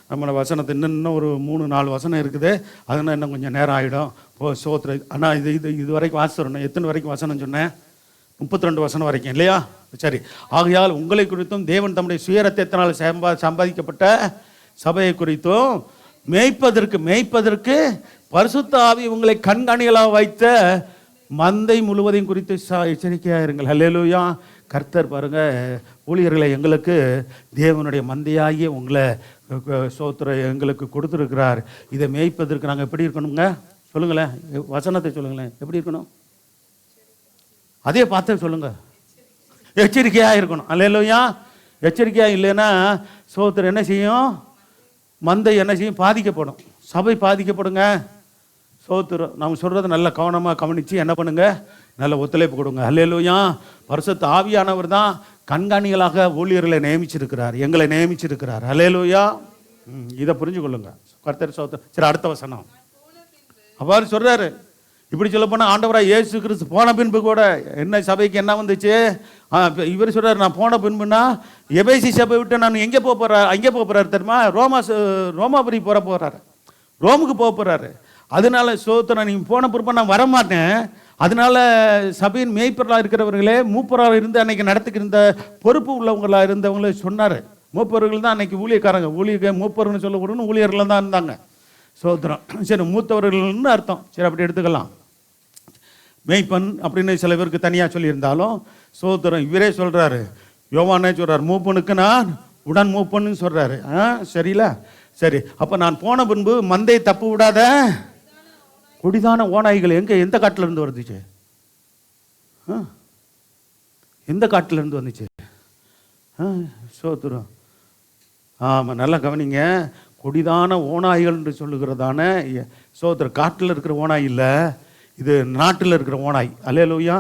நம்மளோட வசனத்தை இன்னும் ஒரு 3-4 வசனம் இருக்குது, அதுனா இன்னும் கொஞ்சம் நேரம் ஆகிடும். சோத்திர ஆனால் இது வரைக்கும் வாசிடணும். எத்தனை வரைக்கும் வசனம் சொன்னேன்? 32 வசனம் வரைக்கும் இல்லையா? சரி. ஆகையால் உங்களை குறித்தும் தேவன் தம்முடைய சுயரத்தினால் சம்பாதிக்கப்பட்ட சபையை குறித்தும் மேய்ப்பதற்கு பரிசுத்த ஆவி உங்களை கண்காணிகளாக வைத்த மந்தை முழுவதையும் குறித்து எச்சரிக்கையாக இருங்கள். அல்லேலூயா. கர்த்தர் பாருங்க, ஊழியர்களை எங்களுக்கு தேவனுடைய மந்தையாகிய உங்களை சோத்திர எங்களுக்கு கொடுத்துருக்கிறார். இதை மேய்ப்பதற்கு நாங்கள் எப்படி இருக்கணுங்க? சொல்லுங்களேன், வசனத்தை சொல்லுங்களேன், எப்படி இருக்கணும்? அதே பார்த்து சொல்லுங்க. எச்சரிக்கையாக இருக்கணும். அல்லேலூயா. எச்சரிக்கையாக இல்லைன்னா சோத்திரம் என்ன செய்யும்? மந்தை என்ன செய்யும்? பாதிக்கப்படும். சபை பாதிக்கப்படுங்க. சோத்திரம் நம்ம சொல்கிறத நல்ல கவனமாக கவனித்து என்ன பண்ணுங்க? நல்ல ஒத்துழைப்பு கொடுங்க. அல்லேலூயா. பரிசுத்த ஆவியானவர் தான் கண்காணிகளாக ஊழியர்களை நியமிச்சிருக்கிறார், எங்களை நியமிச்சிருக்கிறார். அல்லேலூயா. இதை புரிஞ்சு கொள்ளுங்க. கர்த்தர் சோத்திரம். சரி, அடுத்த வசனம் அவ்வாறு சொல்கிறாரு. இப்படி சொல்ல போனால் ஆண்டவராக இயேசு கிறிஸ்து போன பின்பு கூட என்ன சபைக்கு என்ன வந்துச்சு? இவர் சொல்கிறார், நான் போன பின்புனா எபேசி சபை விட்டு நான் எங்கே போகிறாரு தெரியுமா? ரோமாபுரி போகிறாரு, ரோமுக்கு போகிறாரு. அதனால சோத்திரம், நீங்கள் போன பிறப்ப நான் வரமாட்டேன். அதனால சபையின் மேய்ப்பர்களாக இருக்கிறவர்களே, மூப்பராக இருந்து அன்னைக்கு நடத்துக்கு இருந்த பொறுப்பு உள்ளவங்களாக இருந்தவங்களே சொன்னார். மூப்பவர்கள் தான் அன்னைக்கு ஊழியக்காரங்க. மூப்பர்னு சொல்லக்கூடாது, ஊழியர்கள் தான் இருந்தாங்க. சோத்திரம். சரி, மூத்தவர்கள்னு அர்த்தம். சரி, அப்படி எடுத்துக்கலாம். மேய்ப்பன் அப்படின்னு சில பேருக்கு தனியாக சொல்லியிருந்தாலும் சோத்திரம் இவரே சொல்கிறாரு, யோவானே சொல்கிறார், மூப்பனுக்கு நான் உடன் மூப்பன்னு சொல்கிறாரு. சரியில்ல. சரி, அப்போ நான் போன பின்பு மந்தை தப்பு விடாத கொடிதான ஓநாய்கள் எந்த காட்டில் இருந்து வந்துச்சு? எந்த காட்டில் இருந்து வந்துச்சு? சோத்திரம். ஆமாம், நல்லா கவனிங்க. கொடிதான ஓநாய்கள் என்று சொல்லுகிறதான சோத்திரம் காட்டில் இருக்கிற ஓநாய் இல்லை, இது நாட்டில் இருக்கிற ஓநாய். அல்லேலூயா.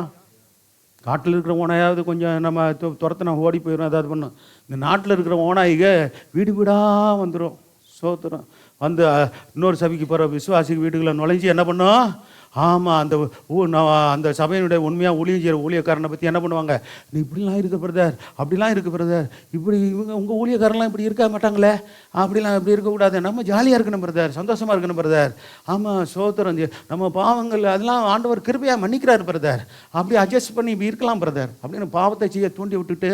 காட்டில் இருக்கிற ஓனாயாவது கொஞ்சம் நம்ம துரத்தினா ஓடி போயிடும், ஏதாவது பண்ணும். இந்த நாட்டில் இருக்கிற ஓனாய்க வீடு வீடாக வந்துடும். சோத்திரம். வந்து இன்னொரு சபைக்கு போகிற விசுவாசிக்கு வீடுகளை நுழைஞ்சி என்ன பண்ணும்? ஆமாம், அந்த சபையினுடைய உண்மையாக ஊழியம் செய்கிற ஊழியக்காரனை பற்றி என்ன பண்ணுவாங்க? நீ இப்படிலாம் இருக்க பிரதர், அப்படிலாம் இருக்க பிரதர், இப்படி இவங்க உங்கள் ஊழியக்காரன்லாம் இப்படி இருக்க மாட்டாங்களே, அப்படிலாம் இப்படி இருக்கக்கூடாது, நம்ம ஜாலியாக இருக்கணும் பிரதர், சந்தோஷமாக இருக்கணும் பிரதர். ஆமாம், சோத்திரம், நம்ம பாவங்கள் அதெல்லாம் ஆண்டவர் கிருபையாக மன்னிக்கிறார் பிரதர், அப்படி அட்ஜஸ்ட் பண்ணி இப்படி இருக்கலாம் பிரதர் அப்படின்னு பாவத்தை செய்ய தூண்டி விட்டுட்டு,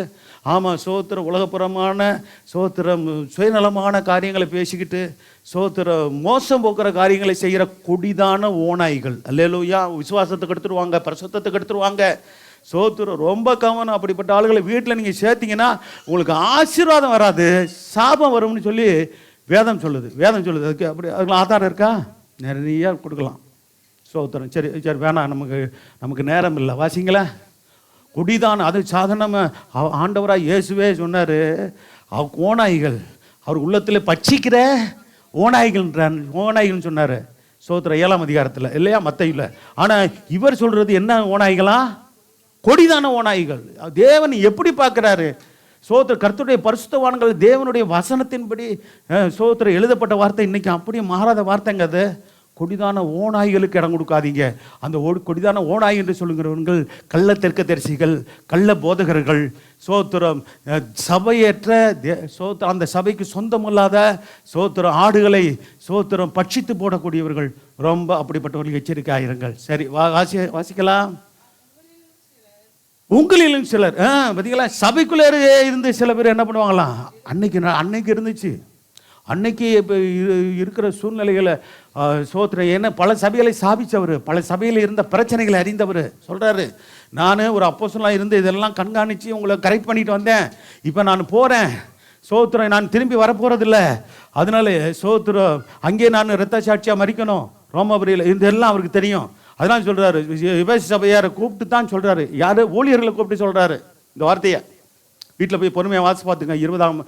ஆமாம் சோத்திரம், உலகப்புறமான சோத்திரம், சுயநலமான காரியங்களை பேசிக்கிட்டு சோத்திரம், மோசம் போக்குற காரியங்களை செய்கிற கொடிதான ஓநாய்கள். அல்லேலூயா. விசுவாசத்துக்கு எடுத்துருவாங்க, பரிசுத்தத்துக்கு எடுத்துருவாங்க. சோத்திரம். ரொம்ப கவனம். அப்படிப்பட்ட ஆளுகளை வீட்டில் நீங்கள் சேர்த்தீங்கன்னா உங்களுக்கு ஆசீர்வாதம் வராது, சாபம் வரும்னு சொல்லி வேதம் சொல்லுது. அதுக்கு அப்படி அதுக்கு ஆதாரம் இருக்கா? நிறையா கொடுக்கலாம். சோத்திரம். சரி சரி, வேணாம், நமக்கு நேரம் இல்லை. வாசிங்களா. கொடிதான, அது சாதாரணமாக ஆண்டவராக இயேசுவே சொன்னார், ஓநாய்கள் அவர் உள்ளத்தில் பட்சிக்கிற ஓநாய்கள்னு சொன்னார். சோத்திரம் 7ஆம் அதிகாரத்தில் இல்லையா, மத்தேயுல. ஆனால் இவர் சொல்றது என்ன ஓநாய்களா? கொடிதான ஓநாய்கள். தேவன் எப்படி பார்க்கிறாரு? சோத்திர கர்த்தருடைய பரிசுத்தவான்கள் தேவனுடைய வசனத்தின்படி சோத்திர எழுதப்பட்ட வார்த்தை இன்னைக்கு அப்படியே மாறாத வார்த்தைங்க. அது கொடிதான ஓநாய்களுக்கு இடம் கொடுக்காதீங்க. அந்த கொடிதான ஓநாய் என்று சொல்லுகிறவர்கள் கள்ள தெற்கதரிசிகள், கள்ள போதகர்கள், சோத்திரம், சபையற்ற சோத்திரம், அந்த சபைக்கு சொந்தமில்லாத சோத்திரம் ஆடுகளை சோத்திரம் பட்சித்து போடக்கூடியவர்கள். ரொம்ப அப்படிப்பட்டவர்கள் எச்சரிக்கையாயிருங்கள். சரி, வாசிக்கலாம். உங்களிலும் சிலர் பார்த்தீங்களா, சபைக்குள்ளே இருந்து சில பேர் என்ன பண்ணுவாங்களாம்? அன்னைக்கு இருந்துச்சு. அன்னைக்கு இப்போ இருக்கிற சூழ்நிலைகளை சோத்திரம், ஏன்னா பல சபைகளை சாபித்தவர், பல சபையில் இருந்த பிரச்சனைகளை அறிந்தவர் சொல்கிறாரு, நான் ஒரு அப்போஸ்தலனாக இருந்து இதெல்லாம் கண்காணித்து உங்களை கரெக்ட் பண்ணிட்டு வந்தேன். இப்போ நான் போகிறேன் சோத்திரம், நான் திரும்பி வரப்போகிறதில்ல. அதனால சோத்திரம், அங்கே நான் இரத்த சாட்சியாக மறிக்கணும் ரோமாபுரியில், இதெல்லாம் அவருக்கு தெரியும். அதனால சொல்கிறாரு, எபேசு சபையாரை கூப்பிட்டு தான் சொல்கிறாரு. யார்? ஊழியர்களை கூப்பிட்டு சொல்கிறாரு இந்த வார்த்தையை. வீட்டில் போய் பொறுமையாக வாசி பார்த்துங்க. 20ஆம்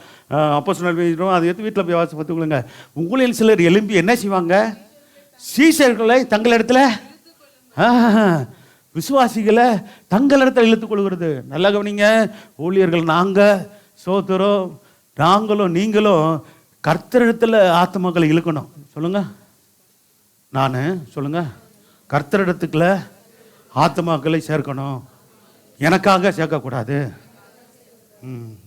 அப்போஸ்தலர் அது எடுத்து வீட்டில் போய் வாசி பார்த்துக்கொள்ளுங்க. உங்களில் சிலர் எழும்பி என்ன செய்வாங்க? சீஷர்களை தங்களிடத்துல விசுவாசிகளை தங்களிடத்தில் இழுத்துக்கொள்கிறது. நல்லா கவனிங்க. ஊழியர்கள் நாங்கள் சோத்திரம், நாங்களும் நீங்களும் கர்த்தரிடத்தில் ஆத்மாக்களை இழுக்கணும். சொல்லுங்க, நான் சொல்லுங்க, கர்த்தரிடத்துக்குள்ள ஆத்மாக்களை சேர்க்கணும், எனக்காக சேர்க்கக்கூடாது.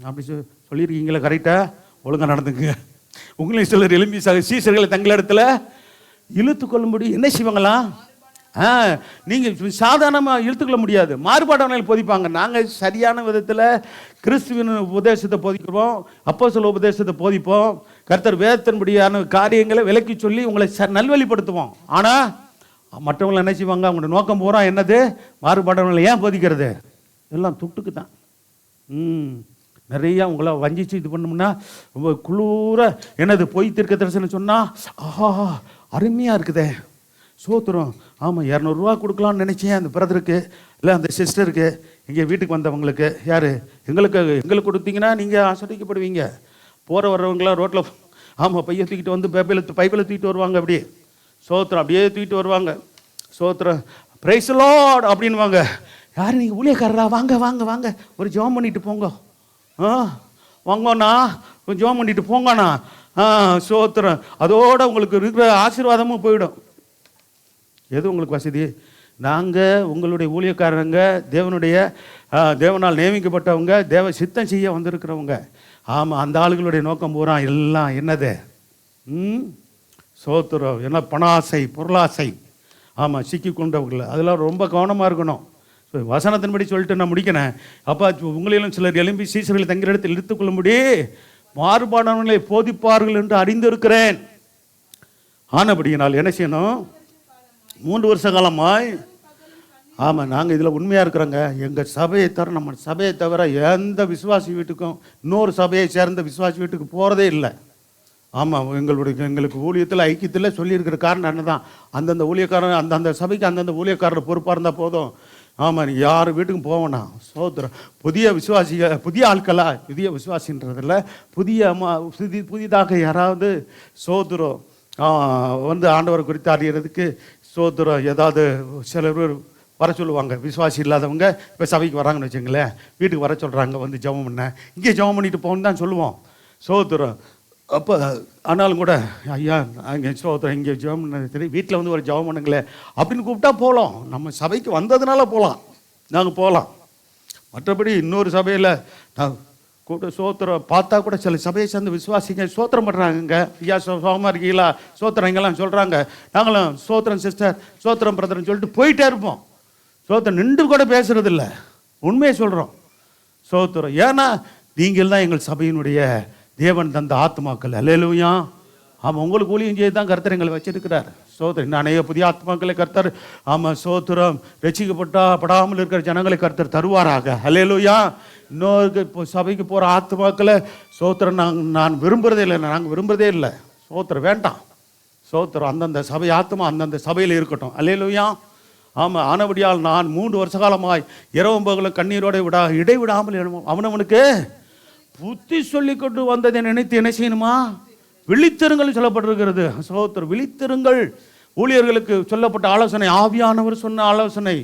அப்படி சொல்லியிருக்கீங்களா? கரெக்டாக ஒழுங்காக நடந்துங்க. உங்களை சிலர் எழும்பி சீசர்களை தங்களிடத்தில் இழுத்து கொள்ளும்படி என்ன செய்வாங்களா? நீங்கள் சாதாரணமாக இழுத்துக்கொள்ள முடியாது, மாறுபாடான போதிப்பாங்க. நாங்கள் சரியான விதத்தில் கிறிஸ்துவின் உபதேசத்தை போதிக்கிறோம், அப்போஸ்தல உபதேசத்தை போதிப்போம், கர்த்தர் வேதத்தின்படியான காரியங்களை விலக்கி சொல்லி உங்களை நல்வழிப்படுத்துவோம். ஆனால் மற்றவங்களை என்ன செய்வாங்க? அவங்களோட நோக்கம் பூரா என்னது? மாறுபாடானவங்களை ஏன் போதிக்கிறது? எல்லாம் துட்டுக்கு தான். நிறையா உங்களை வஞ்சிச்சு இது பண்ணோம்னா ரொம்ப குளூர என்னது பொய் தீர்க்க தரிசனம் சொன்னால் ஆஹா அருமையாக இருக்குதே சோத்திரம். ஆமாம், 200 ரூபா கொடுக்கலான்னு நினச்சேன் அந்த பிரதருக்கு, இல்லை அந்த சிஸ்டருக்கு, எங்கள் வீட்டுக்கு வந்தவங்களுக்கு. யார்? எங்களுக்கு கொடுத்தீங்கன்னா நீங்கள் ஆசிரியப்படுவீங்க. போகிற வர்றவங்களாம் ரோட்டில் ஆமாம் பையை தூக்கிட்டு வந்து பைப்பில் தூக்கிட்டு வருவாங்க. அப்படியே சோத்திரம், அப்படியே தூக்கிட்டு வருவாங்க. சோத்திரம், பிரைஸ் லார்ட் அப்படின்வாங்க. யார்? நீங்கள் ஊழியக்காரரா? வாங்க வாங்க வாங்க, ஒரு ஜெபம் பண்ணிட்டு போங்க. வாங்கண்ணா, கொஞ்சம் ஜெபம் பண்ணிட்டு போங்கண்ணா. சோத்திரம். அதோட உங்களுக்கு இருக்கிற ஆசீர்வாதமும் போயிடும். எது உங்களுக்கு வசதி? நாங்கள் உங்களுடைய ஊழியக்காரங்க, தேவனால் நியமிக்கப்பட்டவங்க, தேவ சித்தம் செய்ய வந்திருக்கிறவங்க. ஆமாம், அந்த ஆளுகளுடைய நோக்கம் பூரா எல்லாம் என்னது? சோத்திரம். ஏன்னா பண ஆசை, பொருளாசை, ஆமாம், சிக்கி கொண்டவர்கள், அதெல்லாம் ரொம்ப கவனமாக இருக்கணும். வசனத்தின்படி சொல்லிட்டு நான் முடிக்கிறேன். அப்போ உங்களிலும் சிலர் எழும்பி சீசர்களை தங்கிற இடத்தில் இழுத்துக்கொள்ளும்படி மாறுபாடானவர்களை போதிப்பார்கள் என்று அறிந்திருக்கிறேன். ஆனபடியினால் என்ன செய்யணும்? 3 வருஷ காலமாய், ஆமாம், நாங்கள் இதில் உண்மையாக இருக்கிறோங்க. எங்கள் சபையை தவிர, நம்ம சபையை தவிர எந்த விசுவாசி வீட்டுக்கும், இன்னொரு சபையை சேர்ந்த விசுவாசி வீட்டுக்கு போகிறதே இல்லை. ஆமாம், எங்களுக்கு ஊழியத்தில் ஐக்கியத்தில் சொல்லியிருக்கிற காரணம் என்ன தான், அந்தந்த ஊழியக்காரன் அந்தந்த சபைக்கு அந்தந்த ஊழியக்காரர் பொறுப்பாக இருந்தால் போதும். ஆமாம், நீங்கள் யார் வீட்டுக்கும் போவேண்ணா. சோத்திரம். புதிய விசுவாசிகள், புதிய ஆட்களா, புதிய விசுவாசின்றதில்ல, புதிதாக யாராவது சோத்திரம் வந்து ஆண்டவரை குறித்து அறியறதுக்கு சோத்திரம் ஏதாவது சில பேர் வர சொல்லுவாங்க. விசுவாசி இல்லாதவங்க இப்போ சபைக்கு வராங்கன்னு வச்சுங்களேன், வீட்டுக்கு வர சொல்கிறாங்க, வந்து ஜெபம் பண்ண, இங்கே ஜெபம் பண்ணிட்டு போகணுன்னு தான் சொல்லுவோம். சோத்திரம். அப்போ ஆனாலும் கூட, ஐயா அங்கே சோத்திரம், இங்கே ஜெபம் பண்ண சரி, வீட்டில் வந்து ஒரு ஜெபம் பண்ணுங்களேன் அப்படின்னு கூப்பிட்டா போகலாம். நம்ம சபைக்கு வந்ததுனால போகலாம், நாங்கள் போகலாம். மற்றபடி இன்னொரு சபையில் நான் கூப்பிட்டு சோத்திரம் பார்த்தா கூட சில சபையை சேர்ந்து விசுவாசிங்க சோத்திரம் பண்ணுறாங்கங்க. ஐயா சோகமாக இருக்கீங்களா, சோத்திரம் இங்கெல்லாம் சொல்கிறாங்க, நாங்களும் சோத்திரம் சிஸ்டர், சோத்திரம் பிரதர்ன்னு சொல்லிட்டு போயிட்டே இருப்போம். சோத்திரம் நின்று கூட பேசுறதில்ல, உண்மையை சொல்கிறோம். சோத்திரம். ஏன்னா நீங்கள் தான் எங்கள் சபையினுடைய தேவன் தந்த ஆத்மாக்கள். அல்லேலூயா. ஆமாம், உங்களுக்கு ஊழியம் செய்து தான் கர்த்தர் எங்களை வச்சிருக்கிறார். சோத்திரம். இன்னும் அநேக புதிய ஆத்மாக்களை கர்த்தர், ஆமாம், சோத்திரம், படாமல் இருக்கிற ஜனங்களை கர்த்தர் தருவாராக. அல்லேலூயா. இன்னொரு இப்போ சபைக்கு போகிற ஆத்மாக்களை சோத்திரம் நான் விரும்புகிறதே இல்லை, நாங்கள் விரும்புகிறதே இல்லை. சோத்திரம் வேண்டாம். சோத்திரம். அந்தந்த சபை ஆத்மா அந்தந்த சபையில் இருக்கட்டும். அல்லேலூயா. ஆமாம். ஆனபடியால் நான் 3 வருஷ காலமாய் இரவும் பகலும் கண்ணீரோட இடைவிடாமல் அவனவனுக்கு புத்தி சொல்லி கொண்டு வந்ததை நினைத்து என்ன செய்யணுமா? விழித்திருங்கள் சொல்லப்பட்டிருக்கிறது. சகோதரர், விழித்திருங்கள். ஊழியர்களுக்கு சொல்லப்பட்ட ஆலோசனை, ஆவியானவர் சொன்ன ஆலோசனை,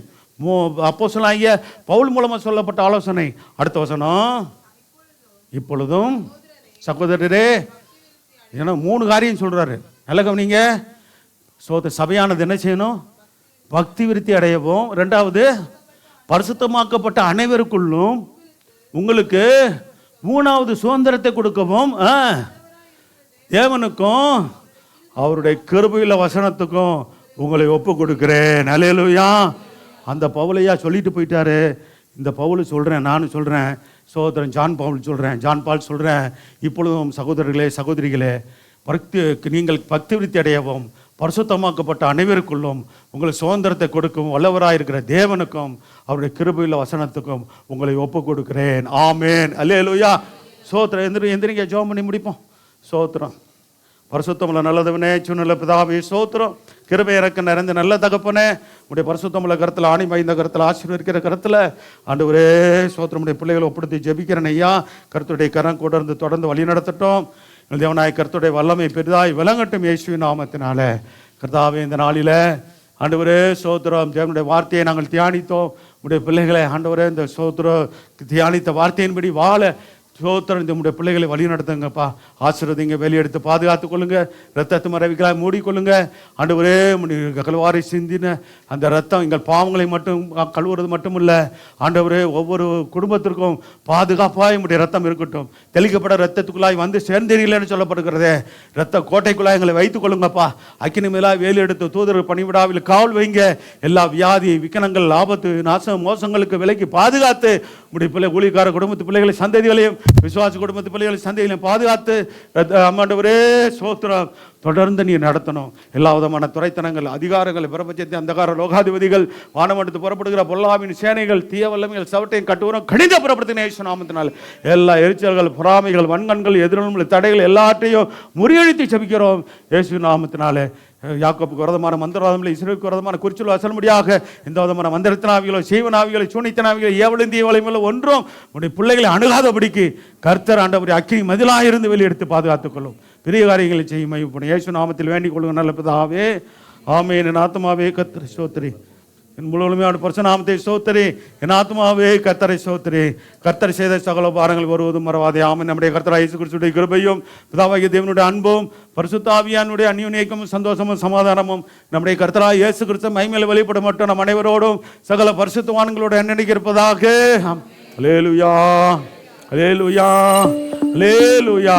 அப்போஸ்தலனாகிய பவுல் மூலமாக சொல்லப்பட்ட ஆலோசனை. அடுத்த வசனம், இப்பொழுதும் சகோதரரே, ஏன்னா 3 காரியம் சொல்றாரு. நல்ல கவனிங்க. சகோதரர், சபையானது என்ன செய்யணும்? பக்தி விருத்தி அடையவும், 2வது பரிசுத்தமாக்கப்பட்ட அனைவருக்குள்ளும் உங்களுக்கு 3வது சுதந்திரத்தை கொடுக்கவும், தேவனுக்கும் அவருடைய கிருபையுள்ள வசனத்துக்கும் உங்களை ஒப்பு கொடுக்கிறேன். அல்லேலூயா. அந்த பவுலையா சொல்லிட்டு போயிட்டாரு. இந்த பவுல் சொல்கிறேன், நானும் சொல்கிறேன், சகோதரன் ஜான் பால் சொல்கிறேன். இப்பொழுதும் சகோதரர்களே, சகோதரிகளே, நீங்கள் பக்தி விருத்தி அடையவும் பரிசுத்தமாக்கப்பட்ட அனைவருக்குள்ளும் உங்களுக்கு சுதந்திரத்தை கொடுக்கும் வல்லவராயிருக்கிற தேவனுக்கும் அவருடைய கிருபையுள்ள வசனத்துக்கும் உங்களை ஒப்பு கொடுக்கிறேன். ஆமேன். அல்லேலூயா. சோத்திரம். எந்திரிங்க, ஜெபம் பண்ணி முடிப்போம். சோத்திரம். பரிசுத்தமுள்ள நல்லதவனே, சுநல்ல பிதாவே, சோத்திரம். கிருபை இறக்க நிறைந்த நல்ல தகப்பனே, உடைய பரிசுத்தமுள்ள கருத்தில், ஆணி மைந்த கருத்தில், ஆசீர்வதிக்கிற கருத்தில் ஆண்டவரே சோத்திரம், உடைய பிள்ளைகளை ஒப்படுத்தி ஜெபிக்கிறேன் ஐயா. கர்த்தருடைய கரம் கூட இருந்து தொடர்ந்து வழி நடத்தட்டும். தேவனாய் கர்த்தருடைய வல்லமை பெரிதாய் விளங்கட்டும் இயேசுவின் நாமத்தினால. கர்த்தாவே, இந்த நாளில் ஆண்டவரே சோத்திரம், தேவனுடைய வார்த்தையை நாங்கள் தியானித்தோம். உடைய பிள்ளைகளை ஆண்டவரே இந்த சோத்திரம் தியானித்த வார்த்தையின்படி வாழ சோத்திரம் இந்த உடைய பிள்ளைகளை வழி நடத்துங்கப்பா. ஆசீர்வதிங்க, வெளியெடுத்து பாதுகாத்து கொள்ளுங்க. ரத்தத்து மறைவுகளாக மூடிக்கொள்ளுங்க. ஆண்டவரே, கல்வாரி சிந்தின அந்த ரத்தம் எங்கள் பாவங்களை மட்டும் கழுவுறது மட்டும் இல்லை ஆண்டவரே, ஒவ்வொரு குடும்பத்திற்கும் பாதுகாப்பாக உடைய ரத்தம் இருக்கட்டும். தெளிக்கப்பட ரத்தத்துக்குள்ளாய் வந்து சேர்ந்தீர்களேன்னு சொல்லப்படுகிறதே, ரத்த கோட்டைக்குள்ளாய் எங்களை வைத்துக் கொள்ளுங்கப்பா. அக்கினி மேலாய் வேலி எடுத்து தூதர் பணிவிடாவில் காவல் வைங்க. எல்லா வியாதி, விக்கனங்கள், ஆபத்து, நாசம், மோசங்களுக்கு விலைக்கு பாதுகாத்து உடைய பிள்ளை ஊழியக்கார குடும்பத்து பிள்ளைகளை சந்ததிகளையும் விசுவாச குடும்பத்து பிள்ளைகளை சந்தையிலும் பாதுகாத்து ஆண்டவரே சோத்திரம் தொடர்ந்து நீ நடத்தணும். எல்லா விதமான துறைத்தனங்கள், அதிகாரங்கள், பிரபஞ்சத்தை அந்தகார லோகாதிபதிகள், வானமண்டத்து புறப்படுகிற பொல்லாவின் சேனைகள், தீய வல்லமைகள் சவட்டையும் கட்டுவரும் கணித புறப்படுத்தின இயேசு நாமத்தினால் எல்லா எரிச்சல்கள், பொறாமைகள், வன்கண்கள், எதிர்ப்புகள், தடைகள் எல்லாற்றையும் முறியடித்து ஜெபிக்கிறோம் இயேசு நாமத்தினாலே. யாக்கோப்புக்கு விரதமான மந்திரவாதம் இல்லை, இஸ்ரவேலுக்கு விரதமான குறிச்சொல் அசல்படியாக எந்த விதமான மந்திரத்தினாவிகளோ, செய்வனாவிகளோ, சூனித்தனாவிகளோ, ஏவலும் தீவலைகளோ ஒன்றும் உடைய பிள்ளைகளை அணுகாதபடிக்கு கர்த்தர் ஆண்டவருடைய அக்கினி மதிலாக இருந்து வெளியெடுத்து பாதுகாத்துக் கொள்ளும். பெரிய காரியங்களை செய்யும் இயேசு நாமத்தில் வேண்டிக் கொள்ளுங்க நல்ல பிதாவே. ஆமென். என் ஆத்மாவே கர்த்தரை ஸ்தோத்திரி, என் முழுமையான பரிசுநாமத்தை ஸ்தோத்திரி. என் ஆத்மாவே கர்த்தரை ஸ்தோத்திரி. கர்த்தர் செய்த சகல பாரங்கள் வருவதும் மறவாதே. ஆமென். நம்முடைய கர்த்தர் இயேசு கிறிஸ்துவின் கிருபையும் பிதாவாகிய தேவனுடைய அன்பும் பரிசுத்த ஆவியானுடைய அந்யோன்யமும் சந்தோஷமும் சமாதானமும் நம்முடைய கர்த்தராகிய இயேசு கிறிஸ்து மகிமையில் வெளிப்பட மட்டும் நம் அனைவரோடும் சகல பரிசுத்தவான்களோடு எண்ணெய் இருப்பதாக. அல்லேலூயா, அல்லேலூயா, அல்லேலூயா.